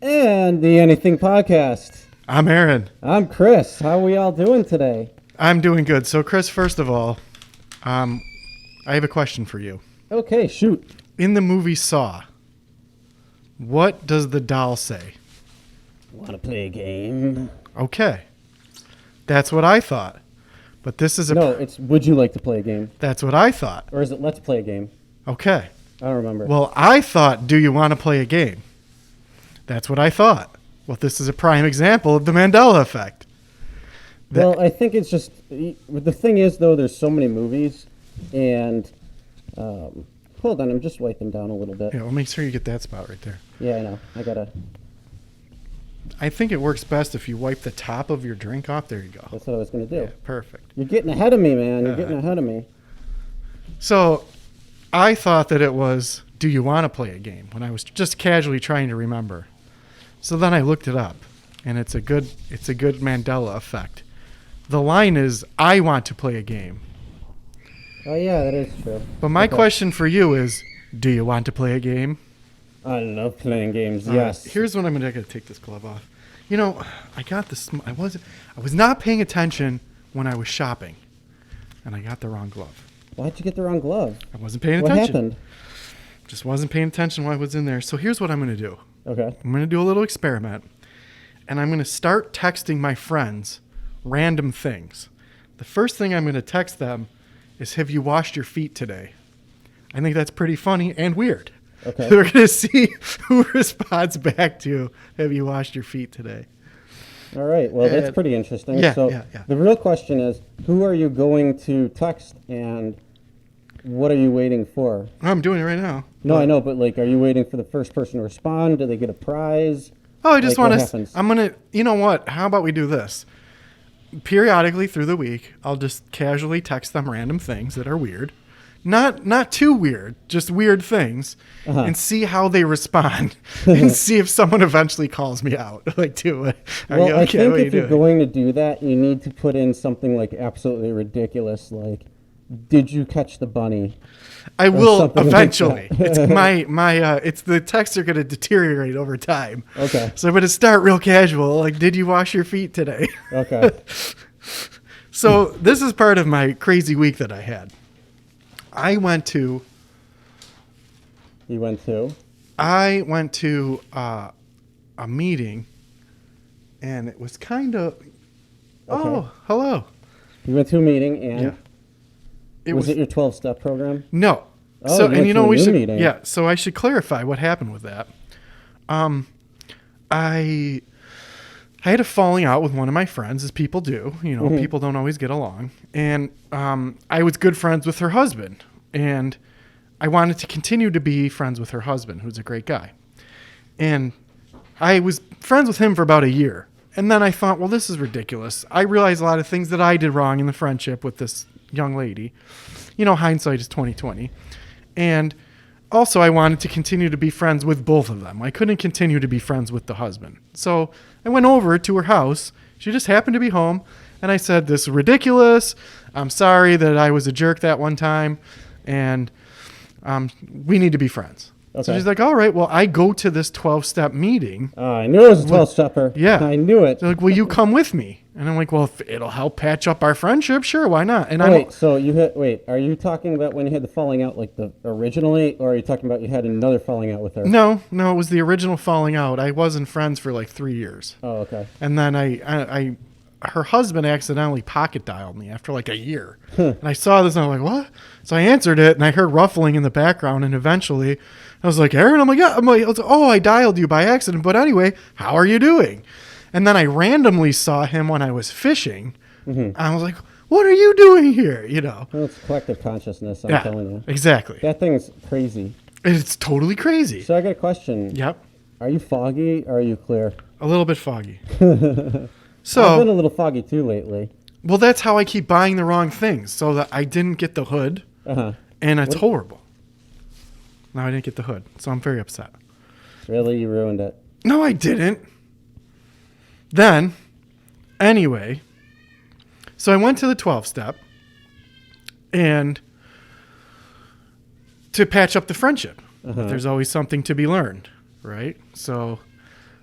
And the Anything Podcast. I'm Aaron. I'm Chris. How are we all doing today? I'm doing good. So, Chris, first of all, I have a question for you. Okay, shoot. In the movie Saw, what does the doll say? Want to play a game? Okay. That's what I thought. But this is a... No, it's would you like to play a game? That's what I thought. Or is it let's play a game? Okay. I don't remember. Well, I thought, do you want to play a game? That's what I thought. Well, this is a prime example of the Mandela effect. Well, I think it's just... The thing is, though, there's so many movies, and... hold on, I'm just wiping down a little bit. Yeah, well, make sure you get that spot right there. Yeah, I know. I gotta... I think it works best if you wipe the top of your drink off. There you go. That's what I was going to do. Yeah, perfect. You're getting ahead of me, man. You're getting ahead of me. So I thought that it was, do you want to play a game? When I was just casually trying to remember. So then I looked it up, and it's a good Mandela effect. The line is, I want to play a game. Oh, yeah, that is true. But my question for you is, do you want to play a game? I love playing games, All yes. right, here's what I'm going to... I got to take this glove off. You know, I got this... I was not paying attention when I was shopping, and I got the wrong glove. Why'd you get the wrong glove? I wasn't paying What attention. happened? Just wasn't paying attention while I was in there. So here's what I'm going to do. Okay. I'm going to do a little experiment, and I'm going to start texting my friends random things. The first thing I'm going to text them is, have you washed your feet today? I think that's pretty funny and weird. Okay. We're going to see who responds back to, have you washed your feet today? All right. Well, that's pretty interesting. Yeah, so yeah. the real question is, who are you going to text and what are you waiting for? I'm doing it right now. No, I know, but like, are you waiting for the first person to respond? Do they get a prize? Oh, I just Like, want what to... happens? I'm going to... You know what? How about we do this? Periodically through the week, I'll just casually text them random things that are weird. Not too weird, just weird things, and see how they respond, and see if someone eventually calls me out. Like, dude, are Well, you I okay? think What are you if you're doing? going to do that, you need to put in something like absolutely ridiculous, like, did you catch the bunny? I will something like eventually. that. It's it's the texts are going to deteriorate over time. Okay. So I'm going to start real casual, like, did you wash your feet today? Okay. So this is part of my crazy week that I had. I went to You went to? a meeting, and it was kind of... Okay. Oh, hello. You went to a meeting and Yeah. It was it your 12-step program? No. Oh, So, you and went you to know, a we new should... meeting. Yeah, so I should clarify what happened with that. I had a falling out with one of my friends, as people do. You know, people don't always get along. And I was good friends with her husband. And I wanted to continue to be friends with her husband, who's a great guy. And I was friends with him for about a year. And then I thought, well, this is ridiculous. I realized a lot of things that I did wrong in the friendship with this young lady. You know, hindsight is 20/20. And also, I wanted to continue to be friends with both of them. I couldn't continue to be friends with the husband. So I went over to her house. She just happened to be home. And I said, this is ridiculous. I'm sorry that I was a jerk that one time. And we need to be friends. Okay. So she's like, all right, well, I go to this 12-step meeting. I knew it was a 12-stepper. Yeah. I knew it. They're like, will you come with me? And I'm like, well, if it'll help patch up our friendship, sure, why not? And Are you talking about when you had the falling out like the originally, or are you talking about you had another falling out with her? No, it was the original falling out. I wasn't friends for like 3 years. Oh, okay. And then her husband accidentally pocket dialed me after like a year. And I saw this and I'm like, what? So I answered it and I heard ruffling in the background, and eventually I was like, Aaron, I'm like, yeah. I dialed you by accident. But anyway, how are you doing? And then I randomly saw him when I was fishing. And I was like, what are you doing here? You know? Well, it's collective consciousness, I'm telling you. Exactly. That thing's crazy. It's totally crazy. So I got a question. Yep. Are you foggy or are you clear? A little bit foggy. I've been a little foggy too lately. Well, that's how I keep buying the wrong things, so that I didn't get the hood, and it's horrible. Now I didn't get the hood, so I'm very upset. Really? You ruined it. No, I didn't. Then, anyway, so I went to the 12-step, and to patch up the friendship. There's always something to be learned, right? So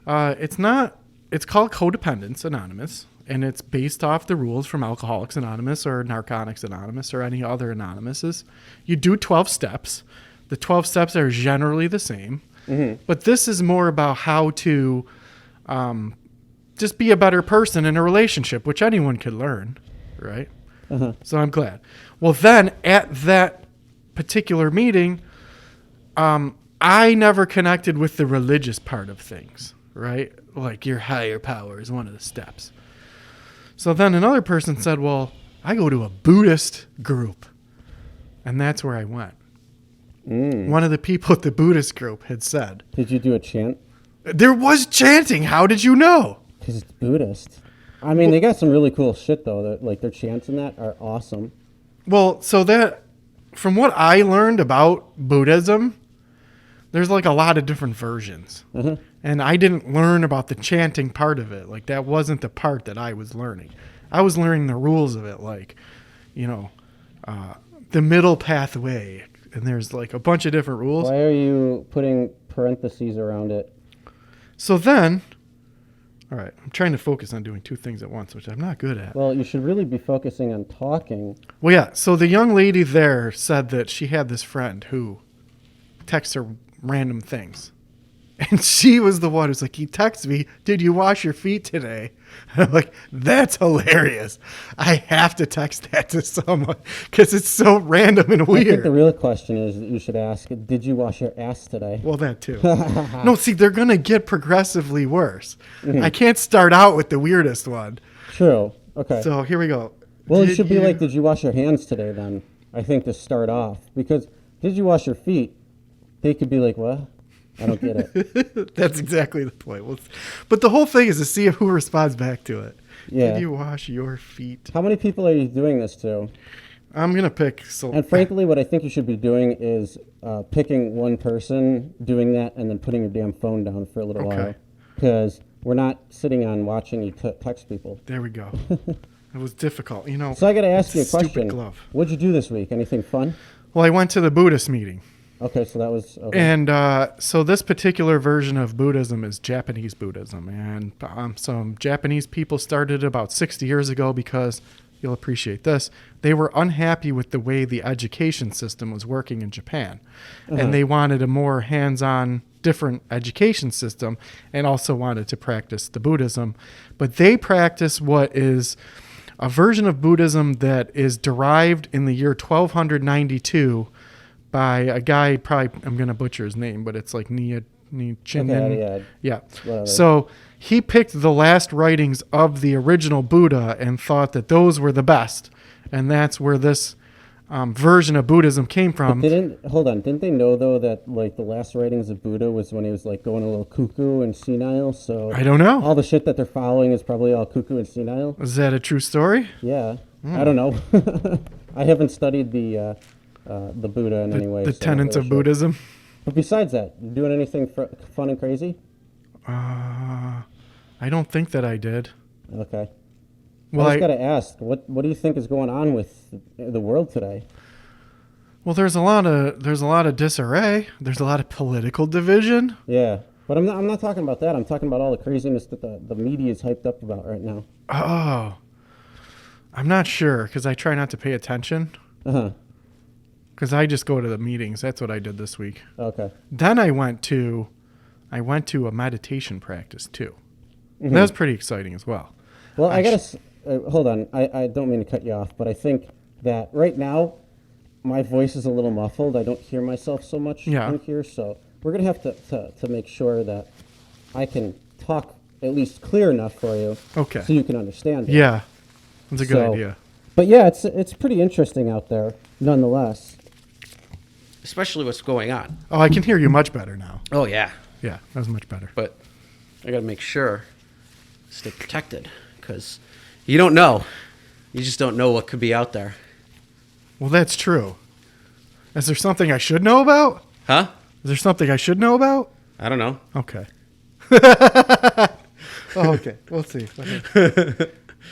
It's not. It's called Codependence Anonymous, and it's based off the rules from Alcoholics Anonymous or Narcotics Anonymous or any other Anonymouses. You do 12 steps. The 12 steps are generally the same, but this is more about how to just be a better person in a relationship, which anyone could learn, right? So I'm glad. Well, then at that particular meeting, I never connected with the religious part of things, right? Like your higher power is one of the steps. So then another person said, well, I go to a Buddhist group. And that's where I went. One of the people at the Buddhist group had said. Did you do a chant? There was chanting. How did you know? Because it's Buddhist. I mean, they got some really cool shit, though. Like, their chants in that are awesome. Well, so that, from what I learned about Buddhism, there's like a lot of different versions. And I didn't learn about the chanting part of it. Like, that wasn't the part that I was learning. I was learning the rules of it, like, the middle pathway. And there's like a bunch of different rules. Why are you putting parentheses around it? So then, all right, I'm trying to focus on doing two things at once, which I'm not good at. Well, you should really be focusing on talking. Well, yeah, so the young lady there said that she had this friend who texts her random things. And she was the one who's like, he texts me, did you wash your feet today? And I'm like, that's hilarious. I have to text that to someone because it's so random and weird. I think the real question is that you should ask, did you wash your ass today? Well, that too. No, see, they're going to get progressively worse. I can't start out with the weirdest one. True. Okay. So here we go. Well, it should be like, did you wash your hands today then? I think to start off. Because, did you wash your feet? They could be like, what? I don't get it. That's exactly the point. Well, but the whole thing is to see who responds back to it. Yeah. Did you wash your feet? How many people are you doing this to? I'm going to pick. And frankly, what I think you should be doing is picking one person, doing that, and then putting your damn phone down for a little while. Because we're not sitting on watching you text people. There we go. It was difficult, So I got to ask you a question. Stupid glove. What'd you do this week? Anything fun? Well, I went to the Buddhist meeting. Okay, so that was... Okay. And so this particular version of Buddhism is Japanese Buddhism. And some Japanese people started about 60 years ago because, you'll appreciate this, they were unhappy with the way the education system was working in Japan. And they wanted a more hands-on, different education system and also wanted to practice the Buddhism. But they practice what is a version of Buddhism that is derived in the year 1292 by a guy, probably, I'm going to butcher his name, but it's like Nichiren. Okay, yeah. Whatever. So he picked the last writings of the original Buddha and thought that those were the best. And that's where this version of Buddhism came from. Didn't they know, though, that like the last writings of Buddha was when he was like going a little cuckoo and senile? So I don't know. All the shit that they're following is probably all cuckoo and senile. Is that a true story? Yeah. I don't know. I haven't studied the Buddha in any way. The tenets of Buddhism. But besides that, you doing anything fun and crazy? I don't think that I did. Okay. Well, I just got to ask, what do you think is going on with the world today? Well, there's a lot of disarray. There's a lot of political division. Yeah, but I'm not talking about that. I'm talking about all the craziness that the media is hyped up about right now. Oh, I'm not sure because I try not to pay attention. Because I just go to the meetings. That's what I did this week. Okay. Then I went to a meditation practice too. That was pretty exciting as well. Well, I gotta hold on. I don't mean to cut you off, but I think that right now my voice is a little muffled. I don't hear myself so much in here, so we're gonna have to make sure that I can talk at least clear enough for you, okay, so you can understand it. Yeah, that's a good idea. But yeah, it's pretty interesting out there, nonetheless. Especially what's going on. Oh, I can hear you much better now. Oh, yeah. Yeah, that was much better. But I got to make sure, stay protected, because you don't know. You just don't know what could be out there. Well, that's true. Is there something I should know about? Huh? Is there something I should know about? I don't know. Okay. Oh, okay. We'll see.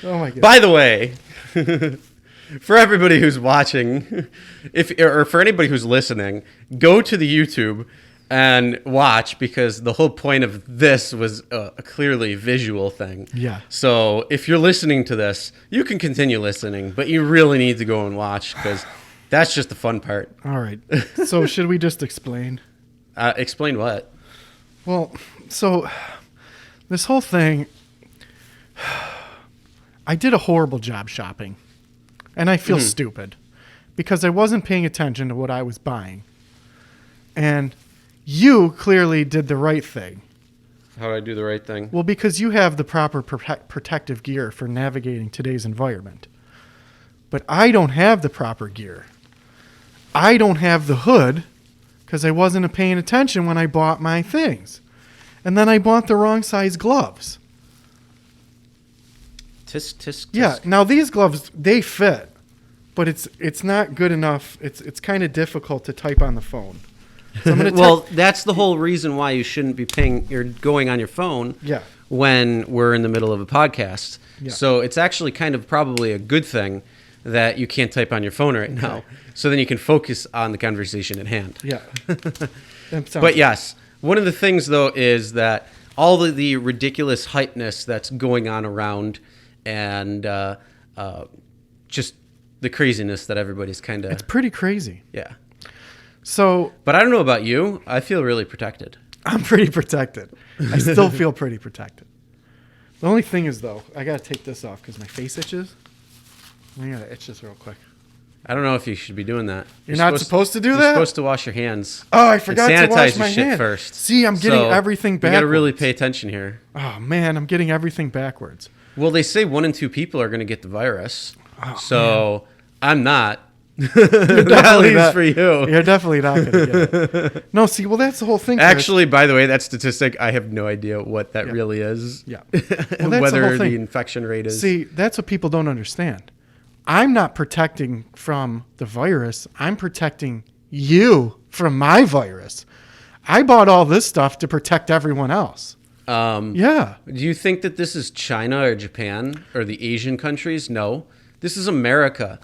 Oh, my God. By the way, for everybody who's watching, or for anybody who's listening, go to the YouTube and watch, because the whole point of this was a clearly visual thing. Yeah. So if you're listening to this, you can continue listening, but you really need to go and watch, because that's just the fun part. All right. So should we just explain? Explain what? Well, so this whole thing, I did a horrible job shopping, and I feel stupid because I wasn't paying attention to what I was buying. And you clearly did the right thing. How do I do the right thing? Well, because you have the proper protective gear for navigating today's environment. But I don't have the proper gear. I don't have the hood because I wasn't paying attention when I bought my things. And then I bought the wrong size gloves. Tisk, tisk, tisk. Yeah, now these gloves, they fit, but it's not good enough. It's kind of difficult to type on the phone. So I'm gonna well, that's the whole reason why you shouldn't be going on your phone when we're in the middle of a podcast. Yeah. So it's actually kind of probably a good thing that you can't type on your phone right now. So then you can focus on the conversation at hand. Yeah. But yes, one of the things, though, is that all of the ridiculous hypeness that's going on around and just the craziness that everybody's kind of... It's pretty crazy. Yeah. So... But I don't know about you. I feel really protected. I'm pretty protected. I still feel pretty protected. The only thing is, though, I got to take this off because my face itches. I got to itch this real quick. I don't know if you should be doing that. You're not supposed to do that? You're supposed to wash your hands. Oh, I forgot to wash my shit hands first. See, I'm getting everything backwards. You got to really pay attention here. Oh, man, I'm getting everything backwards. Well, they say 1 in 2 people are going to get the virus. Oh, so man. I'm not. At least for you. You're definitely not going to get it. No, see, well, that's the whole thing. Actually, by the way, that statistic, I have no idea what that really is. Yeah. Well, whether the infection rate is. See, that's what people don't understand. I'm not protecting from the virus. I'm protecting you from my virus. I bought all this stuff to protect everyone else. Yeah. Do you think that this is China or Japan or the Asian countries? No. This is America.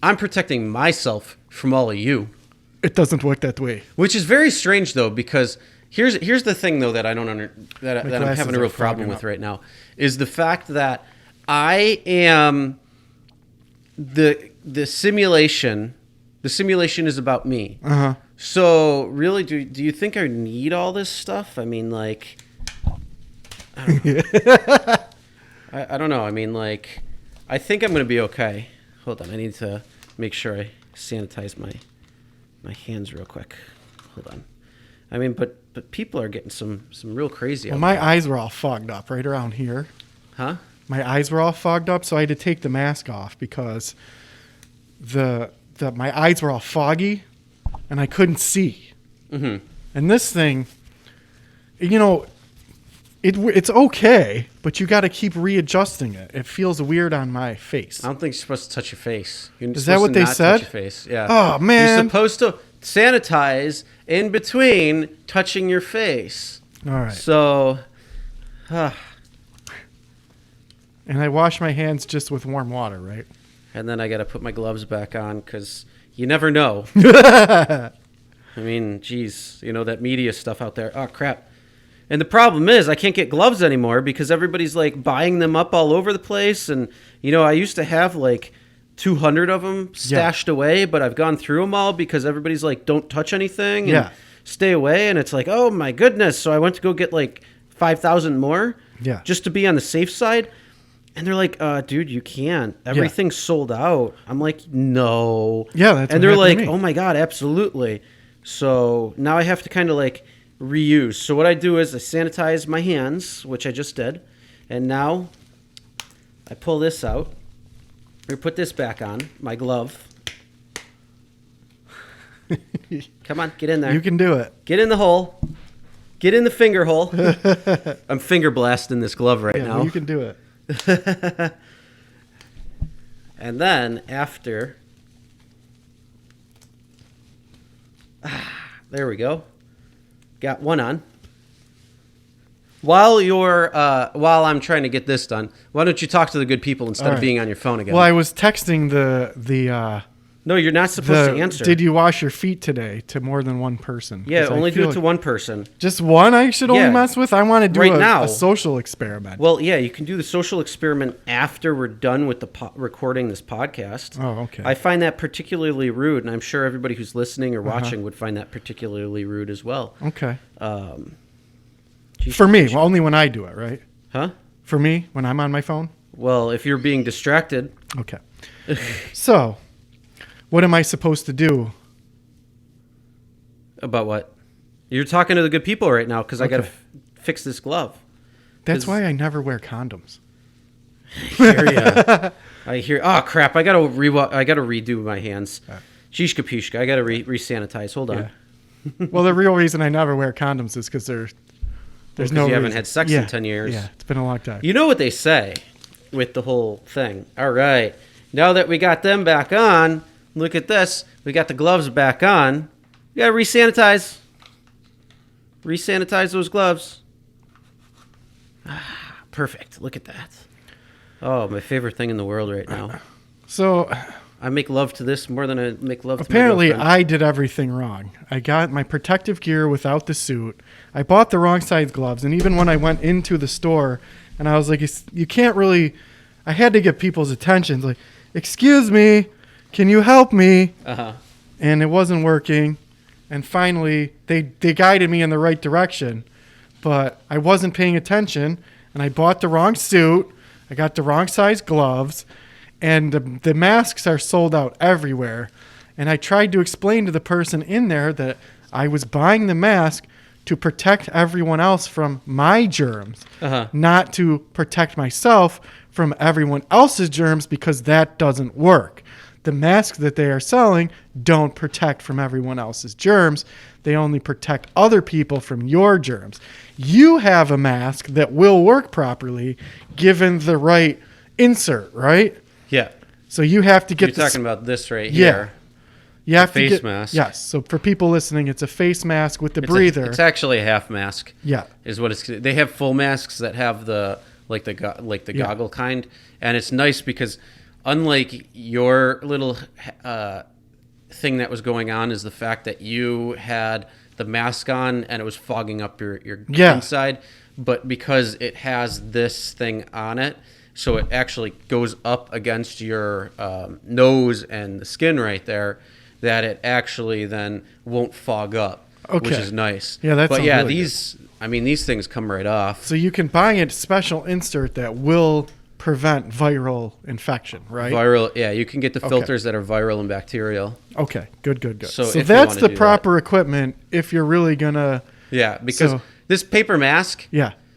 I'm protecting myself from all of you. It doesn't work that way. Which is very strange, though, because here's the thing, though, that I don't that I'm having a real problem with right now is the fact that I am the simulation. The simulation is about me. Uh-huh. So really, do you think I need all this stuff? I mean, like, I don't know. I don't know. I mean, like, I think I'm going to be okay. Hold on. I need to make sure I sanitize my hands real quick. Hold on. I mean, but people are getting some real crazy. Well, my eyes were all fogged up right around here. Huh? My eyes were all fogged up, so I had to take the mask off because my eyes were all foggy and I couldn't see. Mm-hmm. And this thing, you know, it's okay, but you got to keep readjusting it. It feels weird on my face. I don't think you're supposed to touch your face. Is that what they said? Touch your face. Yeah. Oh, man. You're supposed to sanitize in between touching your face. All right. So, and I wash my hands just with warm water, right? And then I got to put my gloves back on because you never know. I mean, geez, you know, that media stuff out there. Oh, crap. And the problem is I can't get gloves anymore because everybody's like buying them up all over the place. And, you know, I used to have like 200 of them stashed away, but I've gone through them all because everybody's like, don't touch anything and stay away. And it's like, oh my goodness. So I went to go get like 5,000 more just to be on the safe side. And they're like, dude, you can't. Everything's sold out. I'm like, no. Yeah, that's and they're like, oh my God, absolutely. So now I have to kind of like reuse. So what I do is I sanitize my hands, which I just did. And now I pull this out. Or put this back on, my glove. Come on, get in there. You can do it. Get in the hole. Get in the finger hole. I'm finger blasting this glove right now. Well, you can do it. And then after, there we go. Got one on. While I'm trying to get this done, why don't you talk to the good people instead of being on your phone again? Well, I was texting the No, you're not supposed to answer. Did you wash your feet today to more than one person? Yeah, only do it to one person. Just one I should only mess with? I want to do now. A social experiment. Well, yeah, you can do the social experiment after we're done with the recording this podcast. Oh, okay. I find that particularly rude, and I'm sure everybody who's listening or watching would find that particularly rude as well. Okay. For me, only when I do it, right? Huh? For me, when I'm on my phone? Well, if you're being distracted. Okay. So, what am I supposed to do? About what? You're talking to the good people right now because I got to fix this glove. That's why I never wear condoms. I hear. Oh crap! I gotta redo my hands. Shishka pishka. I gotta re-sanitize. Hold on. Yeah. Well, the real reason I never wear condoms is because there's no. You haven't had sex in 10 years. Yeah, it's been a long time. You know what they say with the whole thing. All right, now that we got them back on, look at this. We got the gloves back on. We gotta re-sanitize. Re-sanitize those gloves. Ah, perfect. Look at that. Oh, my favorite thing in the world right now. So I make love to this more than I make love to apparently my girlfriend. I did everything wrong. I got my protective gear without the suit. I bought the wrong size gloves. And even when I went into the store and I was like, you can't really, I had to get people's attention. Like, excuse me, can you help me? Uh-huh. And it wasn't working. And finally, they guided me in the right direction. But I wasn't paying attention. And I bought the wrong suit. I got the wrong size gloves. And the masks are sold out everywhere. And I tried to explain to the person in there that I was buying the mask to protect everyone else from my germs, not to protect myself from everyone else's germs, because that doesn't work. The masks that they are selling don't protect from everyone else's germs. They only protect other people from your germs. You have a mask that will work properly given the right insert, right? Yeah. So you have to get. You're talking about this right here. You have face to get mask. Yes. So for people listening, it's a face mask with the breather. It's actually a half mask. Yeah. Is what it's. They have full masks that have the goggle kind, and it's nice because unlike your little thing that was going on is the fact that you had the mask on and it was fogging up your inside, but because it has this thing on it. So it actually goes up against your nose and the skin right there, that it actually then won't fog up, which is nice. Yeah, that's. But yeah, really these things come right off. So you can buy a special insert that will prevent viral infection, right? You can get the filters that are viral and bacterial. Okay, good. So that's the proper equipment if you're really gonna. Yeah, because this paper mask.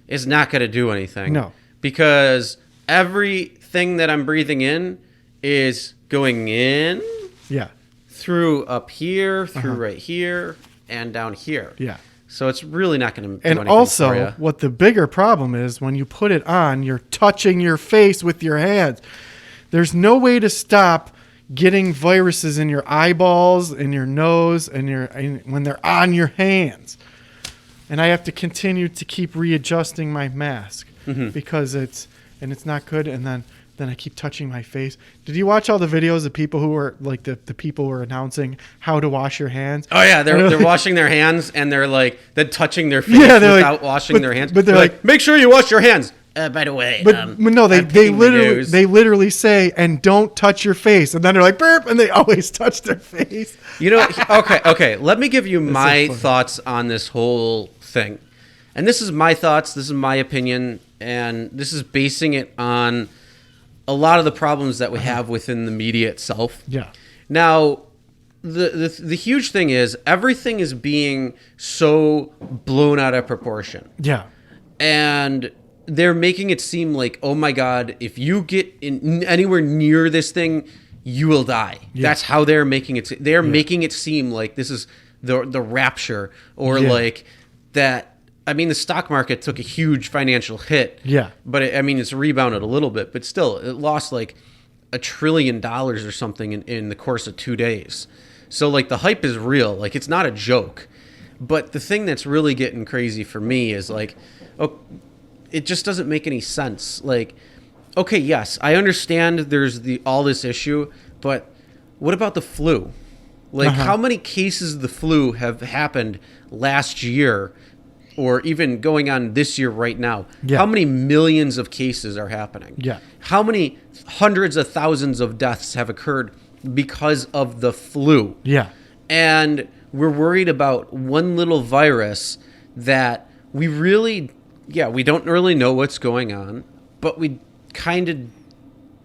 Is not gonna do anything. No, because everything that I'm breathing in is going in. Yeah. Through up here, through right here, and down here. Yeah. So it's really not going to do anything. And also, what the bigger problem is, when you put it on, you're touching your face with your hands. There's no way to stop getting viruses in your eyeballs, in your nose, and when they're on your hands. And I have to continue to keep readjusting my mask because it's not good. And then I keep touching my face. Did you watch all the videos of people who were like the people who were announcing how to wash your hands? Oh yeah, they're washing their hands and they're touching their face without washing their hands. But they're like, make sure you wash your hands. By the way, but no, they literally say, and don't touch your face, and then they're like burp, and they always touch their face. You know, okay. Let me give you my thoughts on this whole thing, and this is my thoughts. This is my opinion, and this is basing it on a lot of the problems that we have within the media itself. Yeah. Now, the huge thing is everything is being so blown out of proportion. Yeah. And they're making it seem like, oh my God, if you get anywhere near this thing, you will die. Yeah. That's how they're making it. They're making it seem like this is the rapture, or like that. I mean, the stock market took a huge financial hit. Yeah. But it's rebounded a little bit, but still, it lost like $1 trillion or something in the course of 2 days. So like the hype is real. Like it's not a joke. But the thing that's really getting crazy for me is like, it just doesn't make any sense. Like, okay, yes, I understand there's all this issue, but what about the flu? Like, how many cases of the flu have happened last year or even going on this year right now? Yeah. How many millions of cases are happening? Yeah. How many hundreds of thousands of deaths have occurred because of the flu? Yeah. And we're worried about one little virus that we don't really know what's going on, but we kind of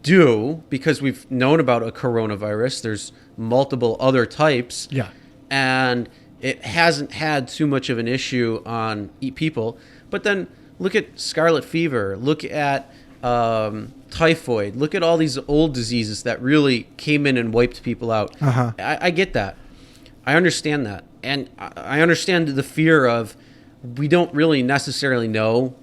do because we've known about a coronavirus. There's multiple other types. Yeah. And it hasn't had too much of an issue on people. But then look at scarlet fever. Look at typhoid. Look at all these old diseases that really came in and wiped people out. I get that. I understand that. And I understand the fear of we don't really necessarily know,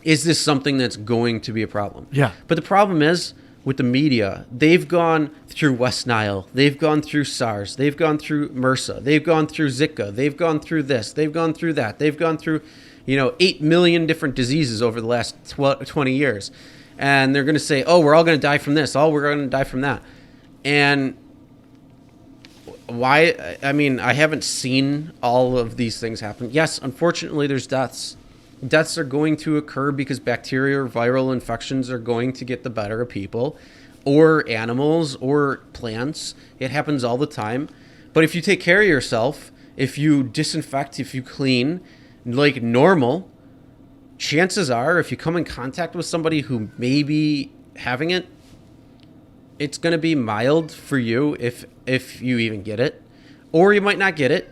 is this something that's going to be a problem? Yeah. But the problem is with the media, they've gone through West Nile, they've gone through SARS, they've gone through MRSA, they've gone through Zika, they've gone through this, they've gone through that, they've gone through, 8 million different diseases over the last 20 years. And they're going to say, oh, we're all going to die from this. Oh, we're going to die from that. And why? I mean, I haven't seen all of these things happen. Yes, unfortunately, there's deaths. Deaths are going to occur because bacteria or viral infections are going to get the better of people or animals or plants. It happens all the time. But if you take care of yourself, if you disinfect, if you clean like normal, chances are if you come in contact with somebody who may be having it, it's going to be mild for you if you even get it, or you might not get it.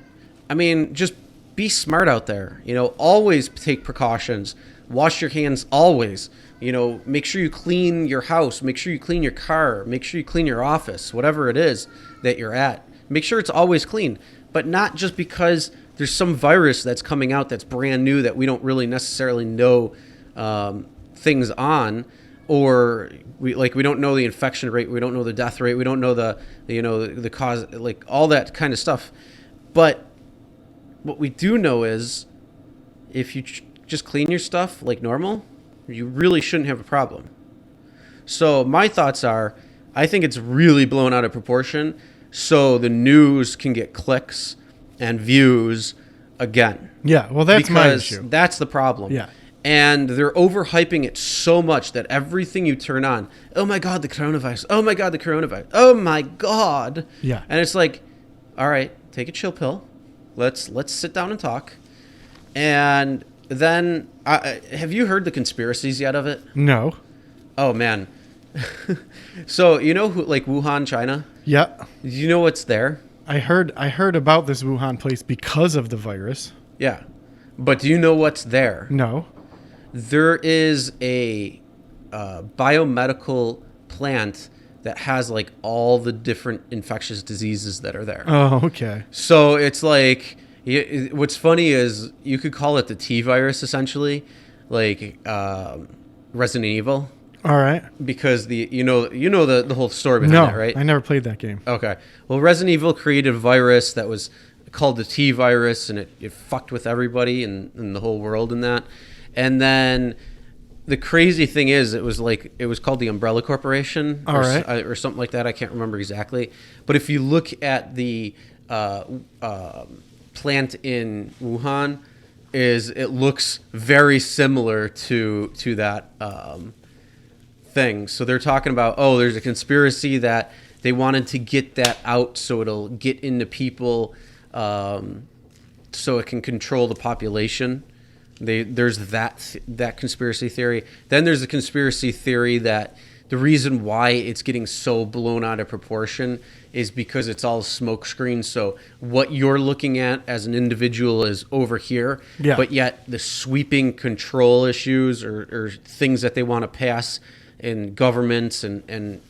I mean, just be smart out there. Always take precautions. Wash your hands always. Make sure you clean your house. Make sure you clean your car. Make sure you clean your office, whatever it is that you're at. Make sure it's always clean, but not just because there's some virus that's coming out that's brand new that we don't really necessarily know things on, or we don't know the infection rate, we don't know the death rate, we don't know the cause, like all that kind of stuff. But what we do know is if you just clean your stuff like normal, you really shouldn't have a problem. So my thoughts are, I think it's really blown out of proportion so the news can get clicks and views again. Yeah, well, that's my issue. That's the problem. Yeah. And they're overhyping it so much that everything you turn on, oh my God, the coronavirus. Oh my God, the coronavirus. Oh my God. Yeah. And it's like, all right, take a chill pill. Let's sit down and talk. And then, have you heard the conspiracies yet of it? No. Oh man. So like Wuhan, China? Yeah. Do you know what's there? I heard about this Wuhan place because of the virus. Yeah. But do you know what's there? No. There is a biomedical plant that has like all the different infectious diseases that are there. Oh, okay. So it's like, what's funny is you could call it the T virus essentially, like Resident Evil. All right. Because the whole story behind that, right? I never played that game. Okay. Well, Resident Evil created a virus that was called the T virus, and it fucked with everybody in the whole world and that. And then the crazy thing is, it was called the Umbrella Corporation, or something like that. I can't remember exactly. But if you look at the plant in Wuhan, it looks very similar to that thing. So they're talking about, there's a conspiracy that they wanted to get that out so it'll get into people, so it can control the population. There's that conspiracy theory. Then there's a conspiracy theory that the reason why it's getting so blown out of proportion is because it's all smoke screen. So what you're looking at as an individual is over here, but yet the sweeping control issues or things that they want to pass in governments and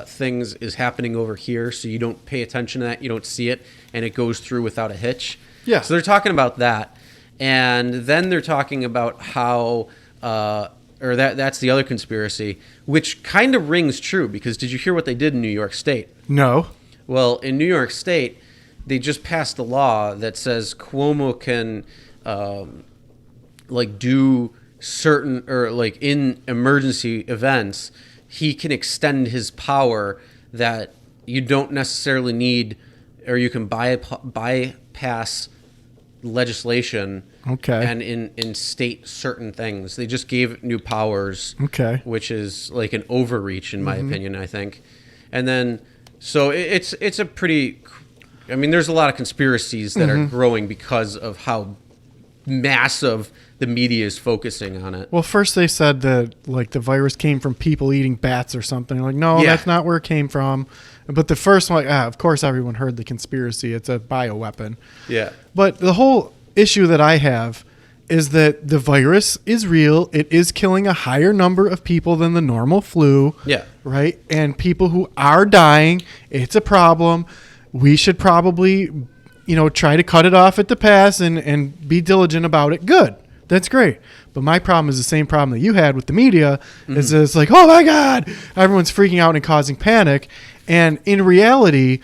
things is happening over here. So you don't pay attention to that. You don't see it, and it goes through without a hitch. Yeah. So they're talking about that. And then they're talking about how, that's the other conspiracy, which kind of rings true, because did you hear what they did in New York State? No. Well, in New York State, they just passed a law that says Cuomo can, do certain, or like in emergency events, he can extend his power that you don't necessarily need, or you can bypass legislation. Okay. And in state certain things. They just gave new powers. Okay. Which is like an overreach, in my opinion, I think. And then, so it's a pretty, I mean, there's a lot of conspiracies that are growing because of how massive the media is focusing on it. Well, first they said that like the virus came from people eating bats or something. Like, no, that's not where it came from. But the first one, of course, everyone heard the conspiracy. It's a bioweapon. Yeah. But the whole issue that I have is that the virus is real. It is killing a higher number of people than the normal flu. Yeah. Right? And people who are dying, it's a problem. We should probably, try to cut it off at the pass and be diligent about it. Good. That's great. But my problem is the same problem that you had with the media. Is it's like, oh my God, everyone's freaking out and causing panic. And in reality,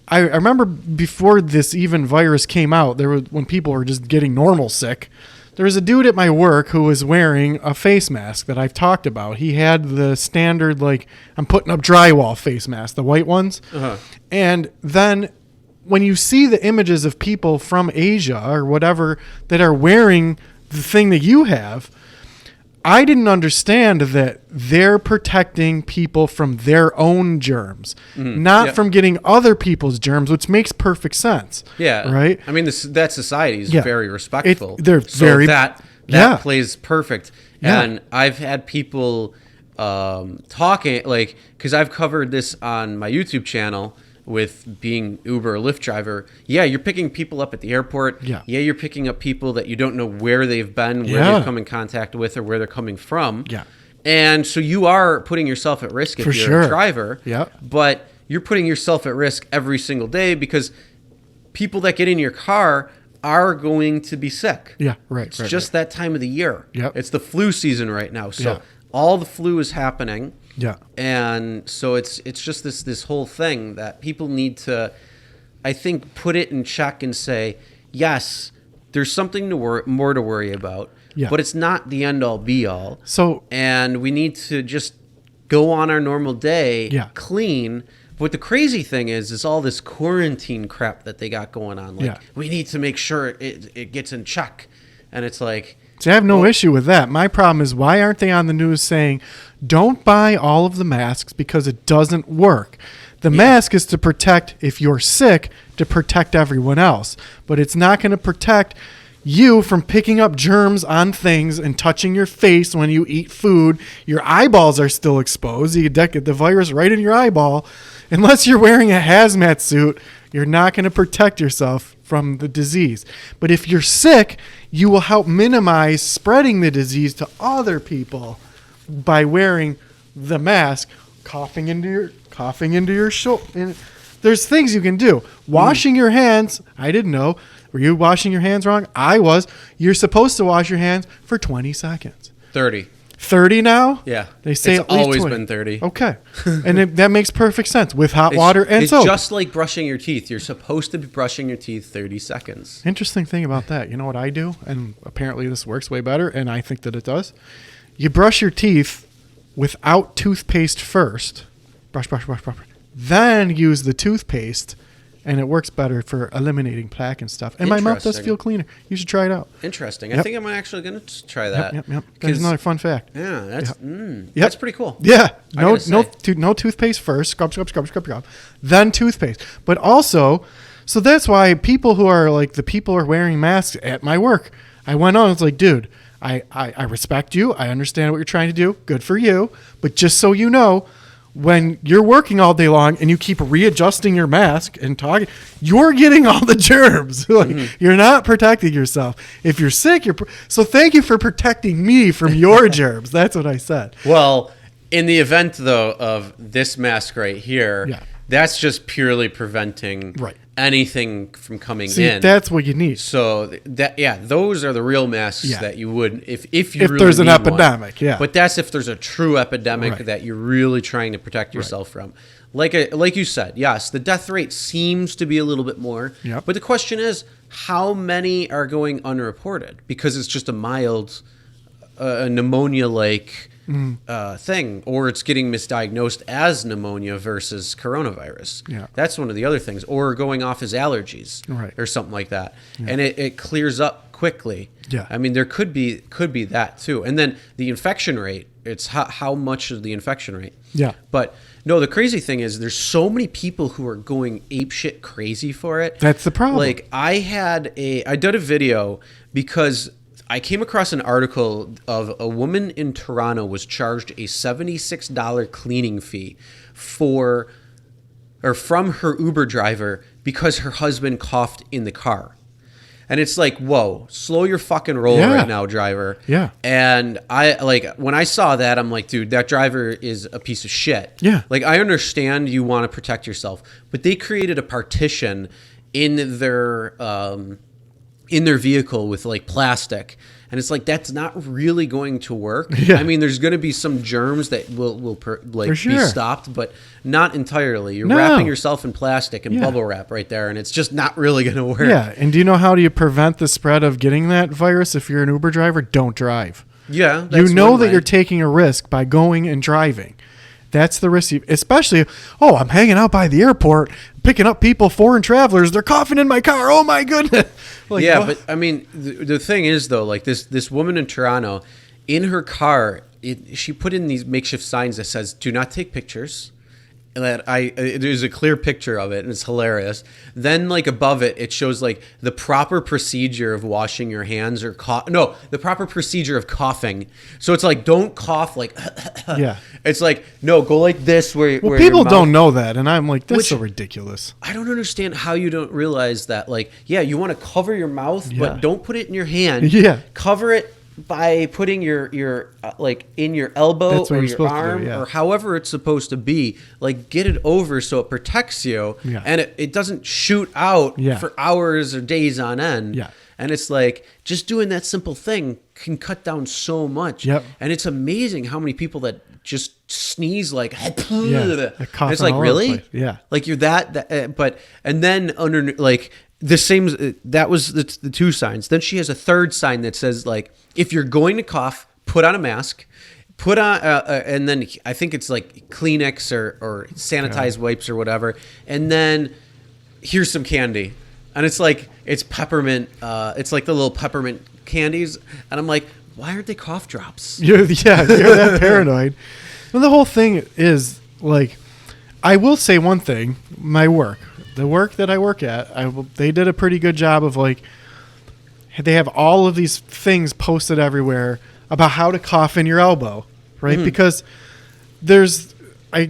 I remember before this even virus came out, when people were just getting normal sick, there was a dude at my work who was wearing a face mask that I've talked about. He had the standard, like, I'm putting up drywall face mask, the white ones. Uh-huh. And then when you see the images of people from Asia or whatever that are wearing the thing that you have, I didn't understand that they're protecting people from their own germs, not from getting other people's germs, which makes perfect sense. Yeah. Right? I mean, that society is very respectful. They're so very... That plays perfect. Yeah. And I've had people talking, like, because I've covered this on my YouTube channel with being Uber or Lyft driver. Yeah, you're picking people up at the airport. Yeah, you're picking up people that you don't know where they've been, where they've come in contact with, or where they're coming from. Yeah. And so you are putting yourself at risk if you're a driver. Yeah. But you're putting yourself at risk every single day because people that get in your car are going to be sick. Yeah, right. It's just that time of the year. Yep. It's the flu season right now. So all the flu is happening. Yeah. And so it's just this whole thing that people need to, I think, put it in check and say, yes, there's something more to worry about, but it's not the end all be all. So, and we need to just go on our normal day clean. But the crazy thing is all this quarantine crap that they got going on. Like, we need to make sure it gets in check. And it's like, see, I have no issue with that. My problem is, why aren't they on the news saying, don't buy all of the masks because it doesn't work? The mask is to protect, if you're sick, to protect everyone else. But it's not going to protect you from picking up germs on things and touching your face when you eat food. Your eyeballs are still exposed. You get the virus right in your eyeball. Unless you're wearing a hazmat suit, you're not going to protect yourself from the disease. But if you're sick, you will help minimize spreading the disease to other people by wearing the mask, coughing into your shoulder. There's things you can do. Washing your hands. I didn't know. Were you washing your hands wrong? I was. You're supposed to wash your hands for 20 seconds. 30 now? Yeah. They say it's at least always 20. been 30. Okay. And that makes perfect sense with hot water and soap. It's just like brushing your teeth. You're supposed to be brushing your teeth 30 seconds. Interesting thing about that. You know what I do? And apparently this works way better, and I think that it does. You brush your teeth without toothpaste first. Brush. Then use the toothpaste, and it works better for eliminating plaque and stuff. And my mouth does feel cleaner. You should try it out. Interesting. I think I'm actually going to try that. Yep. That's another fun fact. Yeah, that's pretty cool. Yeah. No toothpaste first. Scrub. Then toothpaste. But also, so that's why people who are like the people are wearing masks at my work. I went on. It's like, dude, I respect you. I understand what you're trying to do. Good for you. But just so you know, when you're working all day long and you keep readjusting your mask and talking, you're getting all the germs. You're not protecting yourself. If you're sick, so thank you for protecting me from your germs. That's what I said. Well, in the event, though, of this mask right here, that's just purely preventing anything from coming in. That's what you need. So those are the real masks that you would if you really there's an need epidemic. One. But that's if there's a true epidemic that you're really trying to protect yourself from. Like you said, yes, the death rate seems to be a little bit more. Yep. But the question is, how many are going unreported? Because it's just a mild pneumonia-like thing, or it's getting misdiagnosed as pneumonia versus coronavirus. Yeah. That's one of the other things, or going off as allergies, right, or something like that, and it clears up quickly. Yeah, I mean, there could be that too, and then the infection rate. It's how much of the infection rate. Yeah, but no, the crazy thing is there's so many people who are going apeshit crazy for it. That's the problem. Like I did a video because I came across an article of a woman in Toronto was charged a $76 cleaning fee from her Uber driver because her husband coughed in the car. And it's like, whoa, slow your fucking roll right now, driver. Yeah. And when I saw that, I'm like, dude, that driver is a piece of shit. Yeah. Like, I understand you want to protect yourself, but they created a partition in their vehicle with like plastic. And it's like, that's not really going to work. Yeah. I mean, there's going to be some germs that will be stopped, but not entirely. You're wrapping yourself in plastic and bubble wrap right there, and it's just not really going to work. Yeah. And do you know how do you prevent the spread of getting that virus? If you're an Uber driver, don't drive. Yeah. You know that you're taking a risk by going and driving. That's the risk. Especially, I'm hanging out by the airport, picking up people, foreign travelers. They're coughing in my car. Oh, my goodness. Like, yeah, but I mean, the thing is, though, like this woman in Toronto, in her car, she put in these makeshift signs that says, do not take pictures. And that there's a clear picture of it, and it's hilarious. Then, like above it, it shows like the proper procedure of washing your hands or the proper procedure of coughing. So it's like, don't cough like. Yeah. It's like, no, go like this. Where people don't know that, and I'm like, that's so ridiculous. I don't understand how you don't realize that. Like, yeah, you want to cover your mouth, but don't put it in your hand. Yeah. Cover it by putting your like in your elbow or your arm or however it's supposed to be. Like, get it over so it protects you and it doesn't shoot out for hours or days on end. Yeah. And it's like, just doing that simple thing can cut down so much. Yep. And it's amazing how many people that just sneeze like, it's like, really? Yeah. Like, you're but and then under like the same, that was the two signs. Then she has a third sign that says, like, if you're going to cough, put on a mask, put on, and then I think it's like Kleenex or sanitized wipes or whatever. And then here's some candy. And it's like, it's peppermint. It's like the little peppermint candies. And I'm like, why aren't they cough drops? You're that paranoid. And the whole thing is, like, I will say one thing, the work that I work at, they did a pretty good job of, like, they have all of these things posted everywhere about how to cough in your elbow, right? Mm-hmm. Because I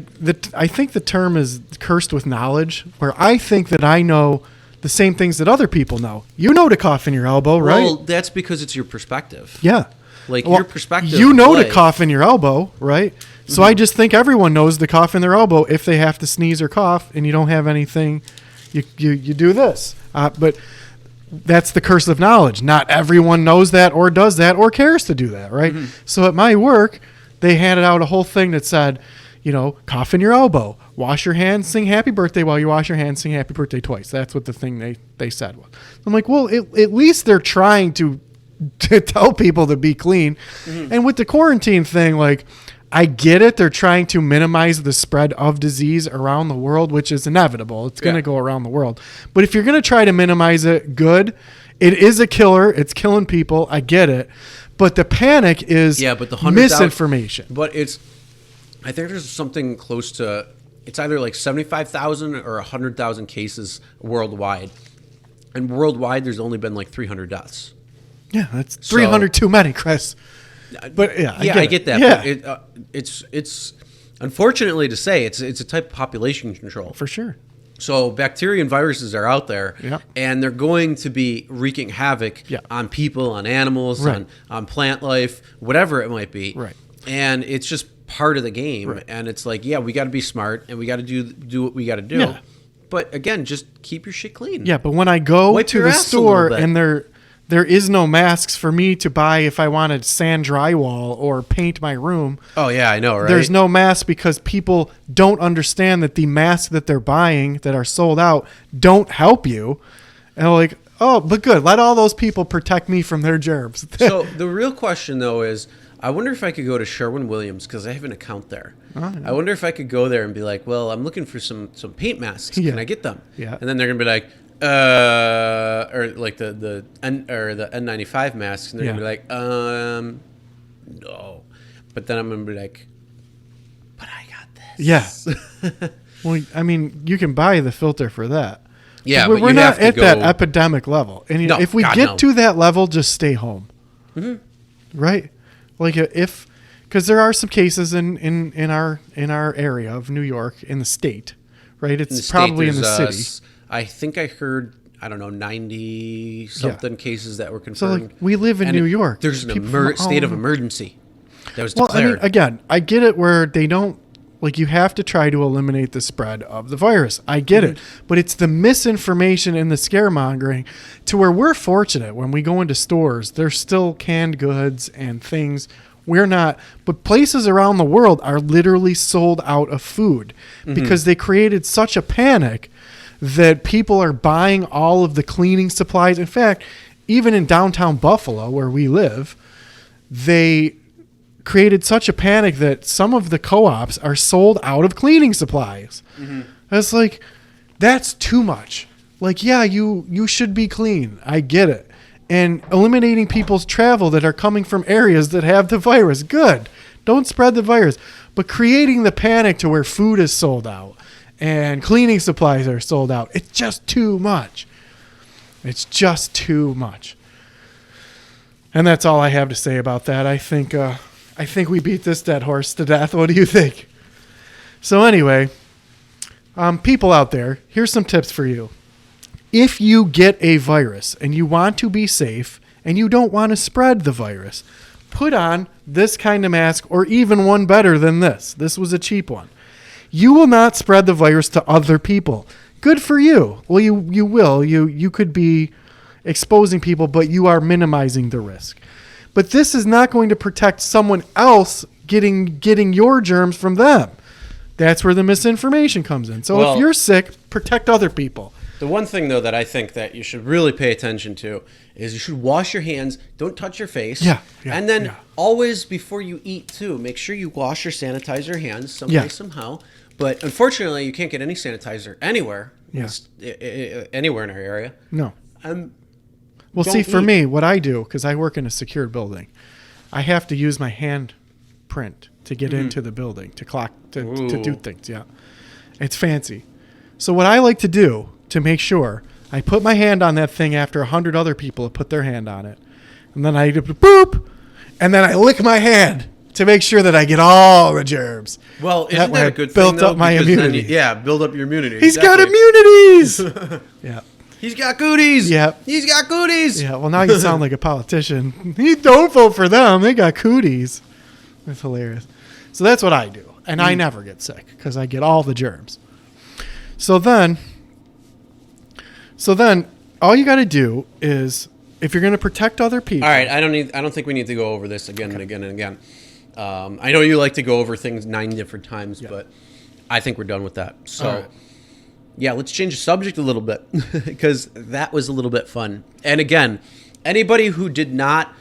think the term is cursed with knowledge, where I think that I know the same things that other people know. You know to cough in your elbow, right? Well, that's because it's your perspective. Yeah. Like, your perspective. You know to cough in your elbow, right? So I just think everyone knows to cough in their elbow if they have to sneeze or cough and you don't have anything. You do this. But that's the curse of knowledge. Not everyone knows that or does that or cares to do that, right? Mm-hmm. So at my work, they handed out a whole thing that said, cough in your elbow, wash your hands, sing happy birthday while you wash your hands, sing happy birthday twice. That's what the thing they said was. I'm like, well, at least they're trying to tell people to be clean. Mm-hmm. And with the quarantine thing, like, I get it. They're trying to minimize the spread of disease around the world, which is inevitable. It's going to go around the world. But if you're going to try to minimize it, good. It is a killer. It's killing people. I get it. But the panic is misinformation. But I think there's something close to, it's either like 75,000 or 100,000 cases worldwide. And worldwide, there's only been like 300 deaths. Yeah, that's 300 too many, Chris. But I get that. Yeah. But it's unfortunately to say, it's a type of population control. For sure. So bacteria and viruses are out there, and they're going to be wreaking havoc on people, on animals, on plant life, whatever it might be. Right. And it's just part of the game. Right. And it's like, we got to be smart, and we got to do what we got to do. Yeah. But again, just keep your shit clean. Yeah, but when I go to the store and there is no masks for me to buy if I want to sand drywall or paint my room. Oh, yeah, I know, right? There's no mask because people don't understand that the masks that they're buying that are sold out don't help you. And I'm like, but good. Let all those people protect me from their germs. So the real question, though, is I wonder if I could go to Sherwin-Williams because I have an account there. Oh, yeah. I wonder if I could go there and be like, well, I'm looking for some paint masks. Yeah. Can I get them? Yeah. And then they're gonna be like, or like the N95 masks, and they're gonna be like, no. But then I'm gonna be like, but I got this. Yeah. Well, I mean, you can buy the filter for that. Yeah, we're you not have to at go... that epidemic level. And No, if we God, get no. to that level, just stay home. Mm-hmm. Right? Like because there are some cases in our area of New York, in the state, right? It's probably in the city. I think I heard, I don't know, 90 something cases that were So confirmed. like we live in New York. There's an people from state of all- emergency that was Well, declared. I mean, again, I get it where they don't, like, you have to try to eliminate the spread of the virus. I get it. But it's the misinformation and the scaremongering to where we're fortunate when we go into stores, there's still canned goods and things. We're not, but places around the world are literally sold out of food because they created such a panic that people are buying all of the cleaning supplies. In fact, even in downtown Buffalo, where we live, they created such a panic that some of the co-ops are sold out of cleaning supplies. It's like, that's too much. Like, yeah, you should be clean. I get it. And eliminating people's travel that are coming from areas that have the virus. Good. Don't spread the virus. But creating the panic to where food is sold out and cleaning supplies are sold out. It's just too much. It's just too much. And that's all I have to say about that. I think we beat this dead horse to death. What do you think? So anyway, people out there, here's some tips for you. If you get a virus and you want to be safe and you don't want to spread the virus, put on this kind of mask or even one better than this. This was a cheap one. You will not spread the virus to other people. Good for you. Well, you will. You could be exposing people, but you are minimizing the risk. But this is not going to protect someone else getting your germs from them. That's where the misinformation comes in. So if you're sick, protect other people. The one thing, though, that I think that you should really pay attention to is you should wash your hands. Don't touch your face. Yeah, and then always, before you eat, too, make sure you wash or sanitize your hands some way, somehow. But unfortunately, you can't get any sanitizer anywhere. Anywhere in our area. No. Well, see, for me, what I do, because I work in a secured building, I have to use my hand print to get into the building, to do things. Yeah. It's fancy. So what I like to do to make sure, I put my hand on that thing after 100 other people have put their hand on it. And then I do boop, and then I lick my hand to make sure that I get all the germs. Well, isn't that a good built thing, though? Up my immunity. Build up your immunity. He's got immunities! Yeah. He's got cooties. Yeah. He's got cooties. Yeah, well, now you sound like a politician. Don't vote for them. They got cooties. That's hilarious. So that's what I do. And I never get sick because I get all the germs. So then all you got to do is, if you're going to protect other people. All right, I don't think we need to go over this again and again and again. I know you like to go over things 9 different times, but I think we're done with that. So, let's change the subject a little bit because that was a little bit fun. And again, anybody who did not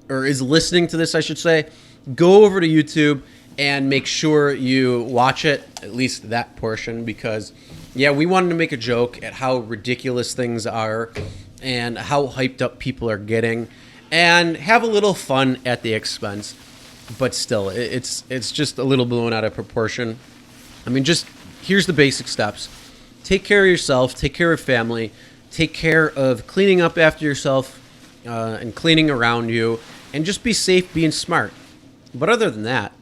or is listening to this, I should say, go over to YouTube and make sure you watch it, at least that portion, because we wanted to make a joke at how ridiculous things are and how hyped up people are getting and have a little fun at the expense. But still, it's just a little blown out of proportion. I mean, just here's the basic steps. Take care of yourself, take care of family, take care of cleaning up after yourself and cleaning around you, and just be safe, being smart. But other than that,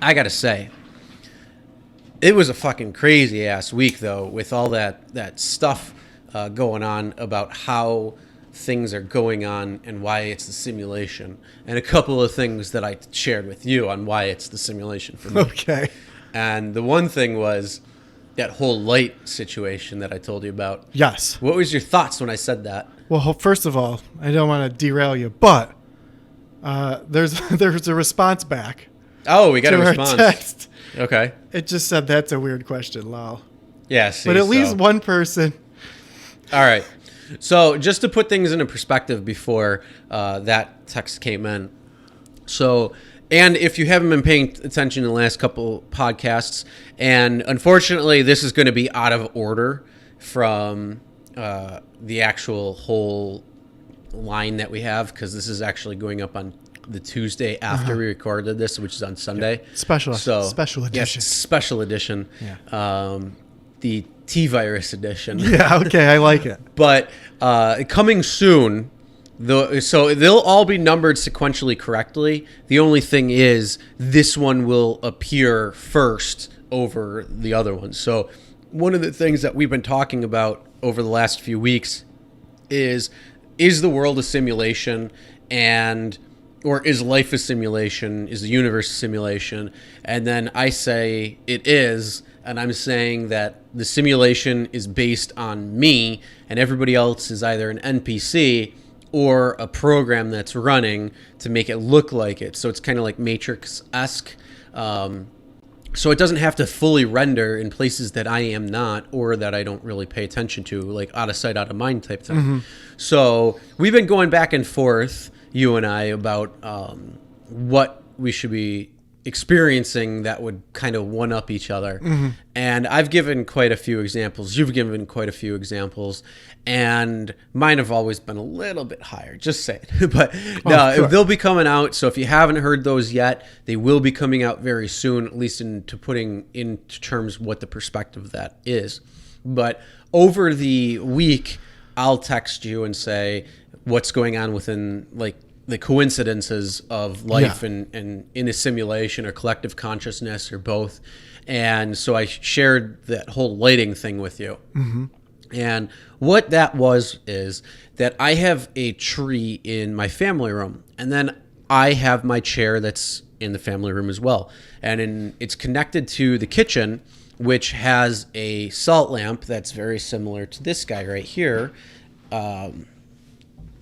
I gotta say, it was a fucking crazy ass week, though, with all that stuff going on about how things are going on and why it's the simulation, and a couple of things that I shared with you on why it's the simulation for me. Okay. And the one thing was that whole light situation that I told you about. Yes. What was your thoughts when I said that? Well, first of all, I don't want to derail you, but there's a response back. Oh, we got to a response. Our text. Okay. It just said that's a weird question, lol. Yeah, see, but at least one person. All right. So just to put things into perspective before that text came in. So, and if you haven't been paying attention in the last couple podcasts, and unfortunately this is going to be out of order from the actual whole line that we have, because this is actually going up on the Tuesday after we recorded this, which is on Sunday. Special edition. Yes, special edition. Yeah. The T-Virus edition. Yeah, okay, I like it. But coming soon, so they'll all be numbered sequentially correctly. The only thing is this one will appear first over the other ones. So one of the things that we've been talking about over the last few weeks is the world a simulation, or is life a simulation? Is the universe a simulation? And then I say it is, and I'm saying that the simulation is based on me, and everybody else is either an NPC or a program that's running to make it look like it. So it's kind of like Matrix-esque. So it doesn't have to fully render in places that I am not, or that I don't really pay attention to, like out of sight, out of mind type thing. Mm-hmm. So we've been going back and forth, you and I, about what we should be experiencing that would kind of one-up each other. Mm-hmm. And I've given quite a few examples. You've given quite a few examples. And mine have always been a little bit higher, just saying. But no, they'll be coming out. So if you haven't heard those yet, they will be coming out very soon, at least into putting into terms what the perspective of that is. But over the week, I'll text you and say what's going on within, like, the coincidences of life and in a simulation or collective consciousness or both. And so I shared that whole lighting thing with you. Mm-hmm. And what that was is that I have a tree in my family room, and then I have my chair that's in the family room as well. And it's connected to the kitchen, which has a salt lamp that's very similar to this guy right here.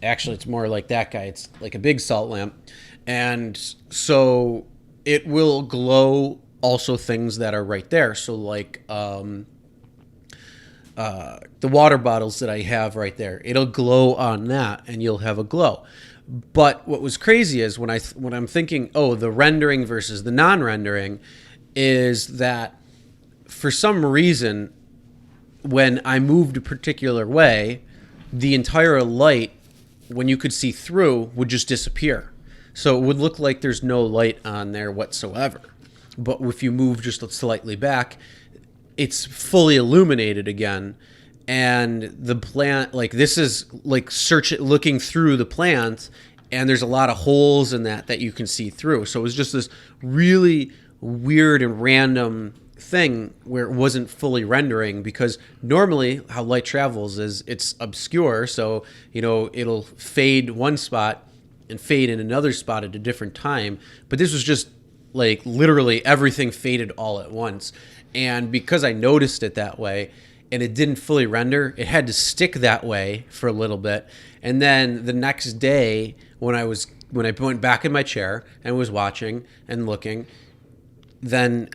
Actually, it's more like that guy. It's like a big salt lamp. And so it will glow also things that are right there. So like the water bottles that I have right there, it'll glow on that and you'll have a glow. But what was crazy is when I'm thinking, the rendering versus the non-rendering, is that for some reason, when I moved a particular way, the entire light, when you could see through, would just disappear. So it would look like there's no light on there whatsoever. But if you move just slightly back, it's fully illuminated again. And the plant, like this is like looking through the plant, and there's a lot of holes in that you can see through. So it was just this really weird and random thing where it wasn't fully rendering, because normally how light travels is it's obscure, so it'll fade one spot and fade in another spot at a different time. But this was just like literally everything faded all at once. And because I noticed it that way and it didn't fully render, it had to stick that way for a little bit. And then the next day when I went back in my chair and was watching and looking, then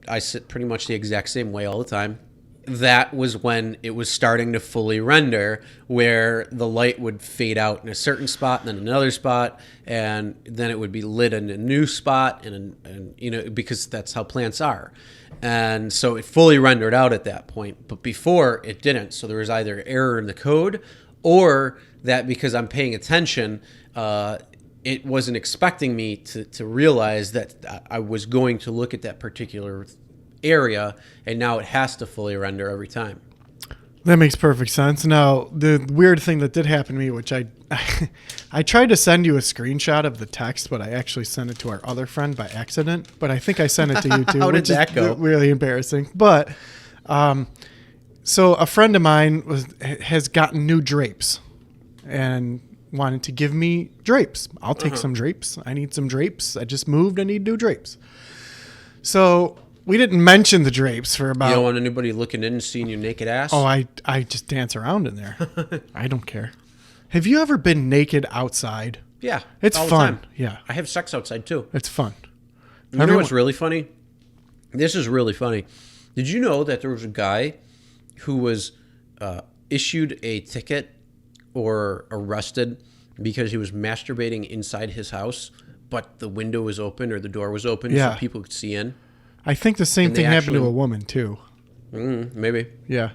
I sit pretty much the exact same way all the time. That was when it was starting to fully render, where the light would fade out in a certain spot and then another spot, and then it would be lit in a new spot, and because that's how plants are. And so it fully rendered out at that point, but before it didn't. So there was either error in the code, or that because I'm paying attention, it wasn't expecting me to realize that I was going to look at that particular area, and now it has to fully render every time. That makes perfect sense. Now, the weird thing that did happen to me, which I tried to send you a screenshot of the text, but I actually sent it to our other friend by accident. But I think I sent it to you too. How did that go? Really embarrassing. But so a friend of mine has gotten new drapes and wanted to give me drapes. I'll take some drapes. I need some drapes. I just moved. I need new drapes. So we didn't mention the drapes for about... You don't want anybody looking in and seeing your naked ass? Oh, I just dance around in there. I don't care. Have you ever been naked outside? Yeah. It's all fun. The time. Yeah. I have sex outside too. It's fun. You know what's really funny? This is really funny. Did you know that there was a guy who was issued a ticket or arrested because he was masturbating inside his house, but the window was open or the door was open so people could see in. I think the same thing happened to a woman too. Maybe. Yeah.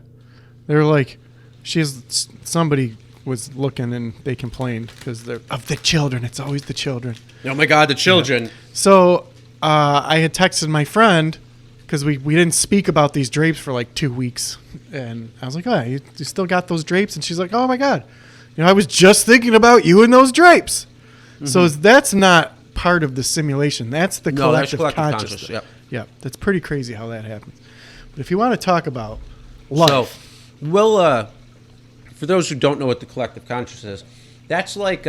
They were like, somebody was looking and they complained because they're of the children. It's always the children. Oh my God, the children. Yeah. So I had texted my friend because we didn't speak about these drapes for like 2 weeks. And I was like, oh, you still got those drapes? And she's like, oh my God. I was just thinking about you and those drapes. Mm-hmm. So that's not part of the simulation. That's the collective consciousness. Yep. Yeah, that's pretty crazy how that happens. But if you want to talk about life. So, well, for those who don't know what the collective consciousness is, that's like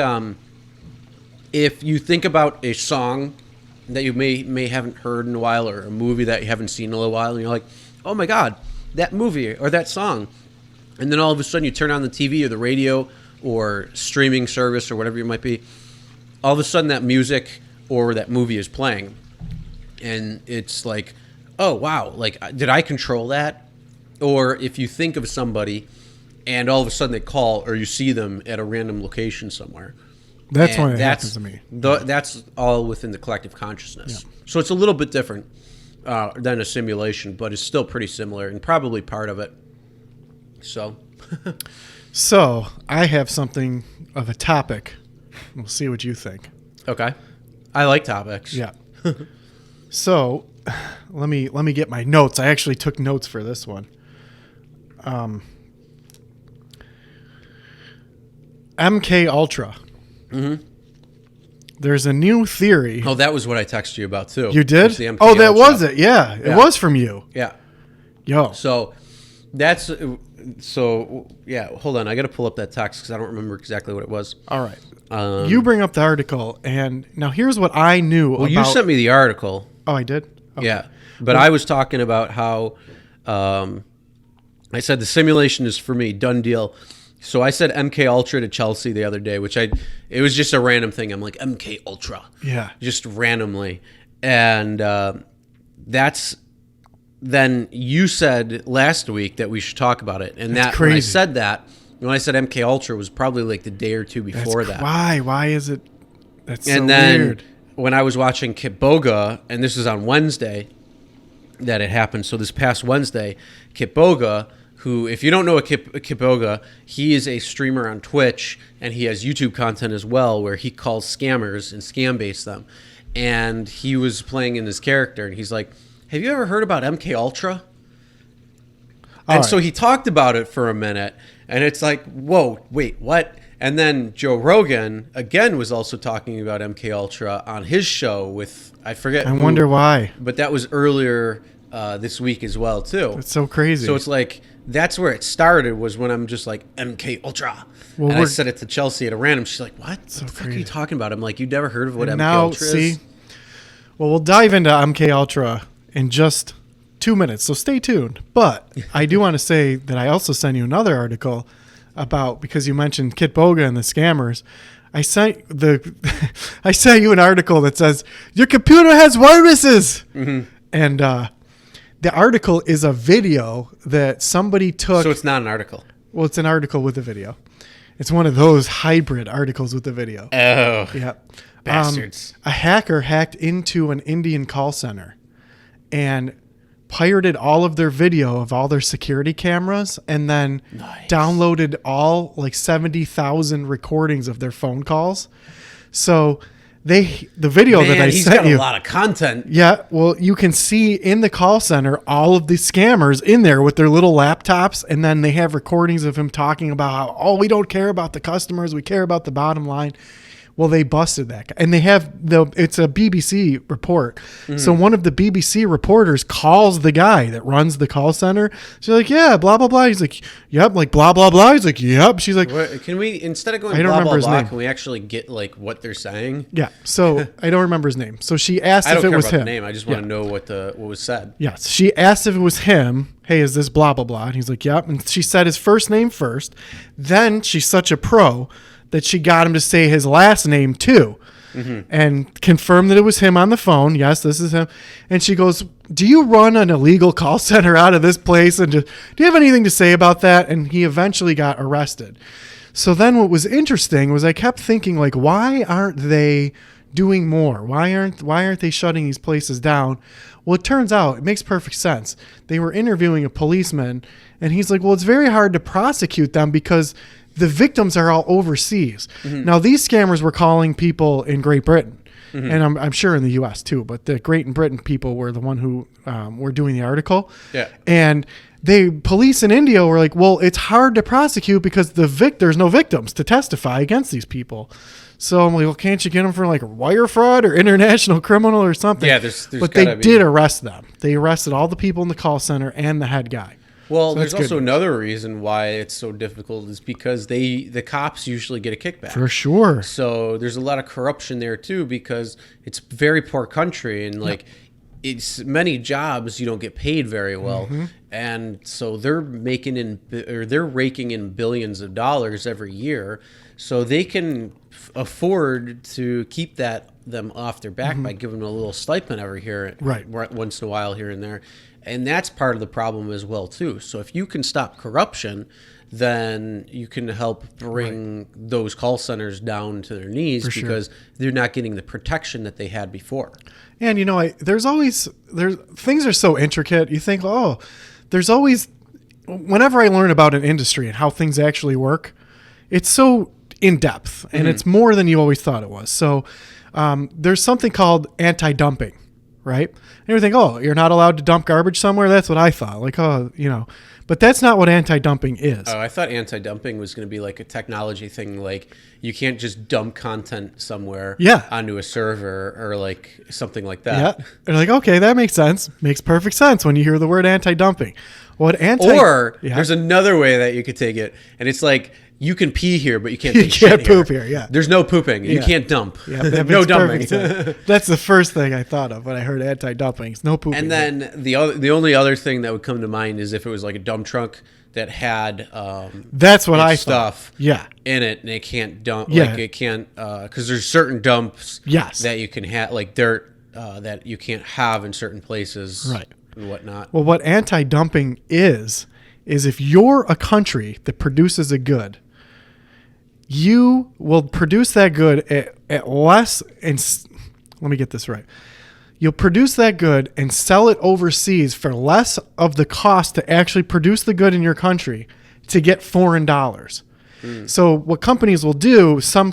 if you think about a song that you may haven't heard in a while, or a movie that you haven't seen in a little while, and you're like, oh my God, that movie or that song. And then all of a sudden you turn on the TV or the radio or streaming service or whatever it might be. All of a sudden that music or that movie is playing. And it's like, oh, wow, like, did I control that? Or if you think of somebody and all of a sudden they call or you see them at a random location somewhere. That's when it happens to me. That's all within the collective consciousness. Yeah. So it's a little bit different than a simulation, but it's still pretty similar and probably part of it. So. So I have something of a topic. We'll see what you think. Okay. I like topics. Yeah. So let me get my notes. I actually took notes for this one. MK Ultra. Mm-hmm. There's a new theory. Oh, that was what I texted you about too. You did? Oh, that was it. Yeah, it was from you. Yeah. Yo. So yeah. Hold on, I got to pull up that text because I don't remember exactly what it was. All right. You bring up the article, and now here's what I knew. Well, you sent me the article. Oh, I did. Okay. Yeah, but I was talking about how I said the simulation is for me, done deal. So I said MK Ultra to Chelsea the other day, which it was just a random thing. I'm like, MK Ultra. Yeah. Just randomly. And then you said last week that we should talk about it. And that's crazy. When I said that, when I said MK Ultra, was probably like the day or two before that. Why is it? That's and so then weird. When I was watching Kit Boga, and this is on Wednesday that it happened. So this past Wednesday, Kit Boga, who, if you don't know Kit Boga, he is a streamer on Twitch, and he has YouTube content as well, where he calls scammers and scam base them. And he was playing in this character, and he's like, "Have you ever heard about MK Ultra?" And so he talked about it for a minute, and it's like, whoa, wait, what? And then Joe Rogan again was also talking about MK Ultra on his show with, I forget. I wonder why. But that was earlier this week as well too. It's so crazy. So it's like that's where it started, was when I'm just like MK Ultra. Well, and I said it to Chelsea at a random. She's like, "What? So what the fuck are you talking about?" I'm like, "You never heard of what MK Ultra is?" Well, we'll dive into MK Ultra in just 2 minutes, so stay tuned. But I do want to say that I also sent you another article about, because you mentioned Kit Boga and the scammers. I sent you an article that says your computer has viruses, and the article is a video that somebody took. So it's not an article. Well, it's an article with a video. It's one of those hybrid articles with a video. Oh, yeah, bastards! A hacker hacked into an Indian call center and pirated all of their video of all their security cameras, and then downloaded all like 70,000 recordings of their phone calls. So the video that I sent you, he's got a lot of content. Yeah, well, you can see in the call center all of the scammers in there with their little laptops, and then they have recordings of him talking about how, oh, we don't care about the customers, we care about the bottom line. Well, they busted that guy. And they have it's a BBC report. Mm-hmm. So one of the BBC reporters calls the guy that runs the call center. She's like, yeah, blah, blah, blah. He's like, yep, like blah, blah, blah. He's like, yep. She's like, can we, instead of going blah, blah, blah, can we actually get like what they're saying? Yeah. So I don't remember his name. So she asked if it was him. The name. I just want to know what was said. Yes. She asked if it was him. Hey, is this blah, blah, blah? And he's like, yep. And she said his first name first. Then she's such a pro that she got him to say his last name too. and confirmed that it was him on the phone. Yes, this is him. And she goes, do you run an illegal call center out of this place? And do you have anything to say about that? And he eventually got arrested. So then what was interesting was I kept thinking, like, why aren't they doing more? Why aren't they shutting these places down? Well, it turns out it makes perfect sense. They were interviewing a policeman, and he's like, well, it's very hard to prosecute them because the victims are all overseas. Now, these scammers were calling people in Great Britain, and I'm sure in the U.S. too, but the Great Britain people were the one who were doing the article. Yeah. And police in India were like, well, it's hard to prosecute because there's no victims to testify against these people. So I'm like, well, can't you get them for like wire fraud or international criminal or something? Yeah, there's but they did arrest them. They arrested all the people in the call center and the head guy. Well, so there's also another reason why it's so difficult is because the cops usually get a kickback. For sure. So there's a lot of corruption there too because it's a very poor country and like it's many jobs you don't get paid very well. And so they're raking in billions of dollars every year. So they can afford to keep them off their back by giving them a little stipend once in a while here and there. And that's part of the problem as well, too. So if you can stop corruption, then you can help bring those call centers down to their knees because they're not getting the protection that they had before. And, things are so intricate. You think, there's always, whenever I learn about an industry and how things actually work, it's so in depth and it's more than you always thought it was. So there's something called anti-dumping, right? And you think, you're not allowed to dump garbage somewhere? That's what I thought. Like, but that's not what anti-dumping is. Oh, I thought anti-dumping was going to be like a technology thing. Like you can't just dump content somewhere onto a server or like something like that. Yeah. They're like, okay, that makes sense. Makes perfect sense when you hear the word anti-dumping. There's another way that you could take it. And it's like, you can pee here, but you can't poop here. Yeah. There's no pooping. You can't dump. Yeah, no dumping. That's the first thing I thought of when I heard anti-dumping. It's no pooping. And then the only other thing that would come to mind is if it was like a dump truck that had that's what I stuff thought. In it, and it can't dump. Yeah. Like it can't because there's certain dumps that you can have, like dirt that you can't have in certain places, right, and whatnot. Well, what anti-dumping is if you're a country that produces a good, you will produce that good at less, and let me get this right. You'll produce that good and sell it overseas for less of the cost to actually produce the good in your country to get foreign dollars. So what companies will do, some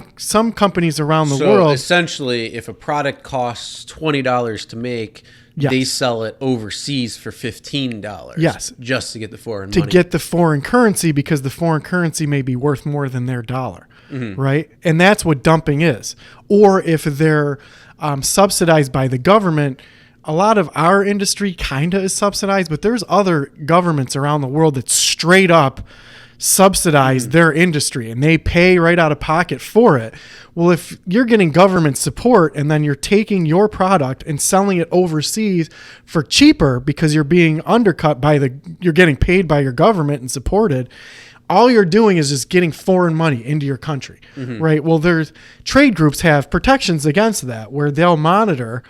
companies around the world. So essentially, if a product costs $20 to make, they sell it overseas for $15. Yes. Just to get the foreign money. To get the foreign currency because the foreign currency may be worth more than their dollar. Right? And that's what dumping is. Or if they're subsidized by the government, a lot of our industry kind of is subsidized, but there's other governments around the world that straight up subsidize their industry and they pay right out of pocket for it. Well, if you're getting government support and then you're taking your product and selling it overseas for cheaper because you're being undercut you're getting paid by your government and supported, all you're doing is just getting foreign money into your country, right? Well, there's trade groups have protections against that where they'll monitor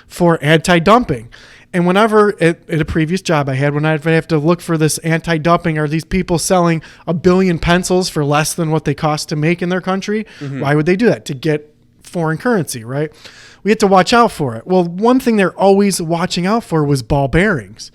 for anti-dumping. And whenever at a previous job I had, when I'd have to look for this anti-dumping, are these people selling 1 billion pencils for less than what they cost to make in their country? Why would they do that? To get foreign currency, right? We had to watch out for it. Well, one thing they're always watching out for was ball bearings.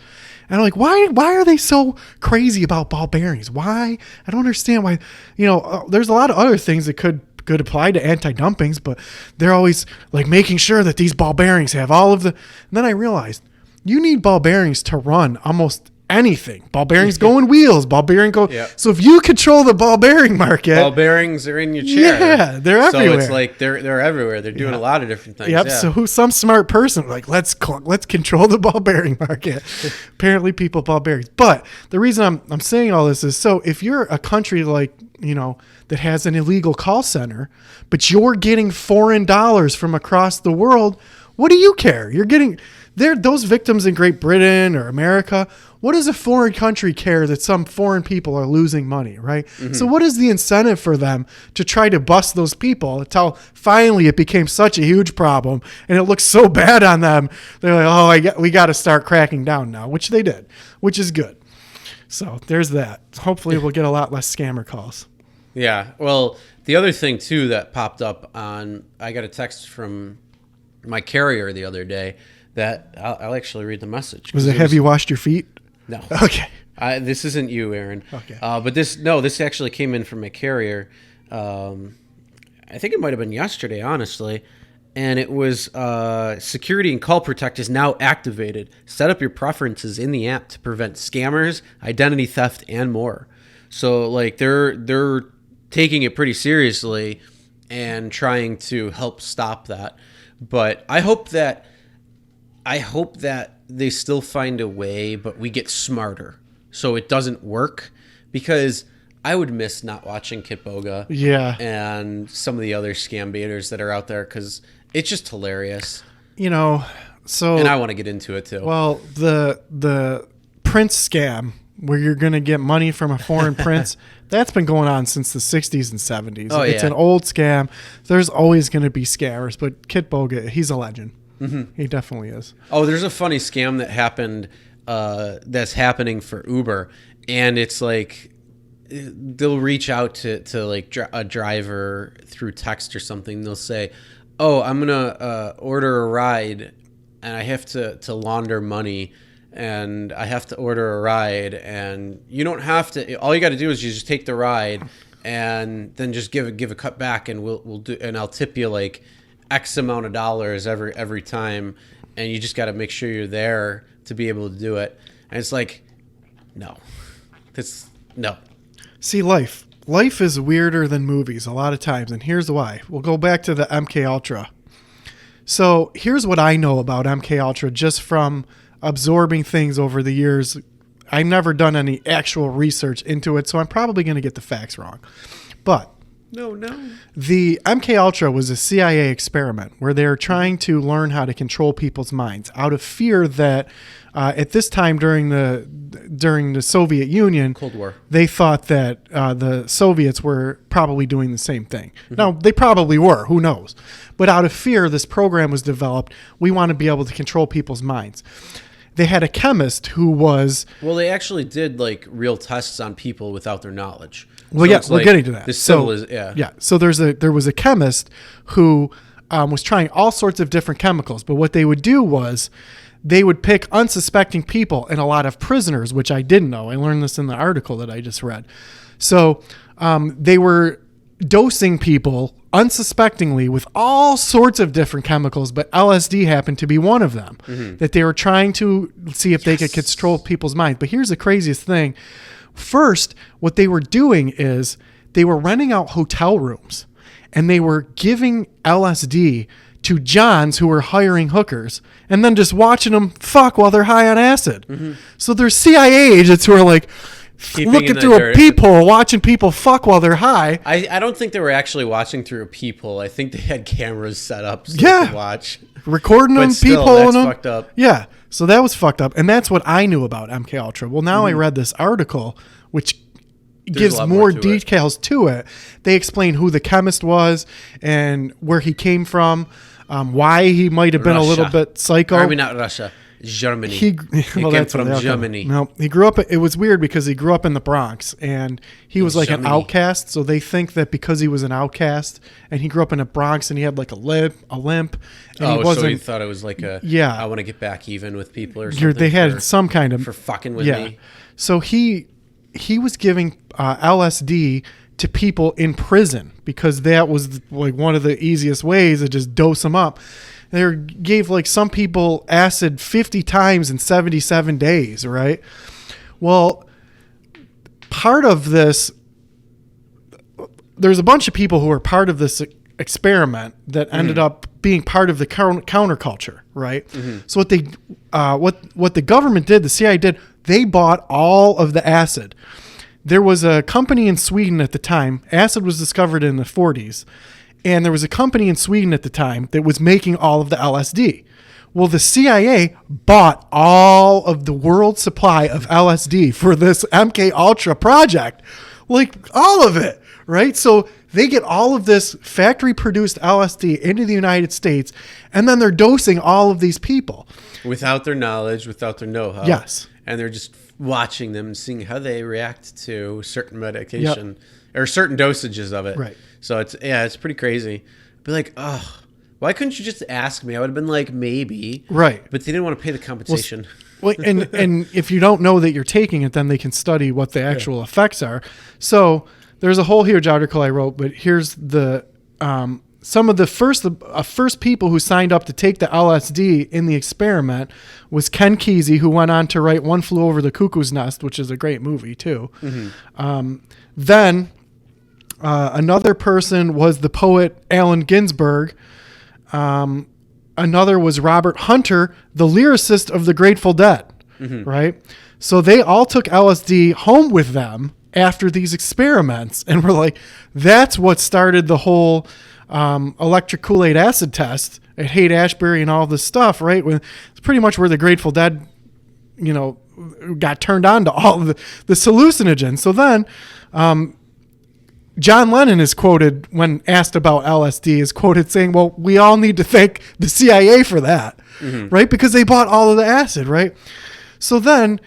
And I'm like, why are they so crazy about ball bearings? Why? I don't understand why. There's a lot of other things that could apply to anti-dumpings, but they're always like making sure that these ball bearings have all of the. And then I realized you need ball bearings to run almost anything. Ball bearings go in wheels. Ball bearing go. Yep. So if you control the ball bearing market, ball bearings are in your chair. Yeah, they're everywhere. So it's like they're everywhere. They're doing a lot of different things. Yep. Yeah. So some smart person let's control the ball bearing market. Apparently, people ball bearings. But the reason I'm saying all this is so if you're a country like that has an illegal call center, but you're getting foreign dollars from across the world, what do you care? You're getting. those victims in Great Britain or America. What does a foreign country care that some foreign people are losing money, right? Mm-hmm. So what is the incentive for them to try to bust those people until finally it became such a huge problem and it looks so bad on them? They're like, we got to start cracking down now, which they did, which is good. So there's that. Hopefully we'll get a lot less scammer calls. Yeah. Well, the other thing too that popped up I got a text from my carrier the other day that I'll actually read the message. Was it have you washed your feet? No. Okay. This isn't you, Aaron. Okay. But this actually came in from a carrier. I think it might have been yesterday, honestly. And it was security and call protect is now activated. Set up your preferences in the app to prevent scammers, identity theft, and more. So like they're taking it pretty seriously and trying to help stop that. But I hope that they still find a way, but we get smarter so it doesn't work, because I would miss not watching Kitboga and some of the other scam baiters that are out there, because it's just hilarious. You know, so... And I want to get into it too. Well, the prince scam, where you're going to get money from a foreign prince, that's been going on since the 60s and 70s. Oh, it's an old scam. There's always going to be scammers, but Kitboga, he's a legend. Mm-hmm. He definitely is. Oh, there's a funny scam that happened that's happening for Uber, and it's like they'll reach out to like a driver through text or something. They'll say, "Oh, I'm gonna order a ride, and I have to launder money, and I have to order a ride, and you don't have to. All you got to do is you just take the ride, and then just give a cut back, and we'll do, and I'll tip you like X amount of dollars every time, and you just got to make sure you're there to be able to do it." And it's like, no. See, life is weirder than movies a lot of times, and here's why. We'll go back to the MK Ultra. So here's what I know about MK Ultra just from absorbing things over the years. I've never done any actual research into it, so I'm probably going to get the facts wrong. But No. the MK Ultra was a CIA experiment where they were trying to learn how to control people's minds out of fear that at this time during the Soviet Union, Cold War, they thought that the Soviets were probably doing the same thing. Mm-hmm. Now, they probably were. Who knows? But out of fear, this program was developed. We want to be able to control people's minds. They had a chemist who was... Well, they actually did like real tests on people without their knowledge. Well, yeah, we're getting to that. So there was a chemist who was trying all sorts of different chemicals, but what they would do was they would pick unsuspecting people and a lot of prisoners, which I didn't know. I learned this in the article that I just read. So they were dosing people unsuspectingly with all sorts of different chemicals, but LSD happened to be one of them, that they were trying to see if they could control people's minds. But here's the craziest thing. First, what they were doing is they were renting out hotel rooms and they were giving LSD to Johns who were hiring hookers and then just watching them fuck while they're high on acid. Mm-hmm. So there's CIA agents who are like looking through a peephole, watching people fuck while they're high. I don't think they were actually watching through a peephole. I think they had cameras set up so they could watch. Recording them, still, peepholing them. Fucked up. Yeah. So that was fucked up. And that's what I knew about MK Ultra. Well, now I read this article, which gives more details to it. They explain who the chemist was and where he came from, why he might have been a little bit psycho. I mean, not Russia. Germany. He came from Germany. No, he grew up. It was weird because he grew up in the Bronx and he was like an outcast. So they think that because he was an outcast and he grew up in the Bronx and he had like a limp. And so he thought it was like I want to get back even with people or something. They had some kind of for fucking with me. So he was giving LSD to people in prison because that was like one of the easiest ways to just dose them up. They gave like some people acid 50 times in 77 days, right? Well, part of this, there's a bunch of people who are part of this experiment that ended up being part of the counterculture, right? Mm-hmm. So what the government did, the CIA did, they bought all of the acid. There was a company in Sweden at the time. Acid was discovered in the 40s. And there was a company in Sweden at the time that was making all of the LSD. Well, the CIA bought all of the world supply of LSD for this MK Ultra project, like all of it, right? So they get all of this factory produced LSD into the United States, and then they're dosing all of these people without their knowledge, without their know-how. Yes. And they're just watching them and seeing how they react to certain medication or certain dosages of it. Right. So it's pretty crazy. Be like, oh, why couldn't you just ask me? I would have been like, maybe. Right. But they didn't want to pay the compensation. Well, and if you don't know that you're taking it, then they can study what the actual effects are. So there's a whole huge article I wrote, but here's the some of the first people who signed up to take the LSD in the experiment was Ken Kesey, who went on to write One Flew Over the Cuckoo's Nest, which is a great movie too. Mm-hmm. Then another person was the poet Allen Ginsberg. Another was Robert Hunter, the lyricist of the Grateful Dead, right? So they all took LSD home with them after these experiments, and were like, that's what started the whole electric Kool-Aid acid test at Haight-Ashbury and all this stuff, right? It's pretty much where the Grateful Dead, got turned on to all of the hallucinogens. So then John Lennon is quoted, when asked about LSD, is quoted saying, well, we all need to thank the CIA for that, right? Because they bought all of the acid, right? So then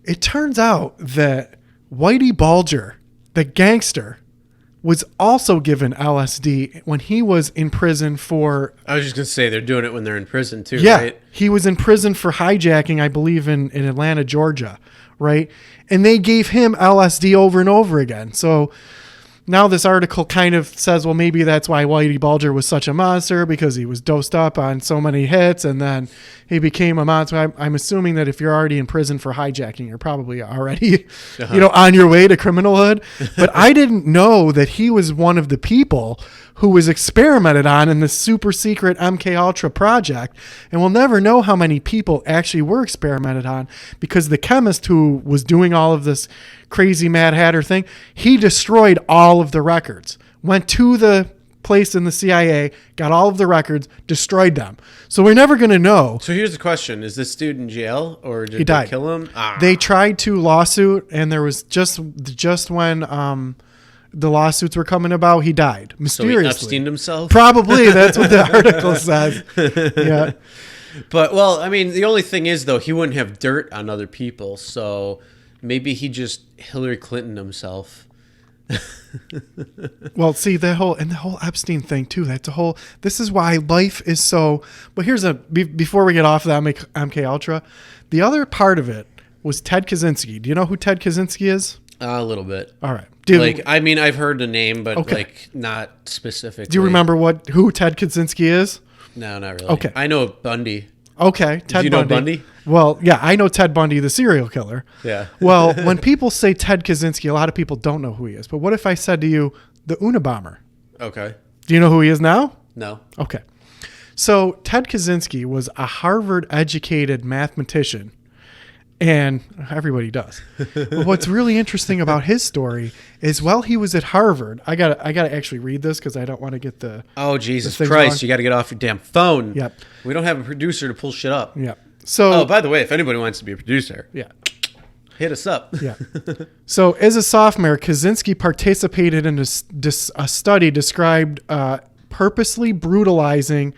it turns out that Whitey Bulger, the gangster, was also given LSD when he was in prison for... I was just going to say, they're doing it when they're in prison too, yeah, right? He was in prison for hijacking, I believe, in Atlanta, Georgia, right? And they gave him LSD over and over again. So now this article kind of says, well, maybe that's why Whitey Bulger was such a monster, because he was dosed up on so many hits and then he became a monster. I'm assuming that if you're already in prison for hijacking, you're probably already, on your way to criminalhood. But I didn't know that he was one of the people who was experimented on in the super secret MK Ultra project. And we'll never know how many people actually were experimented on, because the chemist who was doing all of this crazy Mad Hatter thing, he destroyed all of the records, went to the place in the CIA, got all of the records, destroyed them. So we're never going to know. So here's the question. Is this dude in jail, or did he they died. kill him? They tried to lawsuit, and there was just when the lawsuits were coming about, he died mysteriously. So he Epsteined himself? Probably. That's what the article says. Yeah. But, well, I mean, the only thing is, though, he wouldn't have dirt on other people, so maybe he just Hillary Clinton himself. Well, see, the whole Epstein thing too. This is why life is so. But before we get off of that MK Ultra, the other part of it was Ted Kaczynski. Do you know who Ted Kaczynski is? A little bit. All right. I've heard the name, but not specifically. Do you remember who Ted Kaczynski is? No, not really. Okay. I know Bundy. Okay, Ted Do you know Bundy? Well, yeah, I know Ted Bundy, the serial killer. Yeah. Well, when people say Ted Kaczynski, a lot of people don't know who he is. But what if I said to you, the Unabomber? Okay. Do you know who he is now? No. Okay. So Ted Kaczynski was a Harvard-educated mathematician, and everybody does. But what's really interesting about his story is, while he was at Harvard, I gotta actually read this because I don't want to get the... Oh, Jesus Christ, you got to get off your damn phone. Yep. We don't have a producer to pull shit up. Yep. So, by the way, if anybody wants to be a producer, yeah, hit us up. Yeah. So as a sophomore, Kaczynski participated in a study described purposely brutalizing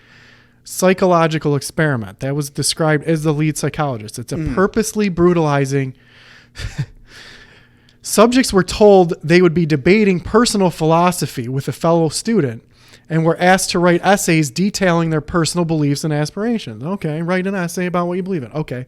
psychological experiment. That was described as the lead psychologist. It's a purposely brutalizing. Subjects were told they would be debating personal philosophy with a fellow student, and were asked to write essays detailing their personal beliefs and aspirations. Okay, write an essay about what you believe in. Okay.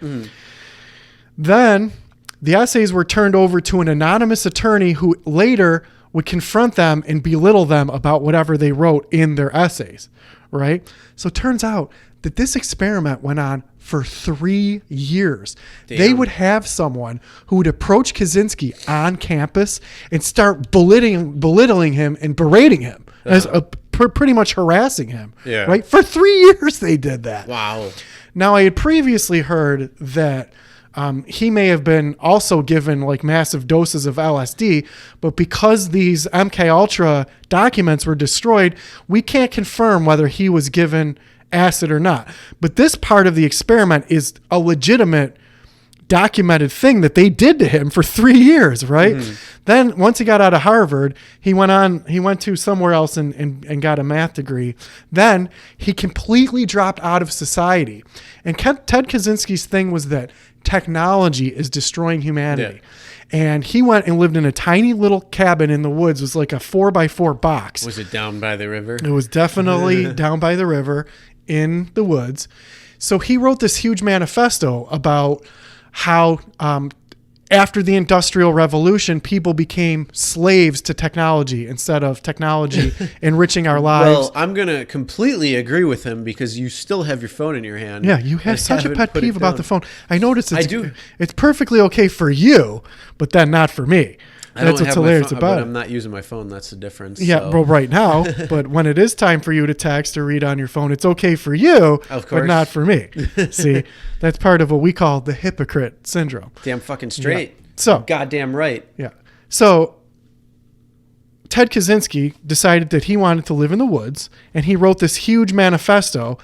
Then the essays were turned over to an anonymous attorney who later would confront them and belittle them about whatever they wrote in their essays, right? So it turns out that this experiment went on for 3 years. Damn. They would have someone who would approach Kaczynski on campus and start belittling him and berating him, as pretty much harassing him. Yeah. Right? For 3 years they did that. Wow. Now, I had previously heard that he may have been also given like massive doses of LSD, but because these MK Ultra documents were destroyed, we can't confirm whether he was given acid or not. But this part of the experiment is a legitimate documented thing that they did to him for 3 years, right? Then once he got out of Harvard, he went to somewhere else and got a math degree. Then he completely dropped out of society. And Ted Kaczynski's thing was that technology is destroying humanity. Yeah. And he went and lived in a tiny little cabin in the woods. It was like a 4x4 box. Was it down by the river? It was definitely down by the river in the woods. So he wrote this huge manifesto about how after the Industrial Revolution, people became slaves to technology instead of technology enriching our lives. Well, I'm going to completely agree with him because you still have your phone in your hand. Yeah, you have such a pet peeve about the phone. I noticed it's perfectly okay for you, but then not for me. That's what's hilarious about it. But I'm not using my phone. That's the difference. Yeah, so. well, right now. But when it is time for you to text or read on your phone, it's okay for you, but not for me. See, that's part of what we call the hypocrite syndrome. Damn fucking straight. Yeah. So goddamn right. Yeah. So Ted Kaczynski decided that he wanted to live in the woods, and he wrote this huge manifesto.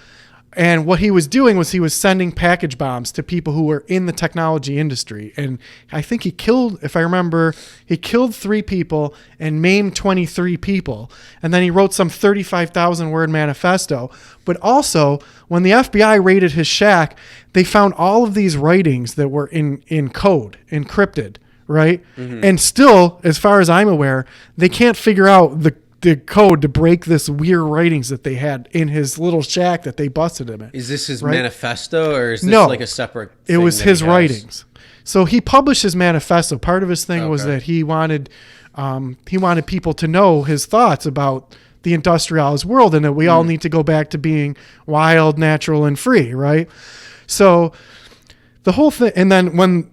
And what he was doing was he was sending package bombs to people who were in the technology industry. And I think he killed, if I remember, he killed 3 people and maimed 23 people. And then he wrote some 35,000 word manifesto. But also, when the FBI raided his shack, they found all of these writings that were in code, encrypted, right? Mm-hmm. And still, as far as I'm aware, they can't figure out the code to break this weird writings that they had in his little shack that they busted him in. Is this his manifesto or is this like a separate thing? It was his writings. So he published his manifesto. Part of his thing was that he wanted people to know his thoughts about the industrialized world and that we all need to go back to being wild, natural, and free, right? So the whole thing, and then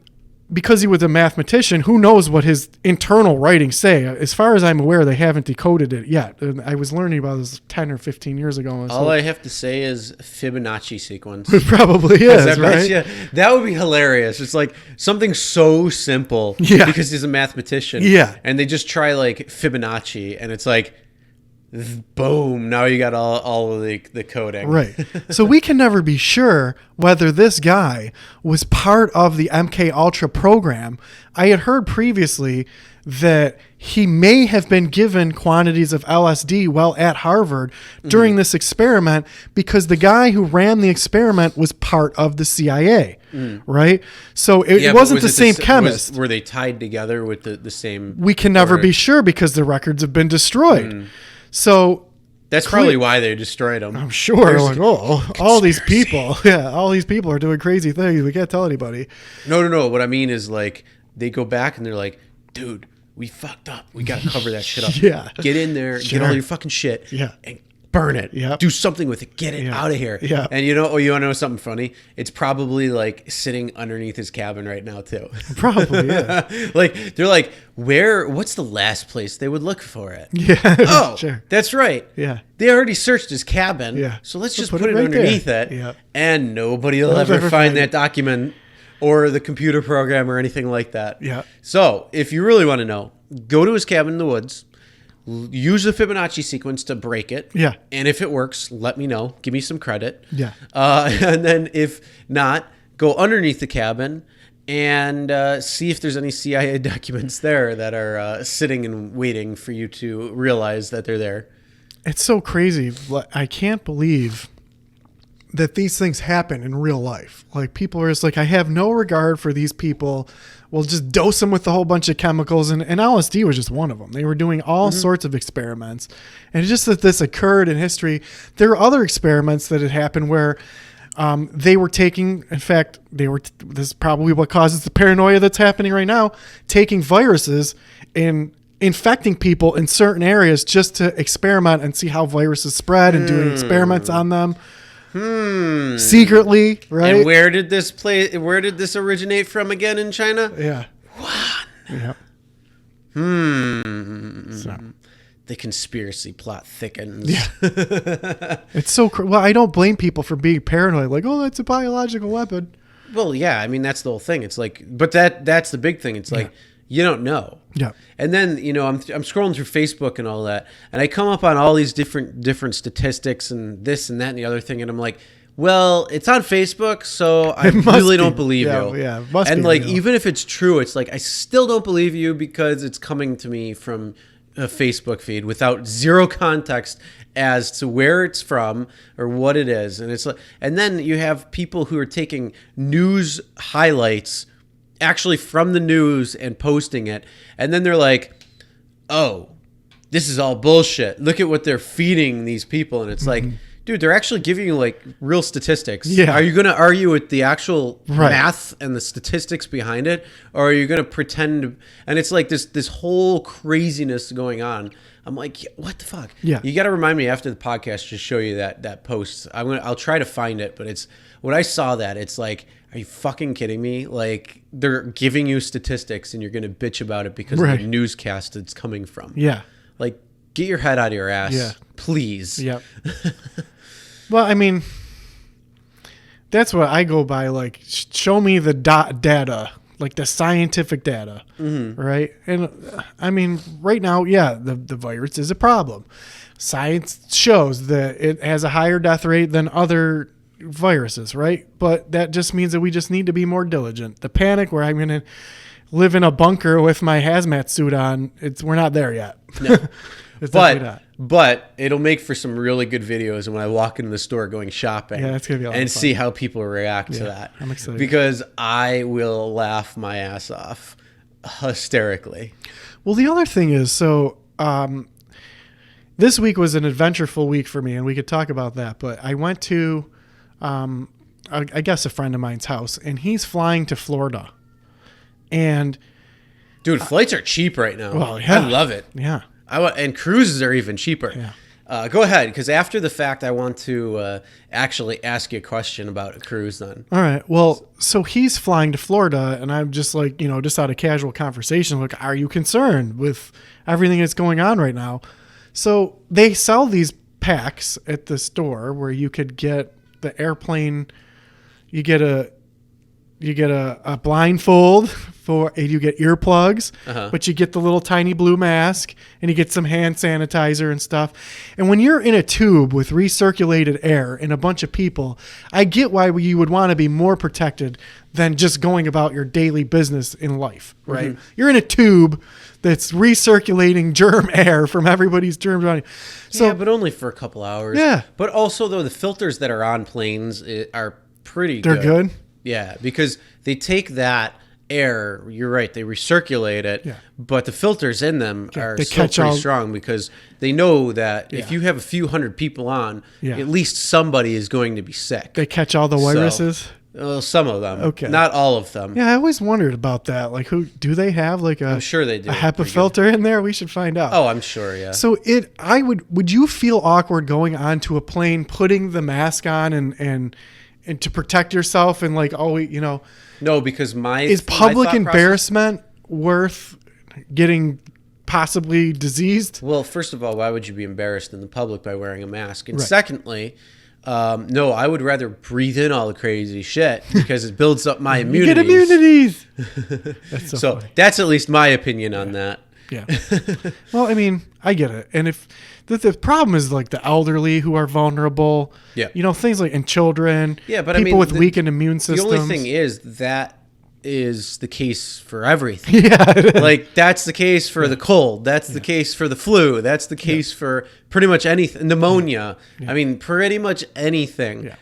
because he was a mathematician, who knows what his internal writings say? As far as I'm aware, they haven't decoded it yet. And I was learning about this 10 or 15 years ago. All I have to say is Fibonacci sequence. It probably is, right? Yeah, that would be hilarious. It's like something so simple because he's a mathematician. Yeah. And they just try like Fibonacci and it's like, boom, now you got all of the coding. Right. So we can never be sure whether this guy was part of the MK Ultra program. I had heard previously that he may have been given quantities of LSD while at Harvard during this experiment because the guy who ran the experiment was part of the CIA, right? So it wasn't the same chemist. Were they tied together with the same? We can never be sure because the records have been destroyed. So that's probably why they destroyed them. I'm sure. Like, all these people. Yeah, all these people are doing crazy things. We can't tell anybody. No. What I mean is like they go back and they're like, dude, we fucked up. We got to cover that shit up. Yeah. Get in there, get all your fucking shit. Yeah. And burn it. Yeah. Do something with it. Get it out of here. Yeah. And you want to know something funny? It's probably like sitting underneath his cabin right now too. Probably, yeah. Like they're like, what's the last place they would look for it? Yeah. Oh, sure. That's right. Yeah. They already searched his cabin. Yeah. So let's just put put it right underneath there. it. Yeah. And nobody will ever find that document or the computer program or anything like that. Yeah. So if you really want to know, go to his cabin in the woods. Use the Fibonacci sequence to break it. Yeah. And if it works, let me know. Give me some credit. Yeah. And then if not, go underneath the cabin and see if there's any CIA documents there that are sitting and waiting for you to realize that they're there. It's so crazy. I can't believe that these things happen in real life. Like people are just like, I have no regard for these people. We'll just dose them with a whole bunch of chemicals. And LSD was just one of them. They were doing all sorts of experiments. And it's just that this occurred in history. There are other experiments that had happened where they were taking, in fact, this is probably what causes the paranoia that's happening right now, taking viruses and infecting people in certain areas just to experiment and see how viruses spread and doing experiments on them. Secretly, right? And where did this originate from again in China? Yeah. Wuhan. Yeah. So. The conspiracy plot thickens. Yeah. It's so well, I don't blame people for being paranoid. Like, oh, that's a biological weapon. Well, yeah. I mean, that's the whole thing. It's like, but that's the big thing. It's like, you don't know. Yeah. And then, I'm scrolling through Facebook and all that, and I come up on all these different statistics and this and that and the other thing, and I'm like, well, it's on Facebook, so I really don't believe you. Yeah, it must and be like, real. even if it's true, it's like I still don't believe you because it's coming to me from a Facebook feed without zero context as to where it's from or what it is. And it's like, and then you have people who are taking news highlights actually from the news and posting it, and then they're like, oh, this is all bullshit, look at what they're feeding these people. And it's like, dude, they're actually giving you like real statistics. Yeah. Are you going to argue with the actual Right. math and the statistics behind it, or are you going to pretend? And it's like this whole craziness going on. I'm like, what the fuck? Yeah. You got to remind me after the podcast to show you that post. I'll try to find it, but it's when I saw that, it's like, are you fucking kidding me? Like, they're giving you statistics and you're going to bitch about it because Right. of the newscast it's coming from. Yeah. Like, get your head out of your ass, Yeah. please. Yep. Well, I mean, that's what I go by. Like, show me the data, like the scientific data, right? And I mean, right now, yeah, the virus is a problem. Science shows that it has a higher death rate than other viruses, right? But that just means that we just need to be more diligent. The panic where I'm going to live in a bunker with my hazmat suit on, we're not there yet. No. It's definitely not. But it'll make for some really good videos when I walk into the store going shopping. Yeah, that's gonna be a lot and of fun. see how people react to that. I'm excited. Because I will laugh my ass off hysterically. Well, the other thing is, this week was an adventureful week for me, and we could talk about that. But I went to, I guess, a friend of mine's house, and he's flying to Florida. And Dude, flights are cheap right now. Well, yeah. I love it. yeah, And cruises are even cheaper. Yeah. Go ahead, because after the fact, I want to actually ask you a question about a cruise then. all right. Well, so he's flying to Florida, and I'm just like, just out of casual conversation, like, are you concerned with everything that's going on right now? So they sell these packs at the store where you could get the airplane. You get a blindfold and you get earplugs, but you get the little tiny blue mask and you get some hand sanitizer and stuff. And when you're in a tube with recirculated air and a bunch of people, I get why you would want to be more protected than just going about your daily business in life, right? You're in a tube that's recirculating germ air from everybody's germs on you. So, yeah, but only for a couple hours. Yeah. But also, though, the filters that are on planes are pretty they're good. Yeah, because they take that air, you're right, they recirculate it, but the filters in them are they still catch pretty all- strong because they know that if Yeah. you have a few hundred people on, Yeah. at least somebody is going to be sick. They catch all the viruses. Well, some of them. Okay. Not all of them. Yeah, I always wondered about that. Like, who do they have? Like I'm sure they do. a HEPA Pretty filter in there? We should find out. Oh, I'm sure, yeah. So would you feel awkward going onto a plane, putting the mask on and to protect yourself and like always, No, because is public embarrassment worth getting possibly diseased? Well, first of all, why would you be embarrassed in the public by wearing a mask? And Right. secondly, no, I would rather breathe in all the crazy shit because it builds up my You get immunities. immunities. That's So funny. that's at least my opinion on that. Yeah. Well, I mean, I get it. And if the problem is like the elderly who are vulnerable, Yeah. Things like and children, Yeah, but people I mean, with weakened immune systems. The only thing is that is the case for everything. Yeah. Like that's the case for the cold. That's the case for the flu. That's the case for pretty much anything. Pneumonia. I mean, pretty much anything. Yeah.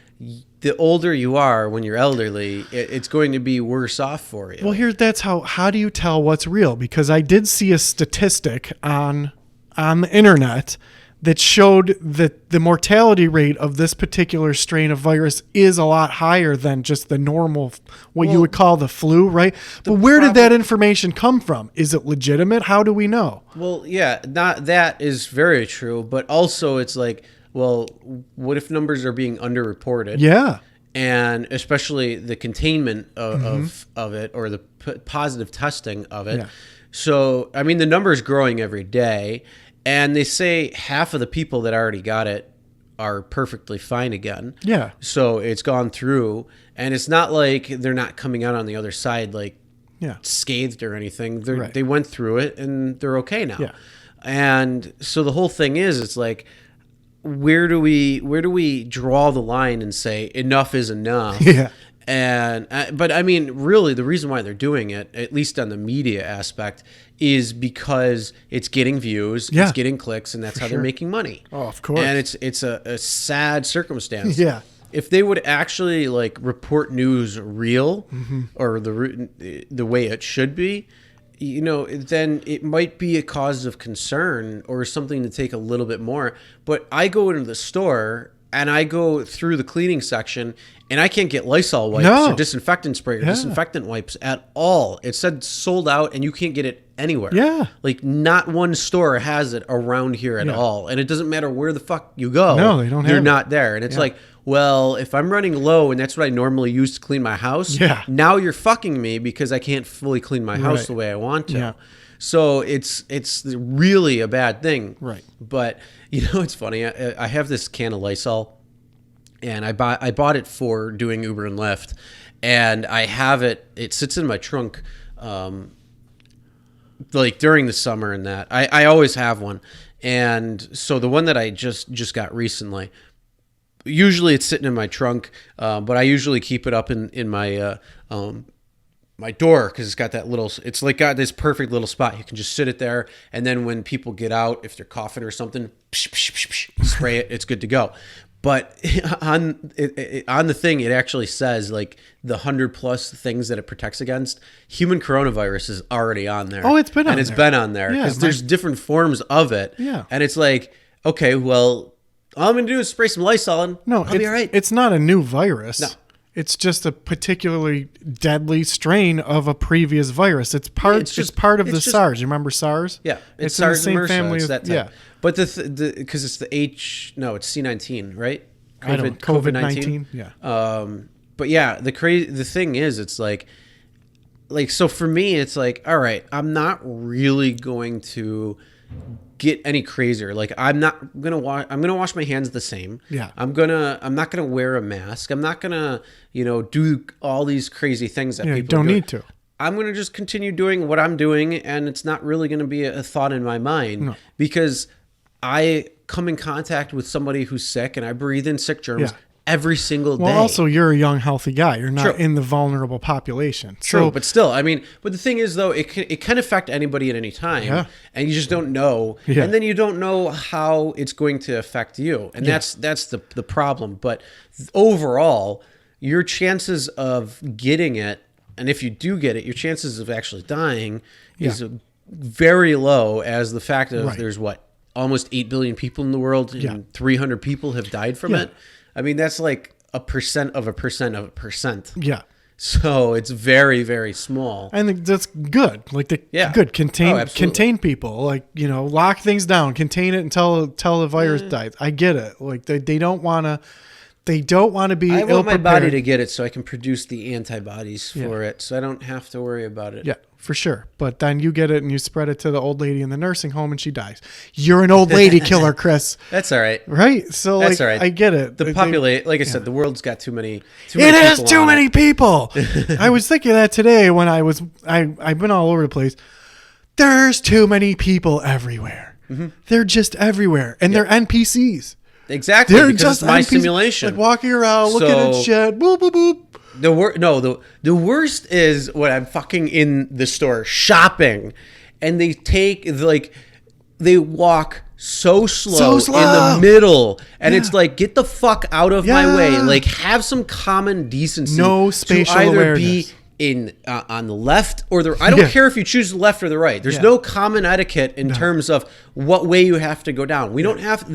The older you are when you're elderly, it's going to be worse off for you. Well, that's how do you tell what's real? Because I did see a statistic on the internet that showed that the mortality rate of this particular strain of virus is a lot higher than just the normal, what you would call the flu, right? But where did that information come from? Is it legitimate? How do we know? Well, yeah, that is very true. But also it's like, well, what if numbers are being underreported? Yeah. And especially the containment of it or the positive testing of it. Yeah. So, I mean, the number is growing every day. And they say half of the people that already got it are perfectly fine again. Yeah. So it's gone through. And it's not like they're not coming out on the other side like scathed or anything. Right. They went through it and they're okay now. Yeah. And so the whole thing is, it's like, where do we draw the line and say enough is enough? Yeah. And but I mean, really, the reason why they're doing it, at least on the media aspect, is because it's getting views, it's getting clicks, and that's how they're making money. Oh, of course. And it's a sad circumstance. Yeah. If they would actually like report news real or the way it should be, you know, then it might be a cause of concern or something to take a little bit more. But I go into the store and I go through the cleaning section and I can't get Lysol wipes or disinfectant spray or disinfectant wipes at all. It said sold out and you can't get it anywhere. Yeah. Like not one store has it around here at all. And it doesn't matter where the fuck you go. No, they don't have You're it. not there. And it's like, well, if I'm running low and that's what I normally use to clean my house, now you're fucking me because I can't fully clean my house the way I want to. Yeah. So it's really a bad thing. Right. But you know, it's funny. I have this can of Lysol, and I bought it for doing Uber and Lyft, and I have it. It sits in my trunk, like during the summer and that. I always have one, and so the one that I just got recently. Usually it's sitting in my trunk, but I usually keep it up in my my door because it's got that little. It's like got this perfect little spot. You can just sit it there, and then when people get out, if they're coughing or something, spray it. It's good to go. But on the thing, it actually says like the 100+ things that it protects against. Human coronavirus is already on there. Oh, it's been on there. And it's been on there because there's different forms of it. Yeah. And it's like, okay, well, all I'm going to do is spray some Lysol and I'll be all right. It's not a new virus. No. It's just a particularly deadly strain of a previous virus. It's part of the SARS. You remember SARS? Yeah. It's SARS in the same and MRSA. family It's as that type. yeah. But because it's the it's C19, right? COVID-19. Yeah. But yeah, the thing is, it's like so for me, it's like, all right, I'm not really going to get any crazier. Like I'm gonna wash my hands the same. Yeah. I'm not gonna wear a mask. I'm not gonna do all these crazy things that people don't need to. I'm going to just continue doing what I'm doing, and it's not really going to be a thought in my mind because I come in contact with somebody who's sick and I breathe in sick germs every single day. Well, also, you're a young, healthy guy. You're not in the vulnerable population. True, but still, I mean, but the thing is, though, it can affect anybody at any time, and you just don't know. Yeah. And then you don't know how it's going to affect you, and that's the problem. But overall, your chances of getting it, and if you do get it, your chances of actually dying is very low, as the fact of there's almost 8 billion people in the world and 300 people have died from it. I mean, that's like a percent of a percent of a percent. Yeah. So it's very, very small. I think that's good. Like good contain people. Like, lock things down, contain it until the virus dies. I get it. Like they don't want to be I want my body to get it so I can produce the antibodies for it, so I don't have to worry about it. Yeah, for sure. But then you get it and you spread it to the old lady in the nursing home and she dies. You're an old lady killer, Chris. That's all right. Right? So that's all right. I get it. Like I said, the world's got too many people. It has too many people. I was thinking that today when I've been all over the place. There's too many people everywhere. Mm-hmm. They're just everywhere. And they're NPCs. Exactly. They're just my simulation. Like walking around, looking at shit. Boop, boop, boop. The worst is when I'm fucking in the store shopping, and they walk so slow in the middle, and it's like, get the fuck out of my way. Like, have some common decency. No spatial to either awareness. Be in on the left or the I don't care if you choose the left or the right. There's no common etiquette in terms of what way you have to go down. We don't have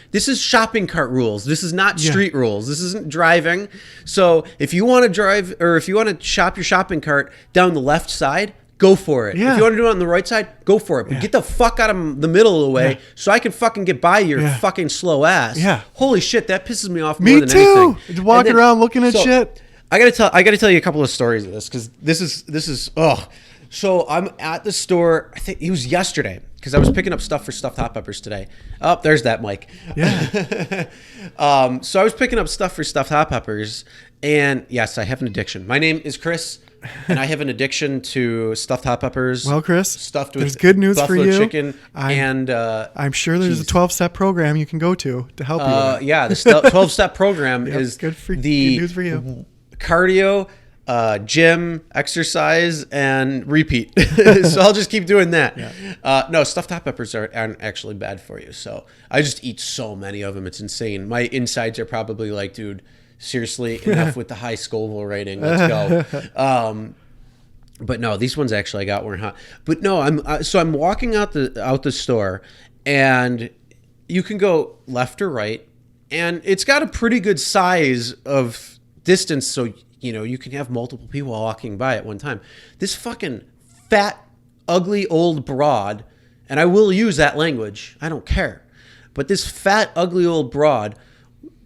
this is shopping cart rules. This is not street rules. This isn't driving. So if you want to drive or if you want to shop your shopping cart down the left side, go for it. If you want to do it on the right side, go for it. But get the fuck out of the middle of the way so I can fucking get by your fucking slow ass. Yeah. Holy shit, that pisses me off more more than anything. Me too. Walking around looking at shit. I gotta tell you a couple of stories of this because this is So I'm at the store. I think it was yesterday because I was picking up stuff for stuffed hot peppers today. Oh, there's that mic. Yeah. So I was picking up stuff for stuffed hot peppers, and yes, I have an addiction. My name is Chris. and I have an addiction to stuffed hot peppers. Well, Chris, stuffed with there's good news for buffalo you. chicken, and I'm sure there's cheese. a 12-step program you can go to help you with it. Yeah, the 12-step program is good the news for you. Cardio, gym, exercise, and repeat. So I'll just keep doing that. Yeah. No, stuffed hot peppers aren't actually bad for you. So I just eat so many of them. It's insane. My insides are probably like, dude, seriously, enough with the high Scoville rating. Let's go. But no, these ones actually I got weren't hot. But no, I'm walking out the store, and you can go left or right, and it's got a pretty good size of distance, so you can have multiple people walking by at one time. This fucking fat, ugly old broad, and I will use that language, I don't care, but this fat, ugly old broad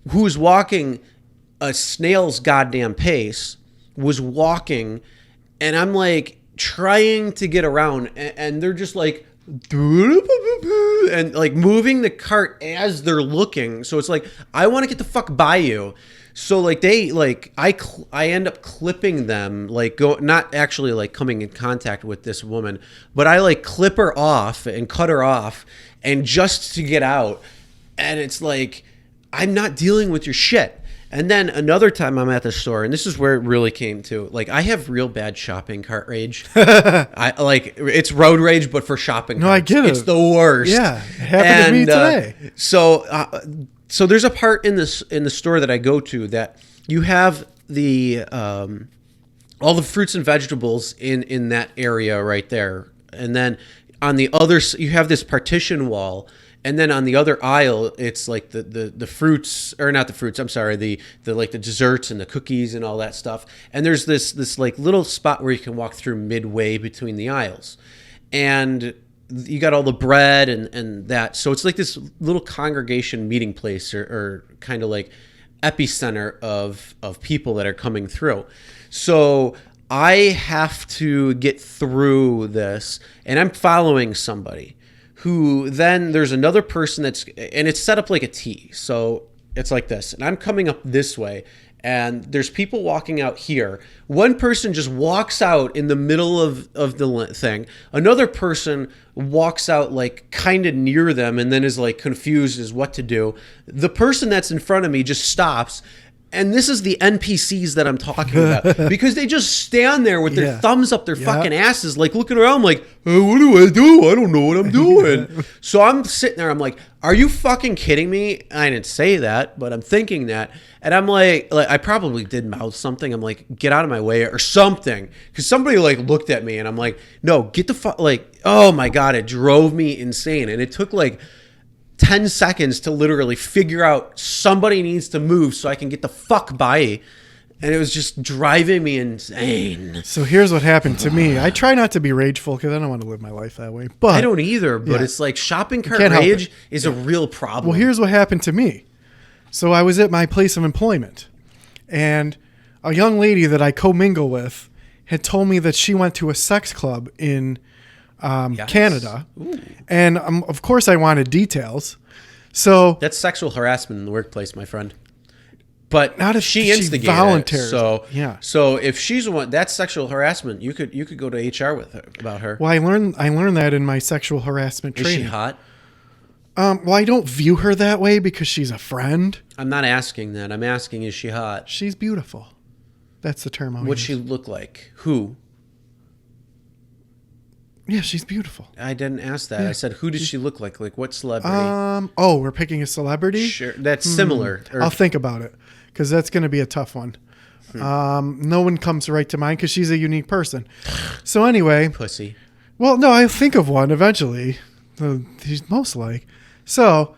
who's walking a snail's goddamn pace was walking, and I'm like trying to get around, and they're just like, and like moving the cart as they're looking. So it's like, I want to get the fuck by you. So like I end up clipping them, like not actually like coming in contact with this woman, but I like clip her off and cut her off, and just to get out. And it's like, I'm not dealing with your shit. And then another time I'm at the store, and this is where it really came to, like, I have real bad shopping cart rage. It's road rage, but for shopping carts. No, I get it. It's the worst. Yeah, it happened to me today. So there's a part in the store that I go to that you have the all the fruits and vegetables in that area right there, and then on the other you have this partition wall. And then on the other aisle, it's like the fruits, or not the fruits, I'm sorry, the like the desserts and the cookies and all that stuff. And there's this like little spot where you can walk through midway between the aisles. And you got all the bread and that. So it's like this little congregation meeting place, or kind of like epicenter of people that are coming through. So I have to get through this, and I'm following somebody. Who then there's another person and it's set up like a T. So it's like this, and I'm coming up this way, and there's people walking out here. One person just walks out in the middle of the thing. Another person walks out like kind of near them, and then is like confused as what to do. The person that's in front of me just stops. And this is the NPCs that I'm talking about, because they just stand there with their thumbs up their fucking asses, like looking around like, oh, what do I do? I don't know what I'm doing. So I'm sitting there. I'm like, are you fucking kidding me? I didn't say that, but I'm thinking that. And I'm like I probably did mouth something. I'm like, get out of my way or something. Because somebody like looked at me, and I'm like, no, get the fuck, like, oh my God, it drove me insane. And it took like 10 seconds to literally figure out somebody needs to move so I can get the fuck by. And it was just driving me insane. So here's what happened to me. I try not to be rageful because I don't want to live my life that way. But I don't either, but it's like shopping cart rage is a real problem. Well, here's what happened to me. So I was at my place of employment, and a young lady that I commingle with had told me that she went to a sex club in Canada. Ooh. And of course I wanted details. So that's sexual harassment in the workplace, my friend. But not if she instigated volunteers. So yeah. So if she's the one, that's sexual harassment. You could go to HR with her about her. Well, I learned that in my sexual harassment training. Is she hot? Well, I don't view her that way because she's a friend. I'm not asking that. I'm asking, is she hot? She's beautiful. That's the term I'll What'd use. she look like? Who? Yeah, she's beautiful. I didn't ask that. Yeah. I said, who does she look like? Like, what celebrity? Oh, we're picking a celebrity? Sure. That's similar. I'll think about it, because that's going to be a tough one. No one comes right to mind because she's a unique person. So anyway. Pussy. Well, no, I'll think of one eventually. He's most like. So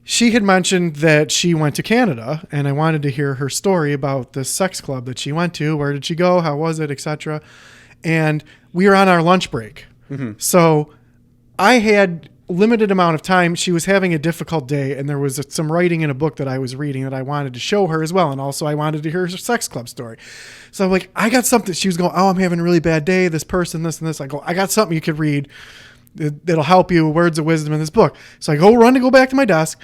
she had mentioned that she went to Canada, and I wanted to hear her story about the sex club that she went to. Where did she go? How was it? Etc. And we were on our lunch break. Mm-hmm. So I had limited amount of time. She was having a difficult day, and there was some writing in a book that I was reading that I wanted to show her as well. And also I wanted to hear her sex club story. So I'm like, I got something. She was going, oh, I'm having a really bad day. This person, this and this. I go, I got something you could read that'll help you. Words of wisdom in this book. So I go back to my desk,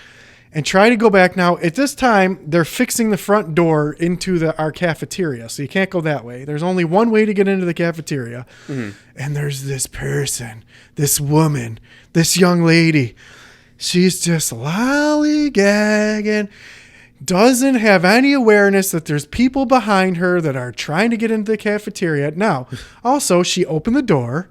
and try to go back. Now, at this time, they're fixing the front door into our cafeteria, so you can't go that way. There's only one way to get into the cafeteria, and there's this person, this woman, this young lady. She's just lollygagging, doesn't have any awareness that there's people behind her that are trying to get into the cafeteria. Now, also, she opened the door,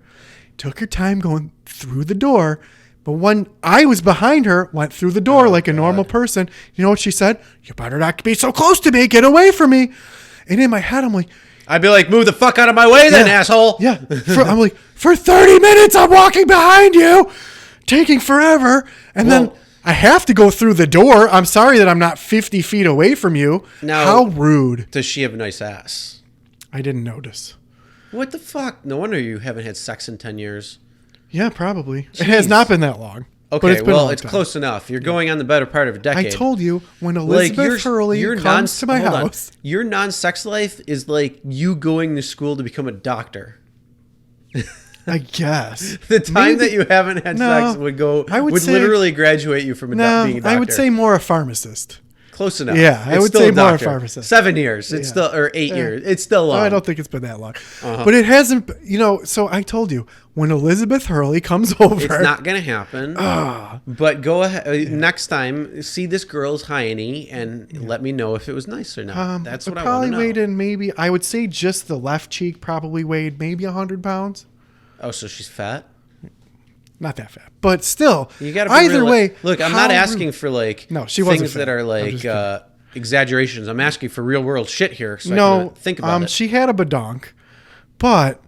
took her time going through the door, but when I was behind her, went through the door like a normal person. You know what she said? You better not be so close to me. Get away from me. And in my head, I'm like... I'd be like, move the fuck out of my way then, asshole. Yeah. I'm like, for 30 minutes, I'm walking behind you, taking forever. And then I have to go through the door. I'm sorry that I'm not 50 feet away from you. Now, how rude. Does she have a nice ass? I didn't notice. What the fuck? No wonder you haven't had sex in 10 years. Yeah, probably. Jeez. It has not been that long. Okay, it's close enough. You're going on the better part of a decade. I told you, when Elizabeth Hurley comes to my house. Your non-sex life is like you going to school to become a doctor. I guess. The time that you haven't had sex would literally graduate you from being a doctor. I would say more a pharmacist. Close enough. Yeah, I would say more a pharmacist. 7 years. It's still, or 8 years. It's still long. I don't think it's been that long. But it hasn't, so I told you, when Elizabeth Hurley comes over. It's not going to happen. But go ahead. Next time, see this girl's hiney and let me know if it was nice or not. That's what I want to know. Probably weighed in maybe, I would say just the left cheek probably weighed maybe 100 pounds. Oh, so she's fat? Not that fat, but still. You got to either way. Look, I'm not asking for she wasn't things fat. that are like exaggerations. I'm asking for real world shit here. So I can think about it. She had a badonk, but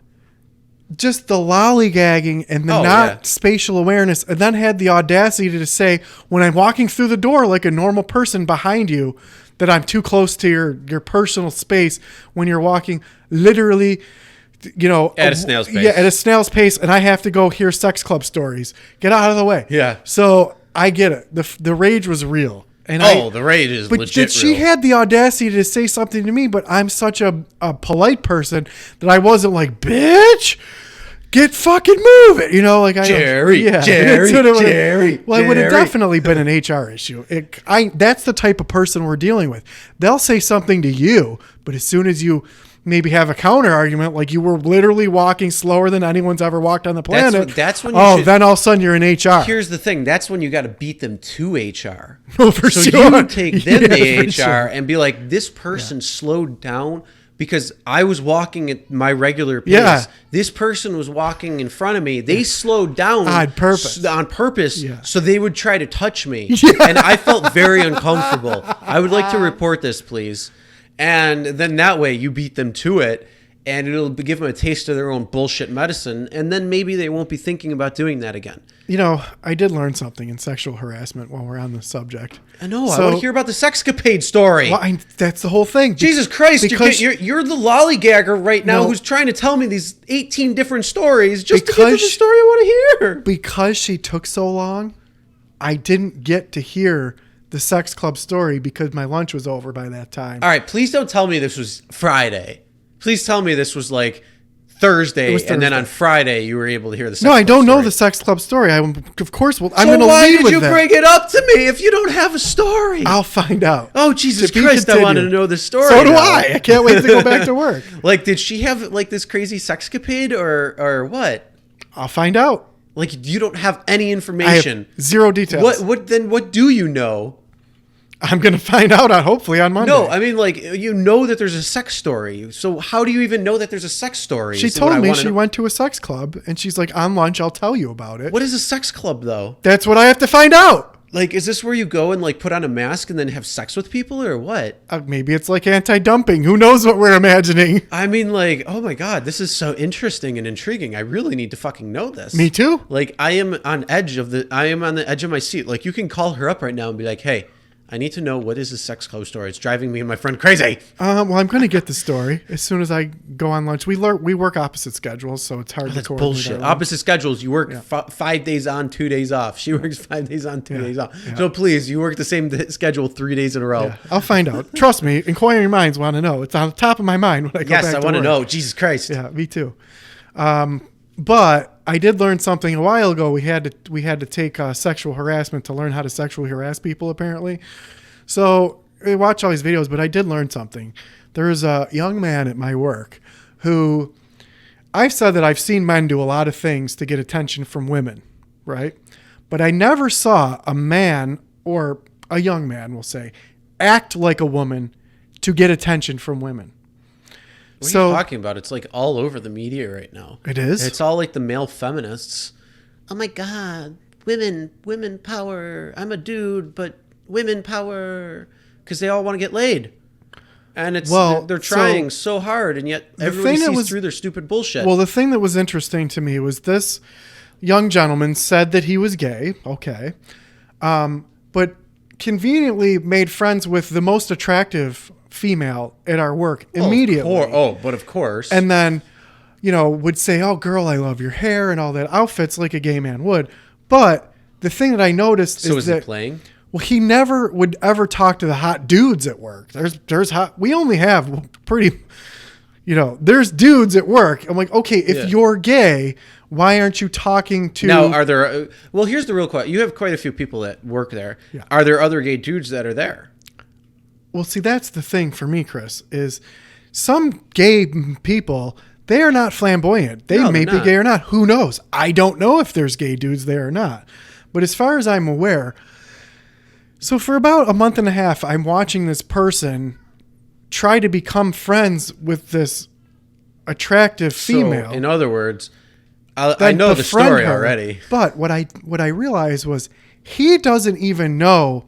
just the lollygagging and the spatial awareness, and then had the audacity to say, when I'm walking through the door like a normal person behind you, that I'm too close to your personal space when you're walking literally. At a snail's pace. Yeah, at a snail's pace, and I have to go hear sex club stories. Get out of the way. Yeah. So I get it. The rage was real. And the rage is legit But she had the audacity to say something to me, but I'm such a polite person that I wasn't like, bitch, get fucking move it. Jerry. Well, it would have definitely been an HR issue. That's the type of person we're dealing with. They'll say something to you, but as soon as you maybe have a counter argument, like you were literally walking slower than anyone's ever walked on the planet. That's when then all of a sudden you're in HR. Here's the thing. That's when you got to beat them to HR. Oh, for sure. You take them to HR and be like, this person slowed down because I was walking at my regular pace. Yeah. This person was walking in front of me. They slowed down on purpose. So they would try to touch me. Yeah. And I felt very uncomfortable. I would like to report this, please. And then that way you beat them to it, and it'll give them a taste of their own bullshit medicine, and then maybe they won't be thinking about doing that again. I did learn something in sexual harassment while we're on the subject. I know. I want to hear about the sexcapade story. Well, that's the whole thing. Jesus Christ. You're the lollygagger right now who's trying to tell me these 18 different stories just to get to the story I want to hear. Because she took so long, I didn't get to hear the sex club story because my lunch was over by that time. All right, please don't tell me this was Friday. Please tell me this was like Thursday, and then on Friday you were able to hear the sex club story. No, I don't know the sex club story. I'm going to lead with that. So why did you bring it up to me if you don't have a story? I'll find out. Oh, Jesus Christ, I wanted to know the story. So do I. I can't wait to go back to work. Like, did she have like this crazy sexcapade or what? I'll find out. Like, you don't have any information. I have zero details. What do you know? I'm going to find out hopefully on Monday. No, I mean, like, you know that there's a sex story. So how do you even know that there's a sex story? She told me she went to a sex club, and she's like, on lunch, I'll tell you about it. What is a sex club, though? That's what I have to find out. Like, is this where you go and, like, put on a mask and then have sex with people, or what? Maybe it's like anti-dumping. Who knows what we're imagining? I mean, like, oh my God, this is so interesting and intriguing. I really need to fucking know this. Me too. Like, I am on the edge of my seat. Like, you can call her up right now and be like, hey, I need to know what is this sex club story. It's driving me and my friend crazy. Well, I'm going to get the story as soon as I go on lunch. We work opposite schedules, so it's hard to coordinate. Bullshit. Opposite schedules. You work 5 days on, 2 days off. She works 5 days on, 2 days off. Yeah. So please, you work the same schedule 3 days in a row. Yeah. I'll find out. Trust me, inquiring minds want to know. It's on the top of my mind when I go back to work. Yes, I want to know. Jesus Christ. Yeah, me too. But I did learn something a while ago. We had to take sexual harassment to learn how to sexually harass people, apparently. So I watch all these videos, but I did learn something. There was a young man at my work who I've said that I've seen men do a lot of things to get attention from women, right? But I never saw a man, or a young man, we'll say, act like a woman to get attention from women. What are you talking about? It's like all over the media right now. It is? It's all like the male feminists. Oh my God, women power. I'm a dude, but women power. Because they all want to get laid. And they're trying so hard, and yet everybody sees through their stupid bullshit. Well, the thing that was interesting to me was this young gentleman said that he was gay, okay, but conveniently made friends with the most attractive female at our work immediately. But of course. And then, would say, "Oh, girl, I love your hair," and all that outfits like a gay man would. But the thing that I noticed is that... he playing? Well, he never would ever talk to the hot dudes at work. There's hot. We only have pretty, there's dudes at work. I'm like, okay, if you're gay, why aren't you talking to? Now, are there? Well, here's the real question. You have quite a few people that work there. Yeah. Are there other gay dudes that are there? Well, see, that's the thing for me, Chris, is some gay people, they are not flamboyant. They may be gay or not. Who knows? I don't know if there's gay dudes there or not. But as far as I'm aware. So for about a month and a half, I'm watching this person try to become friends with this attractive female. So, in other words, I know the story already. But what I realized was he doesn't even know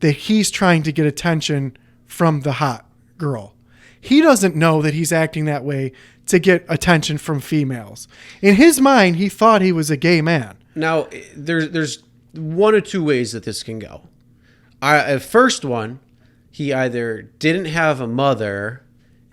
that he's trying to get attention from the hot girl. He doesn't know that he's acting that way to get attention from females. In his mind, he thought he was a gay man. Now, there's one or two ways that this can go. First one, he either didn't have a mother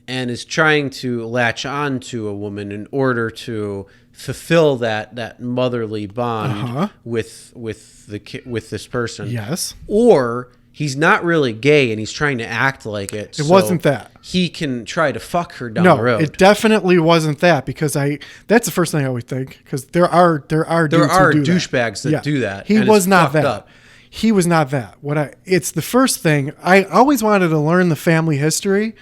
and is trying to latch on to a woman in order to fulfill that motherly bond with this person. Yes. Or he's not really gay and he's trying to act like it. It wasn't that. He can try to fuck her down the road. No, it definitely wasn't that, because that's the first thing I always think, because there are douchebags that do that. He was not that. Up. He was not that. It's the first thing. I always wanted to learn the family history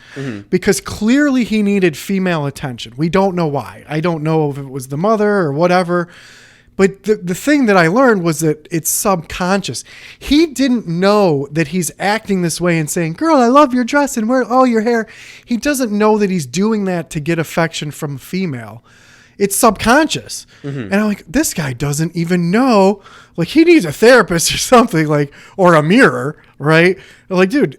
because clearly he needed female attention. We don't know why. I don't know if it was the mother or whatever. But the thing that I learned was that it's subconscious. He didn't know that he's acting this way and saying, "Girl, I love your dress and your hair." He doesn't know that he's doing that to get affection from a female. It's subconscious. And I'm like, this guy doesn't even know. Like, he needs a therapist or something, or a mirror, right? Like, dude,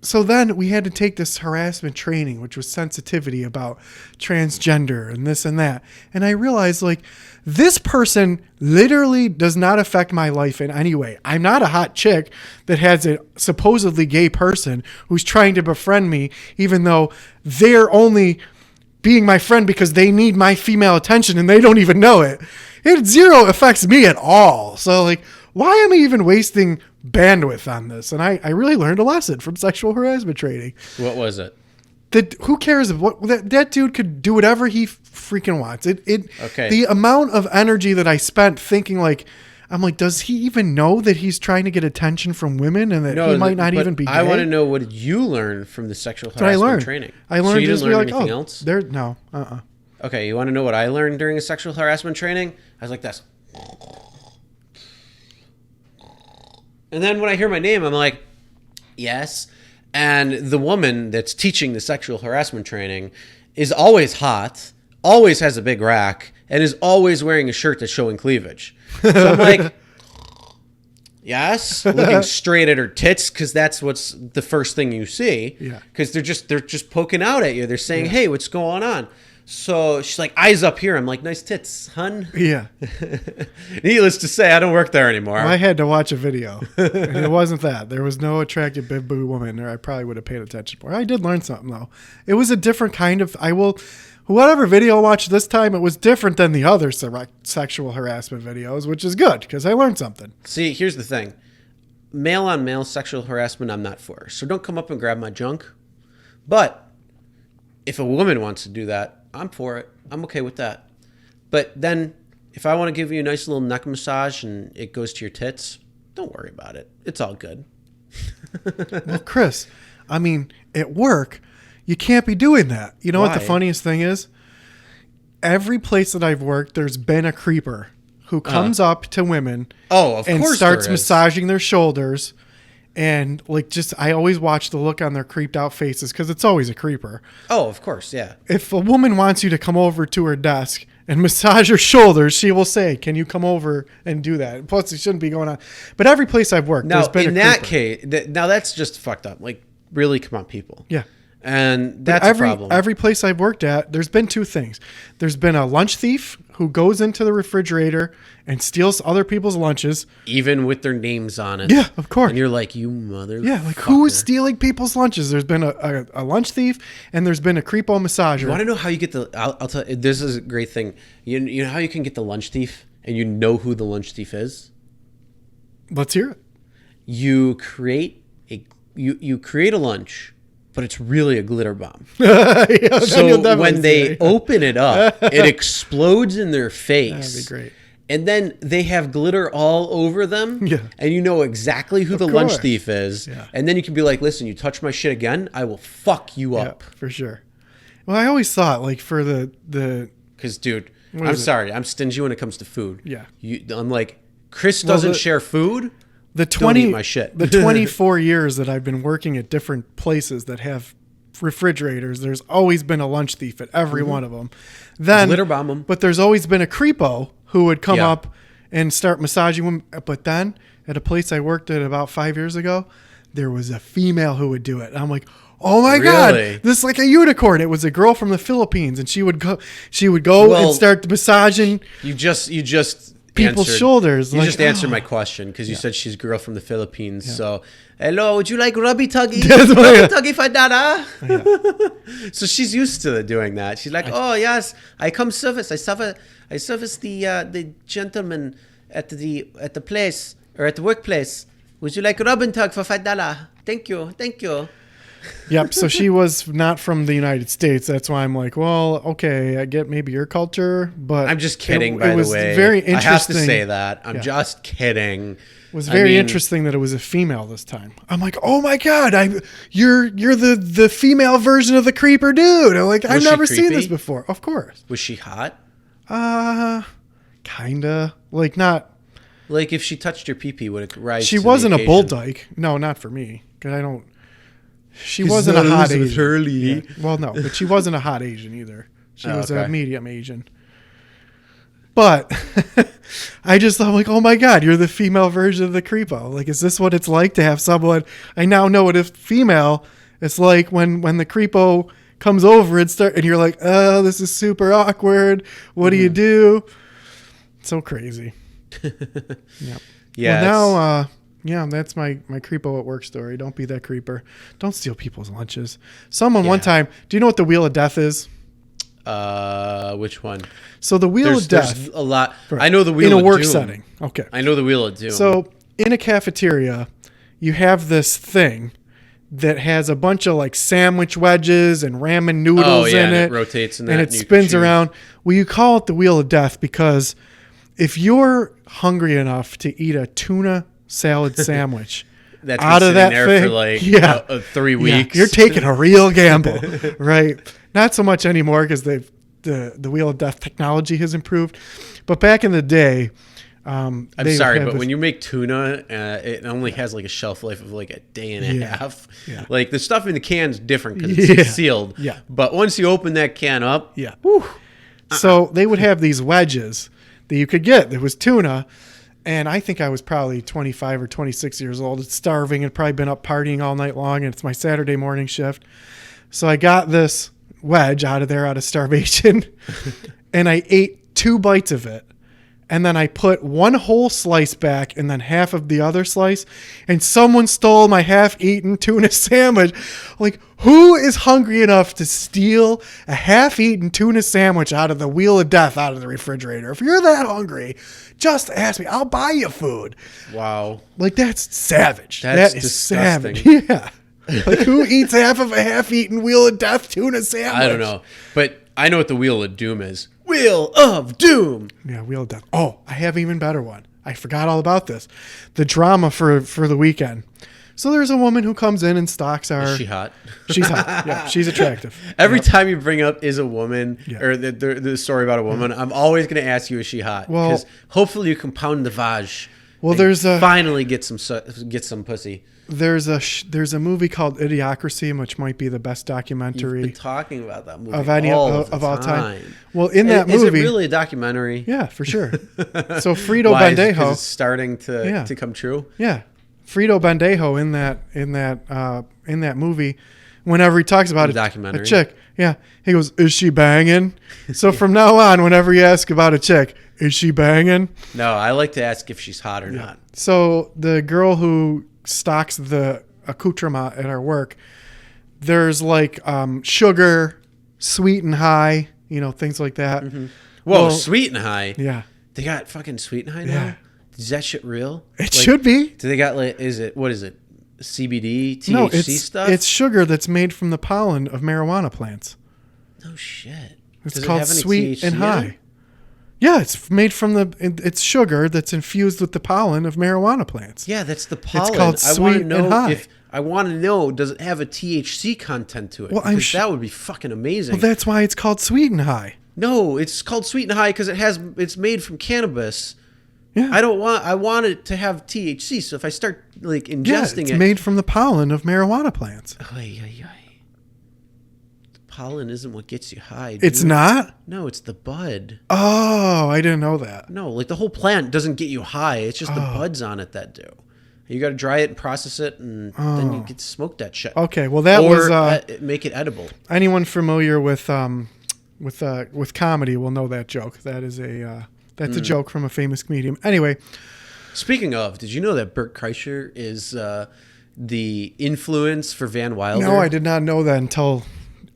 So then we had to take this harassment training, which was sensitivity about transgender and this and that. And I realized, this person literally does not affect my life in any way. I'm not a hot chick that has a supposedly gay person who's trying to befriend me, even though they're only being my friend because they need my female attention and they don't even know it. It zero affects me at all. So why am I even wasting bandwidth on this? And I really learned a lesson from sexual harassment training. What was it? Who cares if that dude could do whatever he freaking wants. Okay. The amount of energy that I spent thinking I'm like, does he even know that he's trying to get attention from women and that he might not even be gay? I want to know, what did you learn from the sexual harassment training? I learned so you didn't learn anything else? No. Okay, you want to know what I learned during a sexual harassment training? I was like this. And then when I hear my name, I'm like, yes. And the woman that's teaching the sexual harassment training is always hot, always has a big rack, and is always wearing a shirt that's showing cleavage. So I'm like, yes, looking straight at her tits, because that's what's the first thing you see. Yeah. Because they're just poking out at you. They're saying, hey, what's going on? So she's like, eyes up here. I'm like, nice tits, hun. Yeah. Needless to say, I don't work there anymore. Well, I had to watch a video. And it wasn't that. There was no attractive big boo woman, or I probably would have paid attention more. I did learn something, though. It was a different kind of... Whatever video I watched this time, it was different than the other sexual harassment videos, which is good, because I learned something. See, here's the thing. Male-on-male sexual harassment, I'm not for. So don't come up and grab my junk. But if a woman wants to do that, I'm for it. I'm okay with that. But then if I want to give you a nice little neck massage and it goes to your tits, don't worry about it. It's all good. Well, Chris, I mean, at work, you can't be doing that. You know Why? what the funniest thing is? Every place that I've worked, there's been a creeper who comes up to women and starts massaging their shoulders. And like, just, I always watch the look on their creeped out faces because it's always a creeper. Oh, of course. Yeah. If a woman wants you to come over to her desk and massage her shoulders, she will say, can you come over and do that? Plus, it shouldn't be going on. But every place I've worked, Now, there's been in that case, now that's just fucked up. Like, really, come on, people. Yeah. And that's a problem. Every place I've worked at, there's been two things. There's been a lunch thief who goes into the refrigerator and steals other people's lunches. Even with their names on it. Yeah, of course. And you're like, you motherfucker. Yeah, like who is stealing people's lunches? There's been a lunch thief and there's been a creepo massager. You want to know how you get the... I'll tell you, this is a great thing. You know how you can get the lunch thief and you know who the lunch thief is? Let's hear it. You create a lunch, but it's really a glitter bomb. Yeah, so when they open it up, it explodes in their face. That'd be great. And then they have glitter all over them. Yeah. And you know exactly who the lunch thief is. Yeah. And then you can be like, listen, you touch my shit again, I will fuck you up. For sure. Well, I always thought, like, for the because, dude, I'm sorry, I'm stingy when it comes to food. Yeah. I'm like, Chris doesn't share food. Don't eat my shit. The 24 years that I've been working at different places that have refrigerators, there's always been a lunch thief at every one of them. Then glitter bomb them. But there's always been a creepo who would come up and start massaging them. But then at a place I worked at about 5 years ago, there was a female who would do it. And I'm like, oh my God, this is like a unicorn. It was a girl from the Philippines, and she would go and start massaging. You just people's shoulders. You just answered my question because you said she's a girl from the Philippines. Yeah. So, hello, would you like rubby tuggy? Rubby tuggy for dada? Yeah. So she's used to doing that. She's like, oh yes, I come service. I service the gentleman at the place or at the workplace. Would you like rub and tug for $5? Thank you. Yep. So she was not from the United States. That's why I'm like, well, okay, I get maybe your culture, but I'm just kidding. By the way, it was very interesting. I have to say that I'm just kidding. It was very interesting that it was a female this time. I'm like, oh my God, you're the female version of the creeper dude. I'm like, I've never seen this before. Of course. Was she hot? Kinda. Like not. Like if she touched your pee-pee, would it rise? She wasn't a bull dyke. No, not for me. Because I don't. She wasn't a hot Asian. Yeah. Well, no, but she wasn't a hot Asian either. She was a medium Asian. But I'm like, oh my God, you're the female version of the creepo. Like, is this what it's like to have someone? I now know what if female. It's like when the creepo comes over and you're like, oh, this is super awkward. What do you do? So crazy. Yep. Yeah. Well, now, that's my creepo at work story. Don't be that creeper. Don't steal people's lunches. Someone one time, do you know what the Wheel of Death is? Which one? So the Wheel of Death. There's a lot. I know the Wheel of Doom. In a work setting. Okay. I know the Wheel of Doom. So in a cafeteria, you have this thing that has a bunch of like sandwich wedges and ramen noodles in it. It rotates in that. And it spins around. Well, you call it the Wheel of Death because if you're hungry enough to eat a tuna salad sandwich that's out of that there thing, for like 3 weeks. You're taking a real gamble, right? Not so much anymore because the Wheel of Death technology has improved. But back in the day, I'm sorry, but when you make tuna, it only has like a shelf life of like a day and a half. Yeah. Like the stuff in the can is different because it's sealed. Yeah. But once you open that can up, So they would have these wedges that you could get. There was tuna. And I think I was probably 25 or 26 years old. It's starving and probably been up partying all night long. And it's my Saturday morning shift. So I got this wedge out of starvation. And I ate 2 bites of it. And then I put one whole slice back and then half of the other slice. And someone stole my half-eaten tuna sandwich. Like, who is hungry enough to steal a half-eaten tuna sandwich out of the Wheel of Death out of the refrigerator? If you're that hungry, just ask me. I'll buy you food. Wow. Like, that's savage. That's disgusting. savage. Yeah. Like, who eats half of a half-eaten Wheel of Death tuna sandwich? I don't know. But I know what the Wheel of Doom is. Wheel of Doom. Yeah, Wheel of Death. Oh, I have an even better one. I forgot all about this. The drama for the weekend. So there's a woman who comes in and stalks our... Is she hot? She's hot. Yeah, she's attractive. Every time you bring up is a woman or Yeah. the story about a woman, I'm always going to ask you, is she hot? Well- Because hopefully you compound the vaj. Well, and there's a... finally get some pussy. There's a movie called Idiocracy, which might be the best You've documentary been talking about that movie of any of all time. Well, in is, that movie, is it really a documentary? yeah, for sure. So Frito Why? Is it 'cause Bandejo, it's starting to come true. yeah, Frito Bandejo in that movie, whenever he talks about The documentary. a chick, yeah, he goes, "Is she banging?" So from now on, whenever you ask about a chick, is she banging? No, I like to ask if she's hot or not. So the girl who stocks the accoutrement at our work, there's like sugar, sweet and high, things like that. Whoa, Well, Sweet and High. Yeah, They got fucking Sweet and High now? Yeah. Is that shit real? it should be. Do they got what is it? CBD, THC No, it's stuff? it's sugar that's made from the pollen of marijuana plants. No shit. It's Does it called have any sweet THC and in high. it? Yeah, it's made from it's sugar that's infused with the pollen of marijuana plants. Yeah, that's the pollen. called I want to Sweet know and High. if I want to know, does it have a THC content to it? Well, I'm Because su- that would be fucking amazing. Well, that's why it's called sweet and high. No, it's called Sweet and High because it's made from cannabis. Yeah, I want it to have THC. So if I start like yeah, ingesting it's it, made from the pollen of marijuana plants. Oy, oy, oy. The pollen isn't what gets you high. It's dude. not. No, it's the bud. Oh, I didn't know that. No, like the whole plant doesn't get you high. It's just the Oh. buds on it that do. You got to dry it and process it, and then you Oh. get to smoke that shit. Okay, well that or was make it edible. anyone familiar with comedy will know that joke. That is that's a joke from a famous comedian. Anyway, Speaking of, did you know that Bert Kreischer is the influence for Van Wilder? no, I did not know that until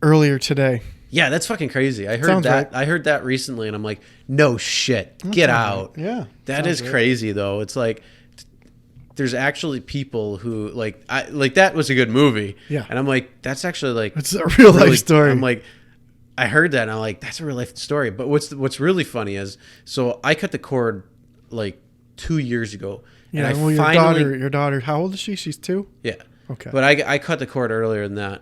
earlier today. Yeah, that's fucking crazy. I heard Sounds that. right. I heard that recently, and I'm like, no shit, get out. Yeah, That sounds is right. crazy, though. It's like there's actually people who like that was a good movie. Yeah. and I'm like, that's actually like It's a real life story. I'm like, I heard that, and I'm like, that's a real life story. But what's really funny is, so I cut the cord like 2 years ago. Yeah, and I well, finally, your daughter, how old is she? She's 2? yeah. Okay. But I cut the cord earlier than that.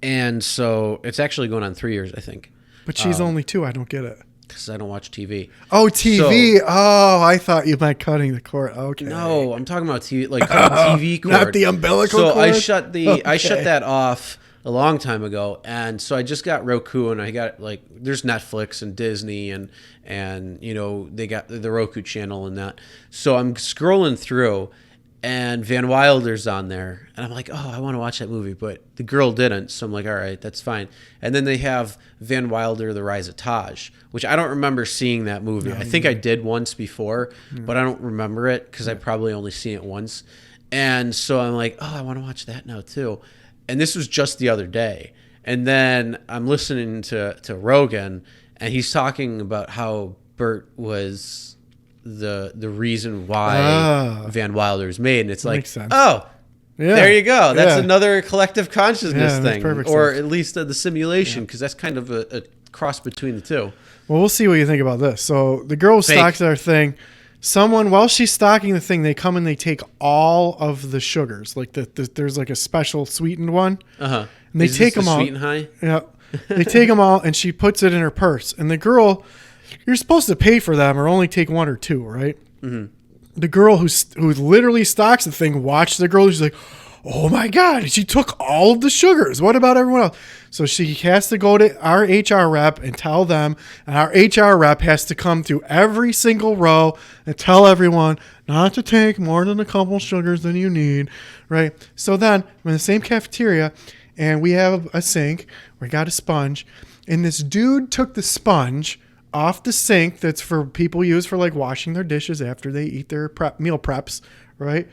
And so it's actually going on 3 years, I think, But she's only 2. I don't get it. because I don't watch TV. Oh, TV. Oh, I thought you meant cutting the cord. Okay. No, I'm talking about TV, like TV cord. Not the umbilical so cord? I shut Okay. that off a long time ago, and so I just got Roku, and I got like there's Netflix and Disney and they got the Roku channel and that. So I'm scrolling through, and Van Wilder's on there, and I'm like, oh, I want to watch that movie, but the girl didn't, so I'm like, all right, that's fine. And then they have Van Wilder: The Rise of Taj, which I don't remember seeing that movie. I think I did once before, but I don't remember it because I probably only seen it once. And so I'm like, oh, I want to watch that now too. And this was just the other day. And then I'm listening to Rogan, and he's talking about how Bert was the reason why Van Wilder's made. And it's like, Makes sense. oh, Yeah. there you go. That's Yeah. another collective consciousness Yeah, makes thing. perfect Or sense. at least the simulation, because that's kind of a cross between the two. Well, we'll see what you think about this. So the girl Fake. stocks our thing. Someone, while she's stocking the thing, they come and they take all of the sugars. Like there's like a special sweetened one. Uh-huh. And they Is take this them the all. Sweet and High? Yeah. They take them all, and she puts it in her purse. And the girl, you're supposed to pay for them or only take 1 or 2, right? Mm-hmm. The girl who literally stocks the thing watched the girl. She's like, oh my God, she took all of the sugars. What about everyone else? So she has to go to our HR rep and tell them, and our HR rep has to come through every single row and tell everyone not to take more than a couple sugars than you need, right? So then I'm in the same cafeteria, and we have a sink. We got a sponge, and this dude took the sponge off the sink that's for people use for like washing their dishes after they eat their meal preps, right?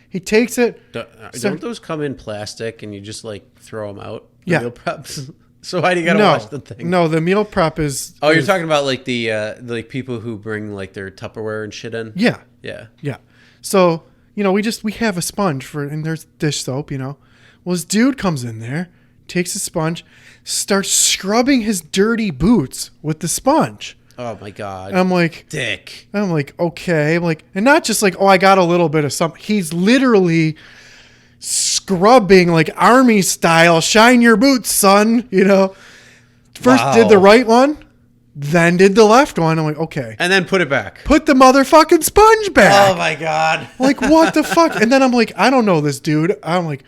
He takes it. Don't those come in plastic and you just like throw them out? The Yeah. meal preps. So why do you gotta No, wash the thing? no, the meal prep is. Oh, you're is- talking about like the like people who bring like their Tupperware and shit in. Yeah, Yeah. yeah. So we have a sponge and there's dish soap. Well, this dude comes in there, takes a sponge, starts scrubbing his dirty boots with the sponge. Oh my God. And I'm like, dick. I'm like, okay. I'm like, and not just like, oh, I got a little bit of something. He's literally scrubbing like army style. Shine your boots, son. You know, first did the right one, then did the left one. I'm like, okay. And then put it back. Put the motherfucking sponge back. Oh my God. Like, what the fuck? And then I'm like, I don't know this dude. I'm like,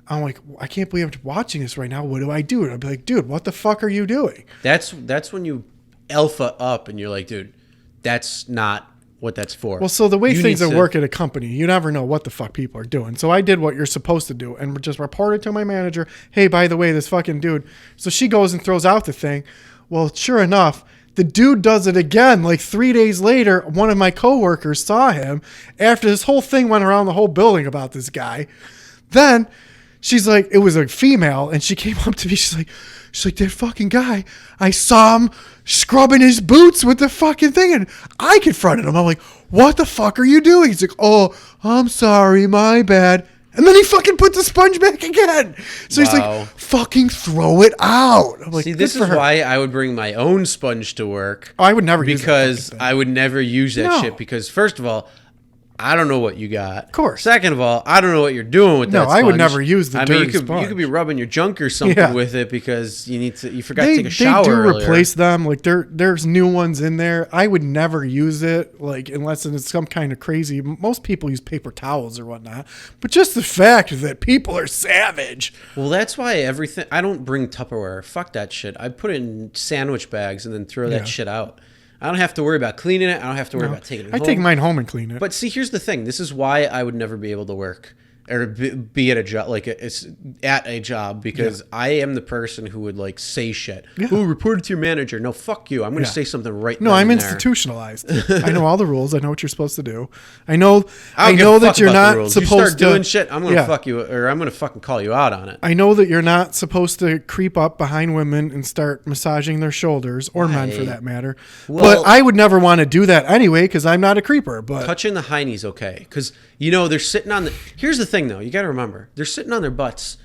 I can't believe I'm watching this right now. What do I do? And I'd be like, dude, what the fuck are you doing? That's when you alpha up and you're like, dude, that's not what that's for. Well, so the way things work at a company, you never know what the fuck people are doing. So I did what you're supposed to do and just reported to my manager, hey, by the way, this fucking dude. So she goes and throws out the thing. Well, sure enough, the dude does it again. Like 3 days later, one of my coworkers saw him after this whole thing went around the whole building about this guy. Then she's like, it was a female, and she came up to me. She's like, that fucking guy, I saw him scrubbing his boots with the fucking thing, and I confronted him. I'm like, what the fuck are you doing? He's like, oh, I'm sorry, my bad. And then he fucking put the sponge back again. So he's like, fucking throw it out. I'm like, see, this is why I would bring my own sponge to work. Oh, I would never use that because I would never use that shit. Because first of all, I don't know what you got. Of course. Second of all, I don't know what you're doing with that sponge. No, I would never use the dirty sponge. You could be rubbing your junk or something with it because you forgot to take a shower They do earlier. replace them. Like there's new ones in there. I would never use it, like unless it's some kind of crazy. Most people use paper towels or whatnot. But just the fact that people are savage. Well, that's why everything. I don't bring Tupperware. Fuck that shit. I put it in sandwich bags and then throw that shit out. I don't have to worry about cleaning it. I don't have to worry about taking it home. I take mine home and clean it. But see, here's the thing. This is why I would never be able to work or be at a job, like it's at a job, because I am the person who would like say shit. Oh, report it to your manager. No, fuck you. I'm going to say something right now. No, I'm institutionalized. I know all the rules. I know what you're supposed to do. I know that you're not supposed to start doing shit. I'm going to fuck you, or I'm going to fucking call you out on it. I know that you're not supposed to creep up behind women and start massaging their shoulders, or men for that matter. Well, but I would never want to do that anyway because I'm not a creeper. But touching the heinies, okay? Because they're sitting on the. Here's the thing, though. You got to remember, they're sitting on their butts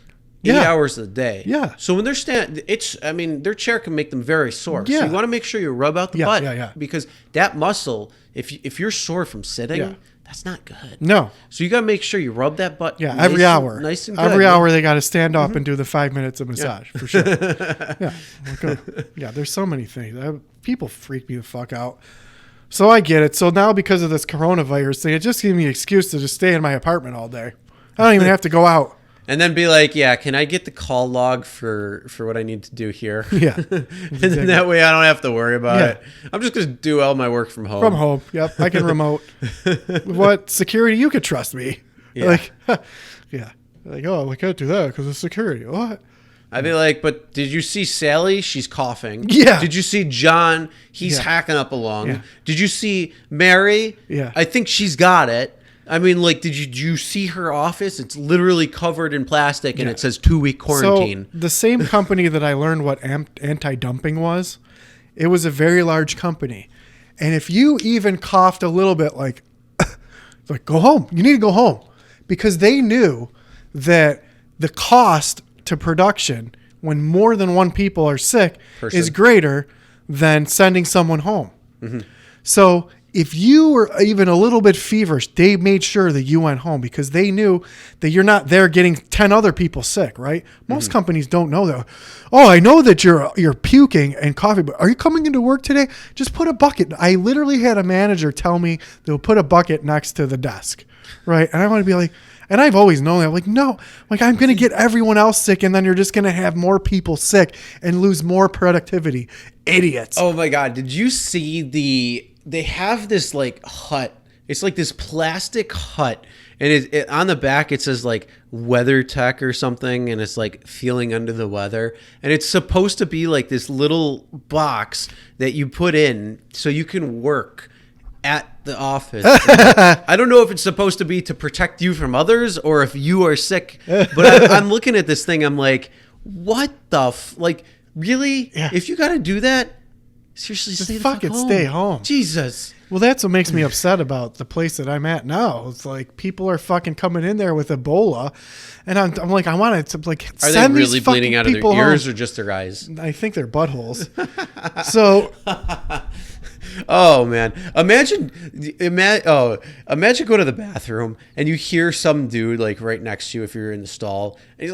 8 hours of the day. Yeah. So when they're their chair can make them very sore. Yeah. So you want to make sure you rub out the butt. Yeah. Because that muscle, if you're sore from sitting, that's not good. No. So you got to make sure you rub that butt. Yeah. Every hour. Nice and good. Every hour they got to stand up and do the 5 minutes of massage for sure. Yeah. There's so many things. People freak me the fuck out. So I get it. So now because of this coronavirus thing, it just gives me an excuse to just stay in my apartment all day. I don't even have to go out. And then be like, can I get the call log for what I need to do here? Yeah. And then that way I don't have to worry about it. I'm just going to do all my work from home. From home. Yep. I can remote. What security? You could trust me. Yeah. Like, oh, we can't do that because of security. What? I'd be like, but did you see Sally? She's coughing. Yeah. Did you see John? He's hacking up a lung. Yeah. Did you see Mary? Yeah. I think she's got it. I mean, like, did you see her office? It's literally covered in plastic, and it says 2-week quarantine. So the same company that I learned what anti-dumping was, it was a very large company. And if you even coughed a little bit, like go home. You need to go home. Because they knew that the cost to production when more than one people are sick is greater than sending someone home. Mm-hmm. So if you were even a little bit feverish, they made sure that you went home because they knew that you're not there getting 10 other people sick, right? Most companies don't know that. Oh, I know that you're puking and coughing, but are you coming into work today? Just put a bucket. I literally had a manager tell me they'll put a bucket next to the desk, right? And I want to be like, and I've always known that. like, no, like I'm going to get everyone else sick and then you're just going to have more people sick and lose more productivity. Idiots. Oh my God. Did you see they have this like hut. It's like this plastic hut. And on the back, it says like weather tech or something. And it's like feeling under the weather. And it's supposed to be like this little box that you put in so you can work at the office. I don't know if it's supposed to be to protect you from others or if you are sick. But I'm looking at this thing. I'm like, what the really? Yeah. If you got to do that, seriously, just stay fucking home. Stay home. Jesus. Well, that's what makes me upset about the place that I'm at now. It's like people are fucking coming in there with Ebola, and I'm like, I wanted to like Are send they these really fucking bleeding out of their people ears home. or just their eyes? I think they're buttholes. So, Oh man, imagine go to the bathroom and you hear some dude like right next to you if you're in the stall, and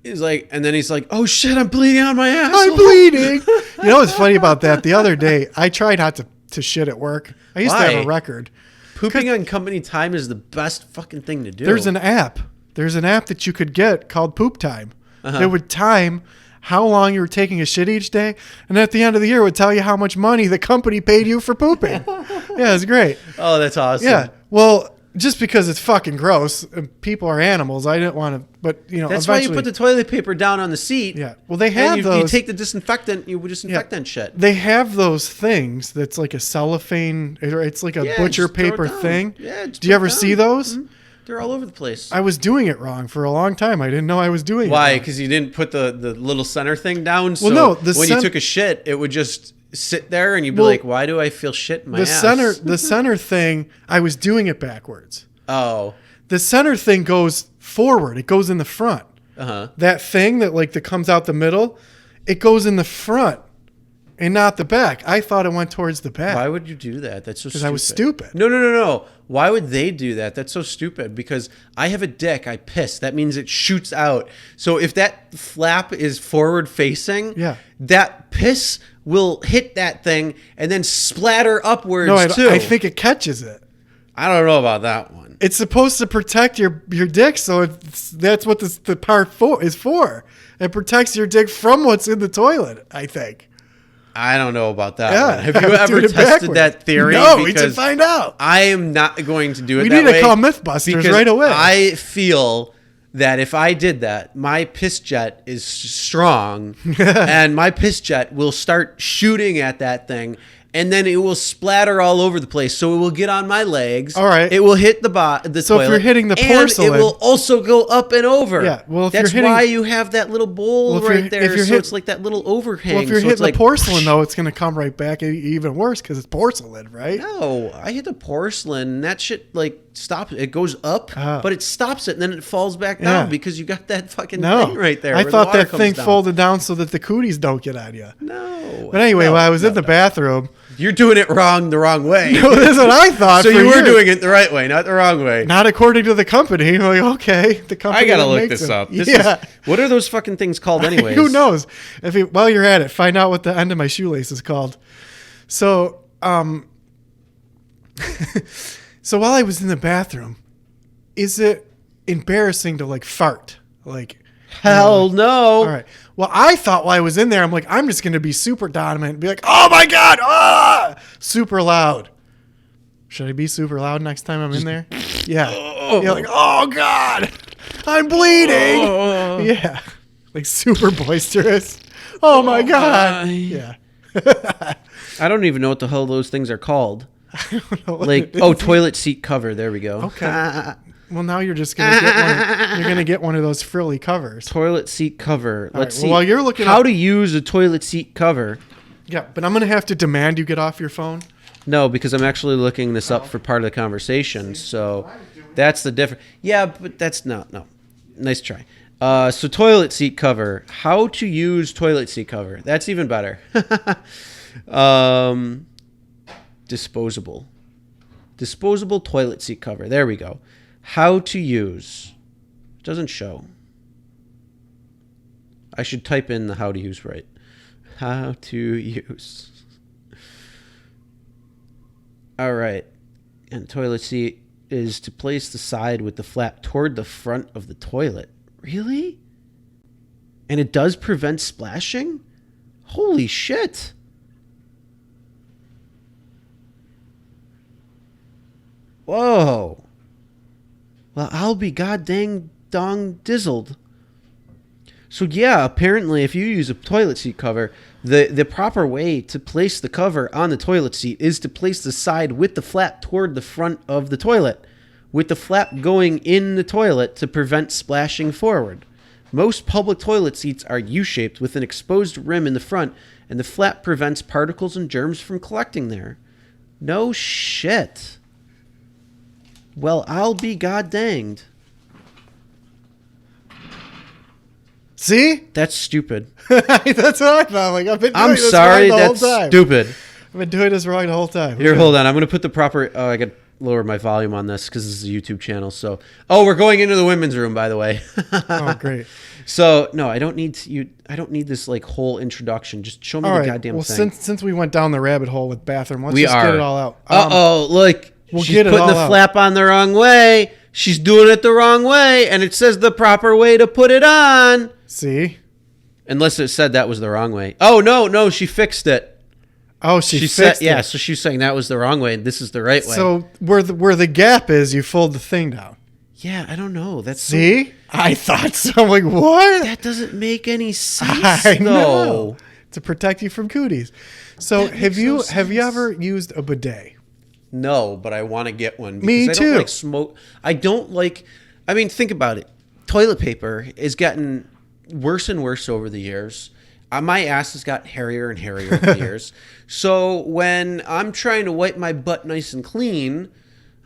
he's like, and then he's like, oh shit, I'm bleeding out my ass. I'm bleeding. You know what's funny about that? The other day, I tried not to shit at work. I used to have a record. Pooping on company time is the best fucking thing to do. There's an app. There's an app that you could get called Poop Time. It would time how long you were taking a shit each day, and at the end of the year, it would tell you how much money the company paid you for pooping. Yeah, it's great. Oh, that's awesome. Yeah. Well, just because it's fucking gross, and people are animals, I didn't want to. But that's why you put the toilet paper down on the seat. Yeah. Well, they have those. You take the disinfectant. You disinfect that shit. They have those things that's like a cellophane. It's like a butcher paper thing. Yeah. Do you ever see those? Mm-hmm. They're all over the place. I was doing it wrong for a long time. I didn't know I was doing it. Why? Because you didn't put the little center thing down. So no, when you took a shit, it would just sit there, and you'd be like, "Why do I feel shit in my ass?" The center thing. I was doing it backwards. Oh. The center thing goes forward. It goes in the front. That thing that comes out the middle, it goes in the front and not the back. I thought it went towards the back. Why would you do that? That's so stupid. Because I was stupid. No. Why would they do that? That's so stupid. Because I have a dick. I piss. That means it shoots out. So if that flap is forward facing, that piss will hit that thing and then splatter upwards too. I think it catches it. I don't know about that one. It's supposed to protect your dick, so that's what the part is for. It protects your dick from what's in the toilet, I think. I don't know about that one. Have I you was ever doing it tested backwards. that theory? No, we should find out. I am not going to do it We that need way. to call Mythbusters right away. I feel that if I did that, my piss jet is strong, and my piss jet will start shooting at that thing, and then it will splatter all over the place. So it will get on my legs. All right. It will hit the So toilet. if you're hitting the porcelain, and it will also go up and over. Yeah. Well, if that's you're hitting, why you have that little bowl right there. So it's like that little overhang. Well, if you're so hitting it's the porcelain, though, it's going to come right back even worse because it's porcelain, right? No, I hit the porcelain. And that shit stops. It goes up, but it stops it, and then it falls back down because you got that fucking thing right there. I where thought the water that thing comes down. folded down so that the cooties don't get on you. No. But anyway, while I was in the bathroom, you're doing it wrong, the wrong way. No, that's what I thought. So you were doing it the right way, not the wrong way. Not according to the company. I'm like, okay, the company. I gotta look this up. What are those fucking things called, anyways? Who knows? While you're at it, find out what the end of my shoelace is called. So, so while I was in the bathroom, is it embarrassing to fart? Hell no. All right. Well, I thought while I was in there, I'm like, I'm just going to be super dominant and be like, oh my God, super loud. Should I be super loud next time I'm in there? Yeah. You're like, oh God, I'm bleeding. Yeah. Super boisterous. Oh my God. Yeah. I don't even know what the hell those things are called. I don't know what toilet seat cover. There we go. Okay. Well, now you're just gonna get one. You're gonna get one of those frilly covers. Toilet seat cover. Let's see. While you're looking how to use a toilet seat cover. Yeah, but I'm gonna have to demand you get off your phone. No, because I'm actually looking this up for part of the conversation. So that's the difference. Yeah, but that's no. Nice try. So toilet seat cover. How to use toilet seat cover. That's even better. Disposable toilet seat cover. There we go. How to use. Doesn't show. I should type in the how to use right. How to use. All right. And toilet seat is to place the side with the flap toward the front of the toilet. Really? And it does prevent splashing? Holy shit. Whoa. Well, I'll be goddamn dong dizzled. So yeah, apparently if you use a toilet seat cover, the proper way to place the cover on the toilet seat is to place the side with the flap toward the front of the toilet, with the flap going in the toilet to prevent splashing forward. Most public toilet seats are U-shaped with an exposed rim in the front and the flap prevents particles and germs from collecting there. No shit. Well, I'll be god danged. See? That's stupid. That's what I thought. Like, I've been doing I'm this sorry, wrong the whole that's time. stupid. I've been doing this wrong the whole time. Here, hold on. I'm going to put the proper... I got to lower my volume on this because this is a YouTube channel. So, we're going into the women's room, by the way. Oh, great. So, no, I don't need I don't need this like whole introduction. Just show me the goddamn thing. Well, since we went down the rabbit hole with bathroom, let's just get it all out. Look. We'll she's get it putting all the out. flap on the wrong way. She's doing it the wrong way, and it says the proper way to put it on. See? Unless it said that was the wrong way. Oh, no, she fixed it. Oh, she fixed it. Yeah, so she's saying that was the wrong way, and this is the right way. So where the gap is, you fold the thing down. Yeah, I don't know. That's See? I thought so. I'm like, what? That doesn't make any sense, I though. know. To protect you from cooties. So That have makes no you sense. ever used a bidet? No, but I want to get one. Me because I too. don't like smoke. I don't like... I mean, think about it. Toilet paper has gotten worse and worse over the years. My ass has got hairier and hairier over the years. So when I'm trying to wipe my butt nice and clean,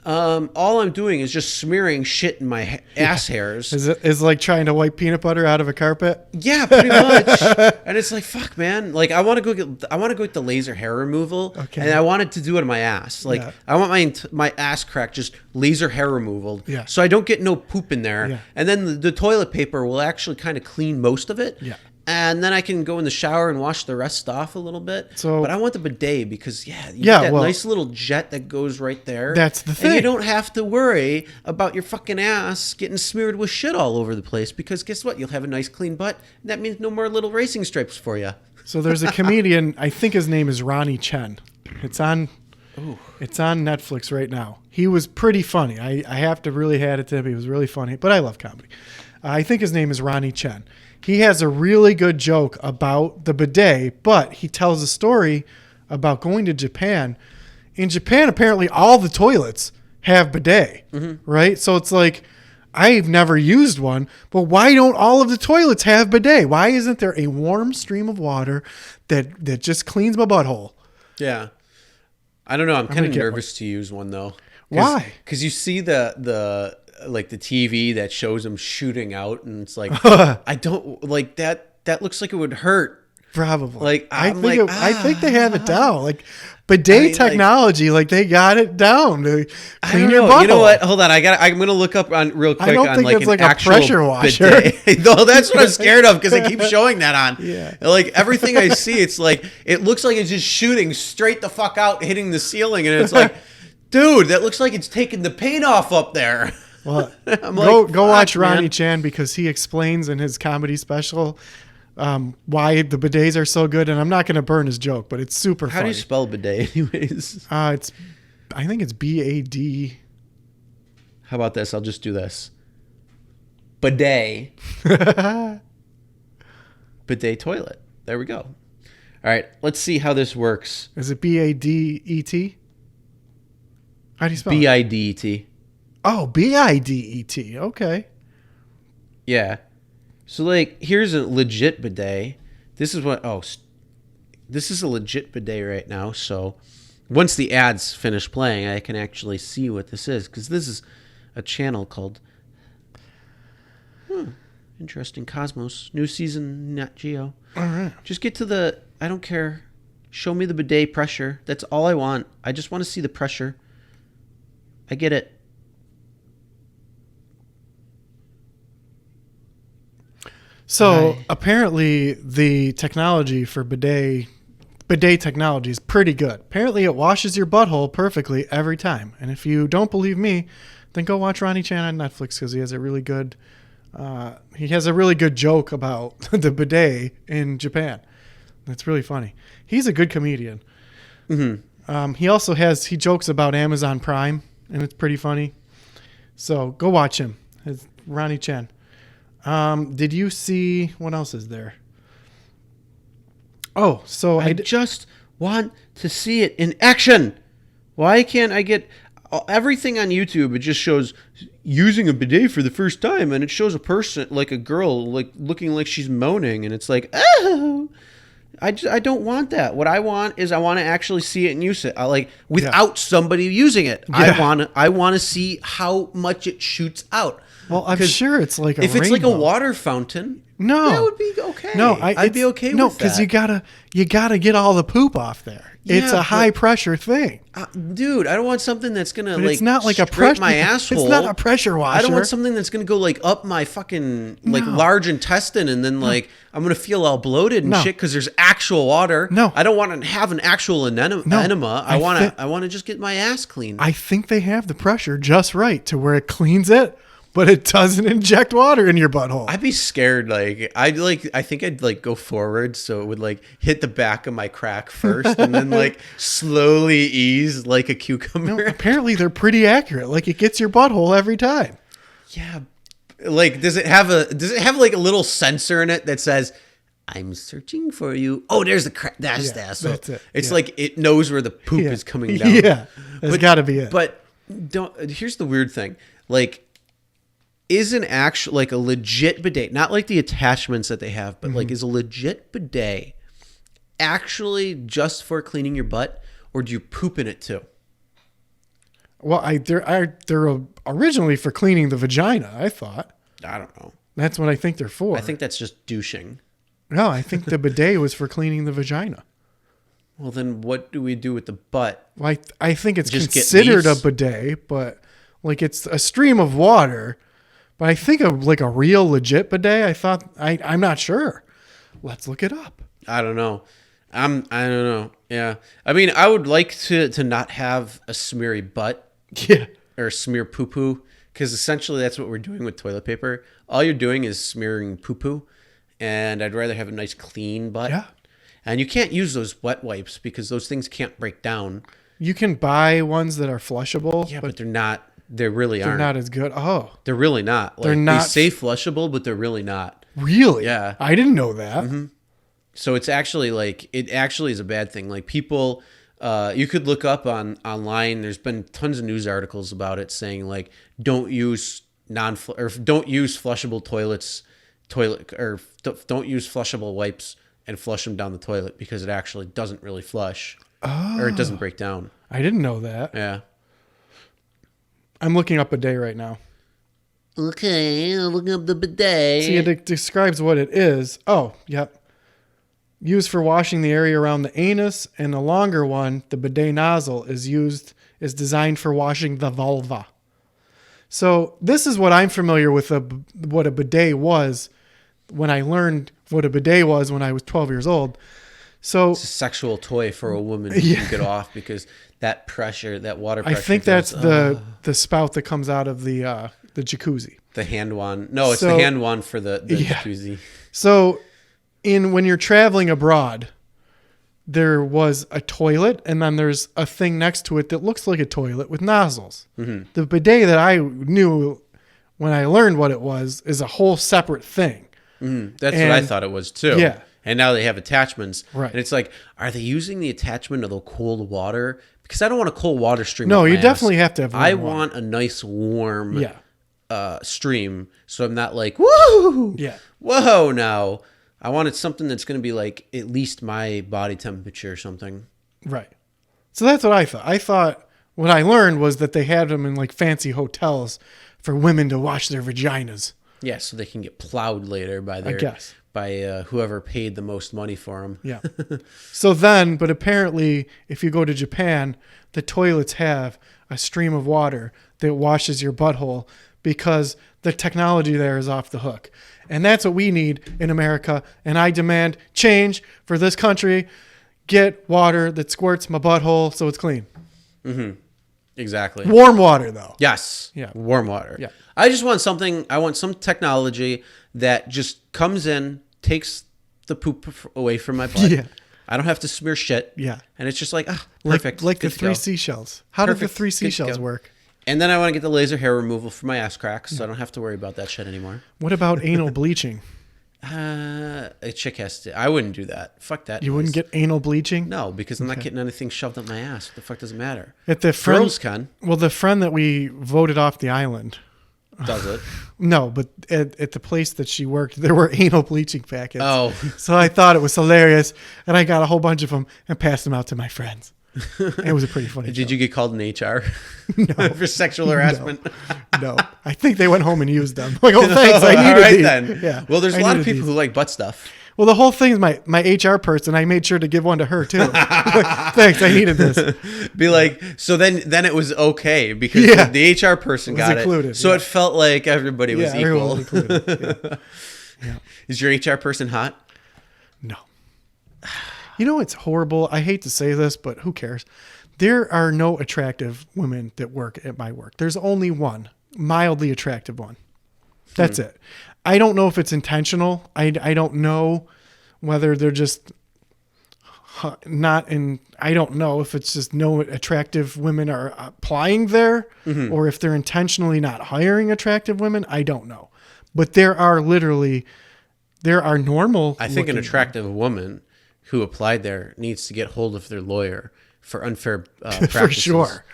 all I'm doing is just smearing shit in my ass hairs. Is like trying to wipe peanut butter out of a carpet? Yeah, pretty much. And it's like, fuck, man. Like, I want to go get the laser hair removal. Okay. And I wanted to do it in my ass. Like, Yeah. I want my ass crack just laser hair removal. Yeah. So I don't get no poop in there. Yeah. And then the toilet paper will actually kind of clean most of it. Yeah. And then I can go in the shower and wash the rest off a little bit. But I want the bidet because, you get that nice little jet that goes right there. That's the thing. And you don't have to worry about your fucking ass getting smeared with shit all over the place because guess what? You'll have a nice clean butt. And that means no more little racing stripes for you. So there's a comedian, I think his name is Ronnie Chen. It's on Netflix right now. He was pretty funny. I have to really hand it to him. He was really funny, but I love comedy. I think his name is Ronnie Chen. He has a really good joke about the bidet, but he tells a story about going to Japan. In Japan, apparently all the toilets have bidet, right? So it's like, I've never used one, but why don't all of the toilets have bidet? Why isn't there a warm stream of water that just cleans my butthole? Yeah. I don't know. I'm kind of nervous to use one though. Why? Because you see the like the TV that shows them shooting out, and it's like I don't like that. That looks like it would hurt. Probably. Like I think they have it down. Like bidet technology, like they got it down to clean your butthole. You know what? Hold on. I'm gonna look up on real quick. I don't on think like it's an like a actual pressure washer. bidet. No, that's what I'm scared of because they keep showing that on. Yeah. Like everything I see, it's like it looks like it's just shooting straight the fuck out, hitting the ceiling, and it's like, dude, that looks like it's taking the paint off up there. Well, I'm go watch man. Ronnie Chan because he explains in his comedy special why the bidets are so good, and I'm not going to burn his joke, but it's super How funny. do you spell bidet, anyways? I think it's BAD. How about this? I'll just do this. Bidet. Bidet toilet. There we go. All right, let's see how this works. Is it BADET? How do you spell it? BIDET. Oh, BIDET. Okay. Yeah. So, like, here's a legit bidet. This is this is a legit bidet right now. So, once the ads finish playing, I can actually see what this is. Because this is a channel called... interesting. Cosmos. New season, Nat Geo. All right. Just get to the... I don't care. Show me the bidet pressure. That's all I want. I just want to see the pressure. I get it. So apparently the technology for bidet technology is pretty good. Apparently it washes your butthole perfectly every time. And if you don't believe me, then go watch Ronnie Chan on Netflix because he has a really good joke about the bidet in Japan. That's really funny. He's a good comedian. Mm-hmm. He jokes about Amazon Prime, and it's pretty funny. So go watch him. It's Ronnie Chan. Did you see what else is there? Oh, so I just want to see it in action. Why can't I get everything on YouTube? It just shows using a bidet for the first time, and it shows a person, like a girl, like looking like she's moaning, and it's like, oh, I don't want that. What I want is I want to actually see it and use it. Without somebody using it. Yeah. I want to see how much it shoots out. Well, I'm sure it's like a if it's rainbow. like a water fountain, no, that would be okay. No, I'd be okay with that. No, because you gotta get all the poop off there. Yeah, it's a high pressure thing. Dude, I don't want something that's gonna But it's not like a pressure my asshole. It's not a pressure washer. I don't want something that's gonna go like up my fucking large intestine, and then I'm gonna feel all bloated and shit because there's actual water. No, I don't want to have an actual enema. I want to just get my ass clean. I think they have the pressure just right to where it cleans it, but it doesn't inject water in your butthole. I'd be scared. I think I'd go forward so it would hit the back of my crack first, and then slowly ease like a cucumber. No, apparently they're pretty accurate. It gets your butthole every time. Yeah. Does it have a little sensor in it that says, "I'm searching for you"? Oh, there's the crack. That's that. So that's it. It's it knows where the poop is coming down. Yeah, that's got to be it. But here's the weird thing. Is an actual a legit bidet, not like the attachments that they have, but is a legit bidet actually just for cleaning your butt, or do you poop in it too? Well, they're originally for cleaning the vagina, I thought. I don't know. That's what I think they're for. I think that's just douching. No, I think the bidet was for cleaning the vagina. Well, then what do we do with the butt? Well, I think it's Just considered a bidet, but it's a stream of water. But I think a real legit bidet, I'm not sure. Let's look it up. I don't know. I don't know. Yeah. I mean, I would like to not have a smeary butt. Yeah. Or smear poo-poo, because essentially that's what we're doing with toilet paper. All you're doing is smearing poo-poo, and I'd rather have a nice clean butt. Yeah. And you can't use those wet wipes because those things can't break down. You can buy ones that are flushable. Yeah, but they're not. They really aren't. They're not as good. Oh. They're really not. They're not. They say flushable, but they're really not. Really? Yeah. I didn't know that. Mm-hmm. So it's actually it actually is a bad thing. People, you could look up online. There's been tons of news articles about it saying don't use don't use flushable don't use flushable wipes and flush them down the toilet because it actually doesn't really flush or it doesn't break down. I didn't know that. Yeah. I'm looking up bidet right now. Okay, I'm looking up the bidet. See, it describes what it is. Oh, yep. Used for washing the area around the anus, and the longer one, the bidet nozzle, is designed for washing the vulva. So this is what I'm familiar with what a bidet was when I learned what a bidet was when I was 12 years old. So it's a sexual toy for a woman to get off because that pressure, that water pressure. I think that's the spout that comes out of the jacuzzi. The hand wand. No, it's the hand wand for the jacuzzi. So when you're traveling abroad, there was a toilet, and then there's a thing next to it that looks like a toilet with nozzles. Mm-hmm. The bidet that I knew when I learned what it was is a whole separate thing. Mm-hmm. That's what I thought it was too. Yeah. And now they have attachments. Right. And it's are they using the attachment of the cold water? Because I don't want a cold water stream. No, you definitely have to have warm water. Want a nice warm stream. So I'm not woo! Yeah. Whoa, now. I wanted something that's going to be at least my body temperature or something. Right. So that's what I thought. I thought what I learned was that they had them in fancy hotels for women to wash their vaginas. Yeah, so they can get plowed later by whoever paid the most money for them. Yeah. But apparently if you go to Japan, the toilets have a stream of water that washes your butthole because the technology there is off the hook. And that's what we need in America. And I demand change for this country. Get water that squirts my butthole so it's clean. Mm-hmm. Exactly. Warm water, though. Yes. Yeah. Warm water. Yeah. I just want I want some technology that just comes in, takes the poop away from my butt. Yeah. I don't have to smear shit. Yeah. And it's just perfect. Like the three seashells. How do the three seashells work? And then I want to get the laser hair removal for my ass cracks, so I don't have to worry about that shit anymore. What about anal bleaching? A chick has to. I wouldn't do that. Fuck that. You wouldn't get anal bleaching? No, because I'm not getting anything shoved up my ass. What the fuck does it matter? Girls can. Well, the friend that we voted off the island, does it? No, but at the place that she worked, there were anal bleaching packets. Oh. So I thought it was hilarious, and I got a whole bunch of them and passed them out to my friends. It was a pretty funny Did joke. you get called in HR No. for sexual harassment? No. I think they went home and used them. Like, oh, thanks, I needed All right these. then. Yeah, Well, there's a I lot of needed people these. who like butt stuff. Well, the whole thing is my HR person. I made sure to give one to her too. Like, thanks, I needed this. Be like, so then it was okay because Yeah. the HR person Was got included, it. So yeah. it felt like everybody was everyone equal. was included. Yeah. Yeah. Is your HR person hot? No. You know, it's horrible. I hate to say this, but who cares? There are no attractive women that work at my work. There's only one mildly attractive one. That's it. I don't know if it's intentional. I don't know whether they're just not in. I don't know if it's just no attractive women are applying there or if they're intentionally not hiring attractive women. I don't know. But there are normal. I think an attractive woman who applied there needs to get hold of their lawyer for unfair practices. For sure.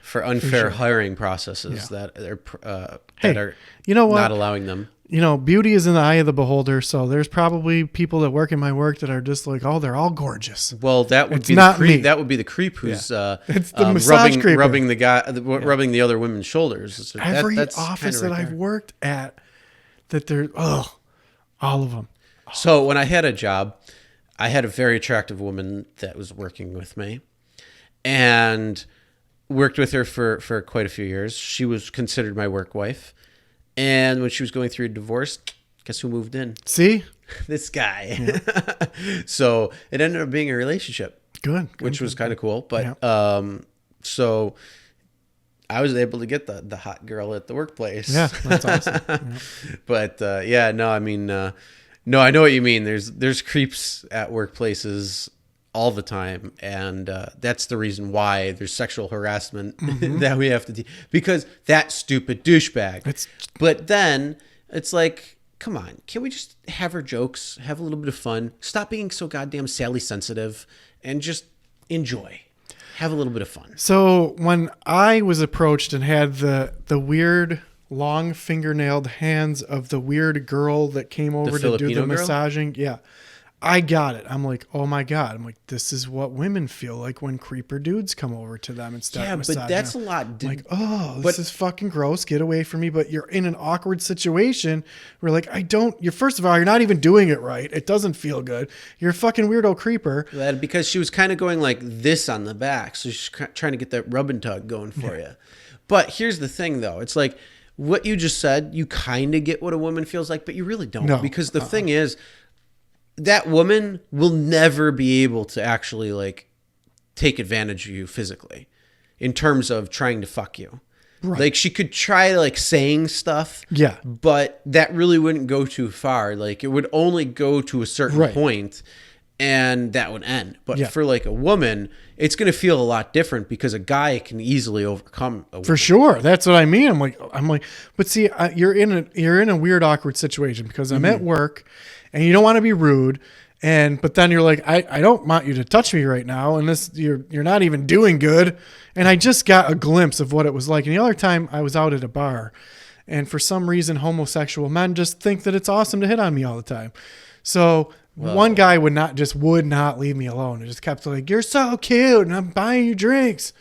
For unfair hiring processes that are You know what? not allowing them. You know, beauty is in the eye of the beholder. So there's probably people that work in my work that are just like, oh, they're all gorgeous. Well, that would It's be not the creep. me. That would be the creep who's It's the massage creeper. rubbing the guy, rubbing the other women's shoulders. Every That's office kinda that right I've there. worked at, that they're all of them. So when I had a job, I had a very attractive woman that was working with me, and worked with her for quite a few years. She was considered my work wife, and when she was going through a divorce, guess who moved in? See, This guy. So it ended up being a relationship, good, which was kind of cool. But Yeah. so I was able to get the hot girl at the workplace. Yeah, that's awesome. Yeah. But no, I mean, no, I know what you mean. There's creeps at workplaces all the time, and that's the reason why there's sexual harassment that we have to because that stupid douchebag. But then it's like, come on, can we just have our jokes, have a little bit of fun, stop being so goddamn Sally sensitive, and just enjoy, have a little bit of fun. So when I was approached and had the weird long fingernailed hands of the weird girl that came over to do Filipino the girl? massaging, I got it. I'm like, oh my God. I'm like, this is what women feel like when creeper dudes come over to them and start massaging. But that's a them. lot. I'm like, oh, this is fucking gross. Get away from me. But you're in an awkward situation where like, you're first of all, you're not even doing it right. It doesn't feel good. You're a fucking weirdo creeper. Because she was kind of going like this on the back. So she's trying to get that rub and tug going for you. But here's the thing though. It's like what you just said, you kind of get what a woman feels like, but you really don't. No. Because the thing is, that woman will never be able to actually like take advantage of you physically in terms of trying to fuck you. Right. Like she could try like saying stuff, but that really wouldn't go too far. Like it would only go to a certain point and that would end. But for like a woman, it's going to feel a lot different because a guy can easily overcome a woman. For sure. That's what I mean. I'm like, but see, you're in a weird, awkward situation because I'm at work and you don't want to be rude. But then you're like, I don't want you to touch me right now. And you're not even doing good. And I just got a glimpse of what it was like. And the other time I was out at a bar and for some reason, homosexual men just think that it's awesome to hit on me all the time. So one guy would not leave me alone. It just kept like, you're so cute and I'm buying you drinks.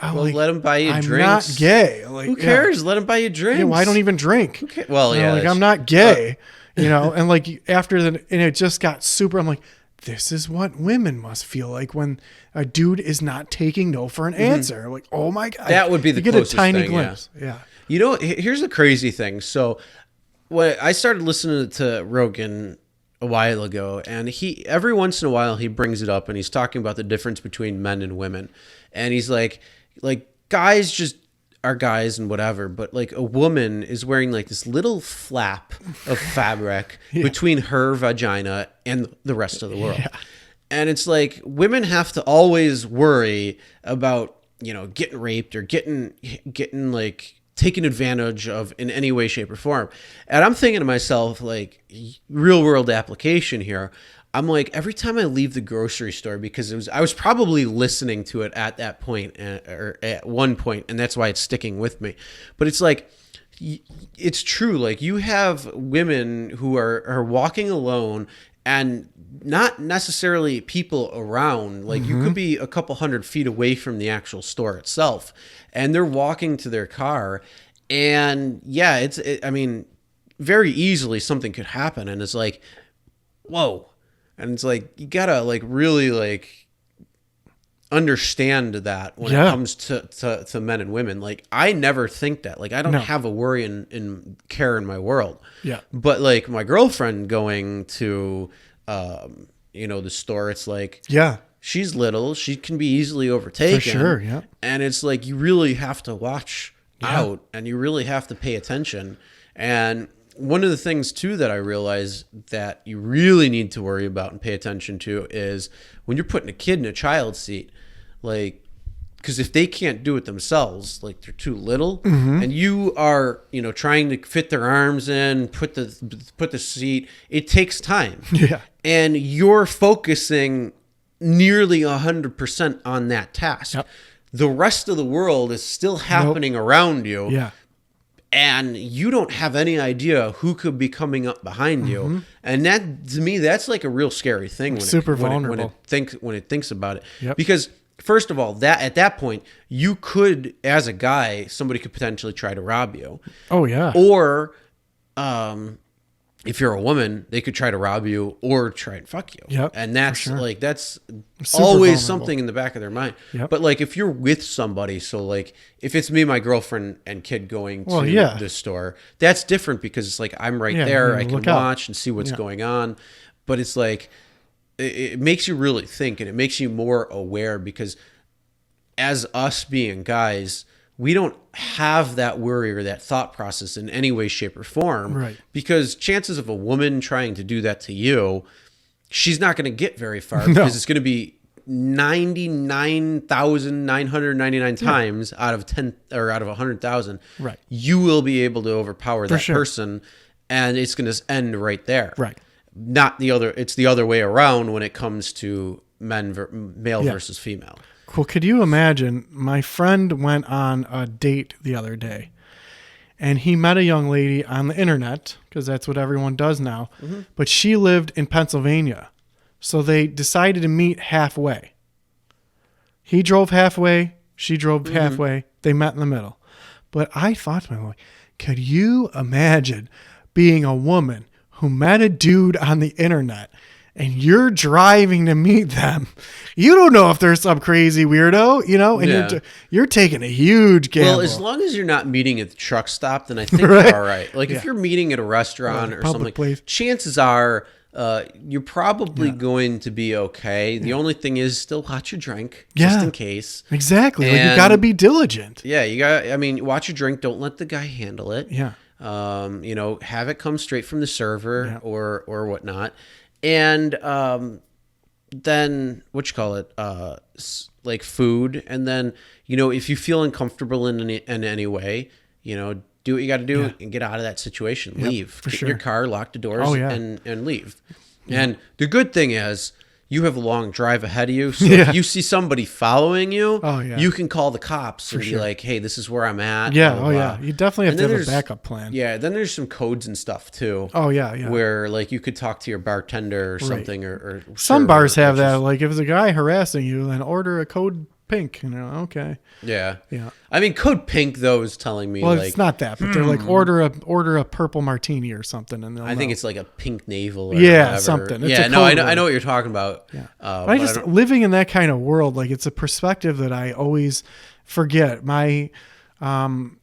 Let him buy you drinks. I'm not gay. Like, who cares? Let him buy you drinks. Yeah, well, I don't even drink. Well, like I'm not gay. And like after and it just got super. I'm like, this is what women must feel like when a dude is not taking no for an answer. Like, oh my God, that would be the closest get a tiny thing, glimpse. Yeah. You know, here's the crazy thing. So, when I started listening to Rogan a while ago, and he every once in a while he brings it up, and he's talking about the difference between men and women, and he's like guys just are guys and whatever, but like a woman is wearing like this little flap of fabric between her vagina and the rest of the world. Yeah. And it's like women have to always worry about, getting raped or getting like taken advantage of in any way, shape, or form. And I'm thinking to myself, like, real world application here. I'm like, every time I leave the grocery store, because I was probably listening to it at that point or at one point, and that's why it's sticking with me. But it's like, it's true. Like, you have women who are walking alone and not necessarily people around. Like, you could be a couple 100 feet away from the actual store itself, and they're walking to their car. And yeah, I mean, very easily something could happen. And it's like, whoa. And it's like, you gotta like really like understand that when it comes to men and women. Like, I never think that. Like, I don't have a worry and care in my world. Yeah. But like my girlfriend going to, the store, it's like, she's little, she can be easily overtaken. For sure. Yeah. And it's like, you really have to watch out, and you really have to pay attention. And one of the things too that I realize that you really need to worry about and pay attention to is when you're putting a kid in a child seat, like, because if they can't do it themselves, like they're too little, and you are, trying to fit their arms in, put the seat, it takes time. Yeah. And you're focusing nearly 100% on that task. Yep. The rest of the world is still happening around you. Yeah. And you don't have any idea who could be coming up behind you. And that, to me, that's like a real scary thing when it thinks about it. Yep. Because first of all, that at that point, you could, as a guy, somebody could potentially try to rob you. Oh yeah. Or if you're a woman, they could try to rob you or try and fuck you. Yep, and that's like, that's super always something in the back of their mind. Yep. But like, if you're with somebody, so like if it's me, my girlfriend and kid going to the store, that's different because it's like, I'm right there. I can watch and see what's going on. But it's like, it makes you really think, and it makes you more aware, because as us being guys, we don't have that worry or that thought process in any way, shape, or form. Right. Because chances of a woman trying to do that to you, she's not going to get very far, because it's going to be 99,999 times out of 10 or out of 100,000. Right. You will be able to overpower that person, and it's going to end right there. Right. Not the other. It's the other way around when it comes to male versus female. Well, could you imagine? My friend went on a date the other day, and he met a young lady on the internet, because that's what everyone does now. But she lived in Pennsylvania, so they decided to meet halfway. He drove halfway, she drove halfway. They met in the middle. But I thought to myself, could you imagine being a woman who met a dude on the internet, and you're driving to meet them? You don't know if there's some crazy weirdo, and you're taking a huge gamble. Well, as long as you're not meeting at the truck stop, then I think you're all right. Like, if you're meeting at a restaurant or something, chances are you're probably going to be okay. The only thing is, still watch your drink, just in case. Exactly. Like, you got to be diligent. Yeah, watch your drink. Don't let the guy handle it. Yeah. Have it come straight from the server or whatnot. And then like food, and then if you feel uncomfortable in any way, do what you got to do and get out of that situation. Leave, get in your car, lock the doors, and leave. And the good thing is, you have a long drive ahead of you, so if you see somebody following you, you can call the cops and be like, "Hey, this is where I'm at." Yeah, you definitely have to have a backup plan. Yeah, then there's some codes and stuff too. Where like you could talk to your bartender or something, or some bars have that. Like, if there's a guy harassing you, then order a code pink. Okay. Yeah. I mean, code pink though is telling me, well, it's not that, but they're like, order a purple martini or something, and I think it's like a pink navel. Or whatever. Something. It's I know what you're talking about. Yeah. But I just living in that kind of world, like, it's a perspective that I always forget. My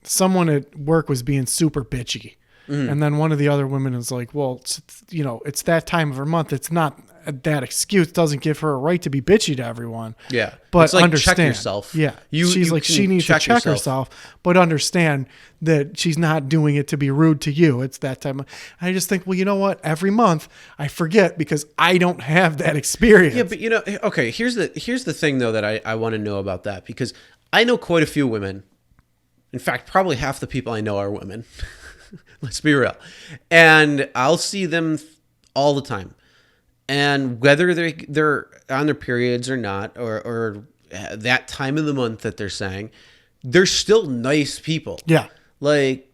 someone at work was being super bitchy, and then one of the other women is like, "Well, it's that time of her month. It's not." That excuse doesn't give her a right to be bitchy to everyone. Yeah. But it's like, understand. Check yourself. Yeah. She's like, she needs to check herself, but understand that she's not doing it to be rude to you. It's that time. I just think, well, you know what? Every month I forget because I don't have that experience. Yeah, but okay, here's the thing though that I want to know about that, because I know quite a few women. In fact, probably half the people I know are women. Let's be real. And I'll see them all the time. And whether they're on their periods or not, or that time of the month that they're saying, they're still nice people. Yeah. Like,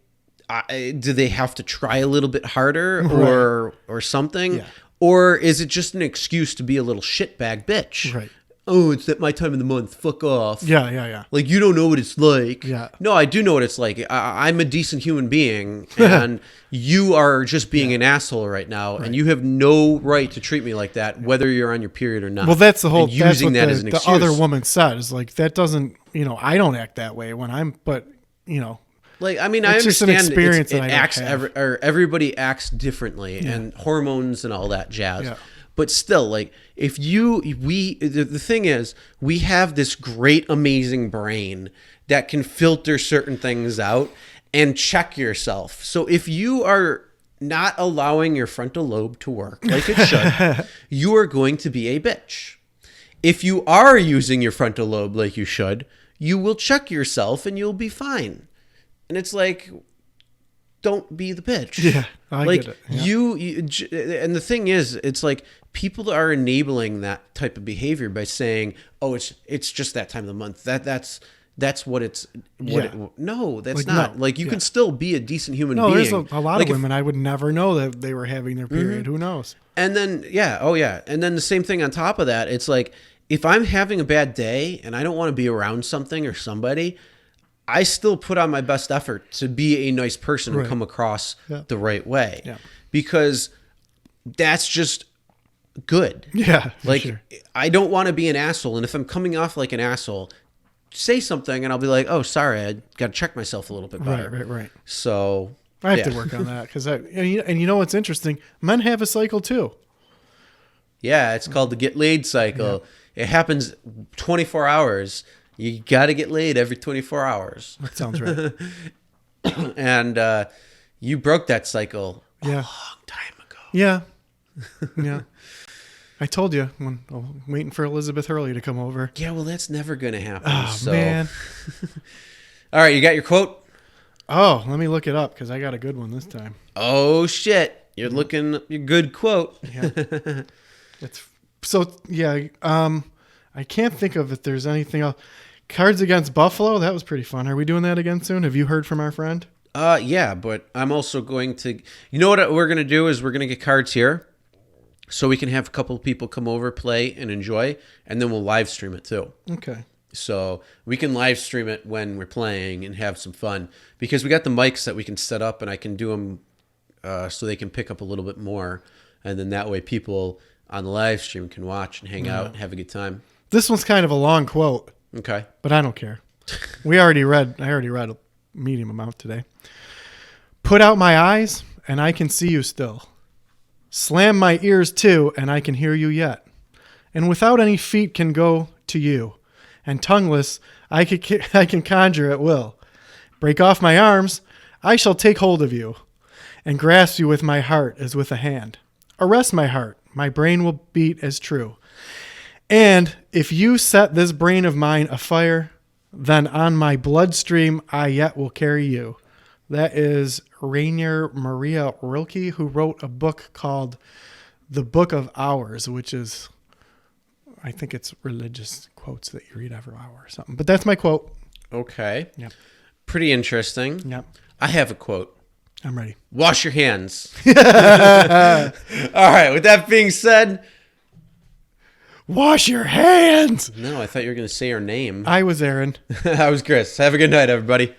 do they have to try a little bit harder or something? Yeah. Or is it just an excuse to be a little shitbag bitch? Right. Oh, it's my time of the month. Fuck off. Yeah. Like, you don't know what it's like. Yeah. No, I do know what it's like. I'm a decent human being, and you are just being an asshole right now, and you have no right to treat me like that, whether you're on your period or not. Well, that's the whole and using that's what that as an the excuse. other woman said is like, that doesn't, I don't act that way when I'm, but Like, I mean, I it's just an understand experience it that I don't acts have. everybody acts differently, and hormones and all that jazz. Yeah. But still, like, if the thing is, we have this great, amazing brain that can filter certain things out and check yourself. So if you are not allowing your frontal lobe to work like it should, you are going to be a bitch. If you are using your frontal lobe like you should, you will check yourself and you'll be fine. And it's like, don't be the bitch. Yeah, I like get it. Yeah. you, and the thing is, it's like people are enabling that type of behavior by saying, "Oh, it's just that time of the month. That's what it's." No, that's like, not. no. Like, you can still be a decent human being. No, there's a lot like of women I would never know that they were having their period. Who knows? And then and then the same thing on top of that. It's like, if I'm having a bad day and I don't want to be around something or somebody, I still put on my best effort to be a nice person and come across the right way. Yeah. Because that's just good. Yeah. Like, sure. I don't want to be an asshole. And if I'm coming off like an asshole, say something and I'll be like, oh, sorry, I got to check myself a little bit better. Right. So I have to work on that because and you know what's interesting? Men have a cycle too. Yeah, it's called the get laid cycle. Yeah. It happens 24 hours. You got to get laid every 24 hours. That sounds right. And you broke that cycle a long time ago. Yeah. I told you when I'm waiting for Elizabeth Hurley to come over. Yeah, well, that's never going to happen. Oh, man. All right, you got your quote? Oh, let me look it up because I got a good one this time. Oh, shit. You're looking at your good quote. Yeah. I can't think of if there's anything else. Cards Against Buffalo, that was pretty fun. Are we doing that again soon? Have you heard from our friend? Yeah, but I'm also going to... You know what we're going to do is we're going to get cards here so we can have a couple of people come over, play, and enjoy, and then we'll live stream it too. Okay. So we can live stream it when we're playing and have some fun because we got the mics that we can set up and I can do them so they can pick up a little bit more. And then that way people on the live stream can watch and hang out and have a good time. This one's kind of a long quote. Okay. But I don't care. I already read a medium amount today. Put out my eyes and I can see you still. Slam my ears too and I can hear you yet. And without any feet can go to you. And tongueless I can conjure at will. Break off my arms, I shall take hold of you. And grasp you with my heart as with a hand. Arrest my heart, my brain will beat as true. And if you set this brain of mine afire, then on my bloodstream I yet will carry you. That is Rainier Maria Rilke, who wrote a book called The Book of Hours, which is, I think it's religious quotes that you read every hour or something. But that's my quote. Okay. Yep. Pretty interesting. Yep. I have a quote. I'm ready. Wash your hands. All right. With that being said... Wash your hands. No, I thought you were going to say her name. I was Aaron. I was Chris. Have a good night, everybody.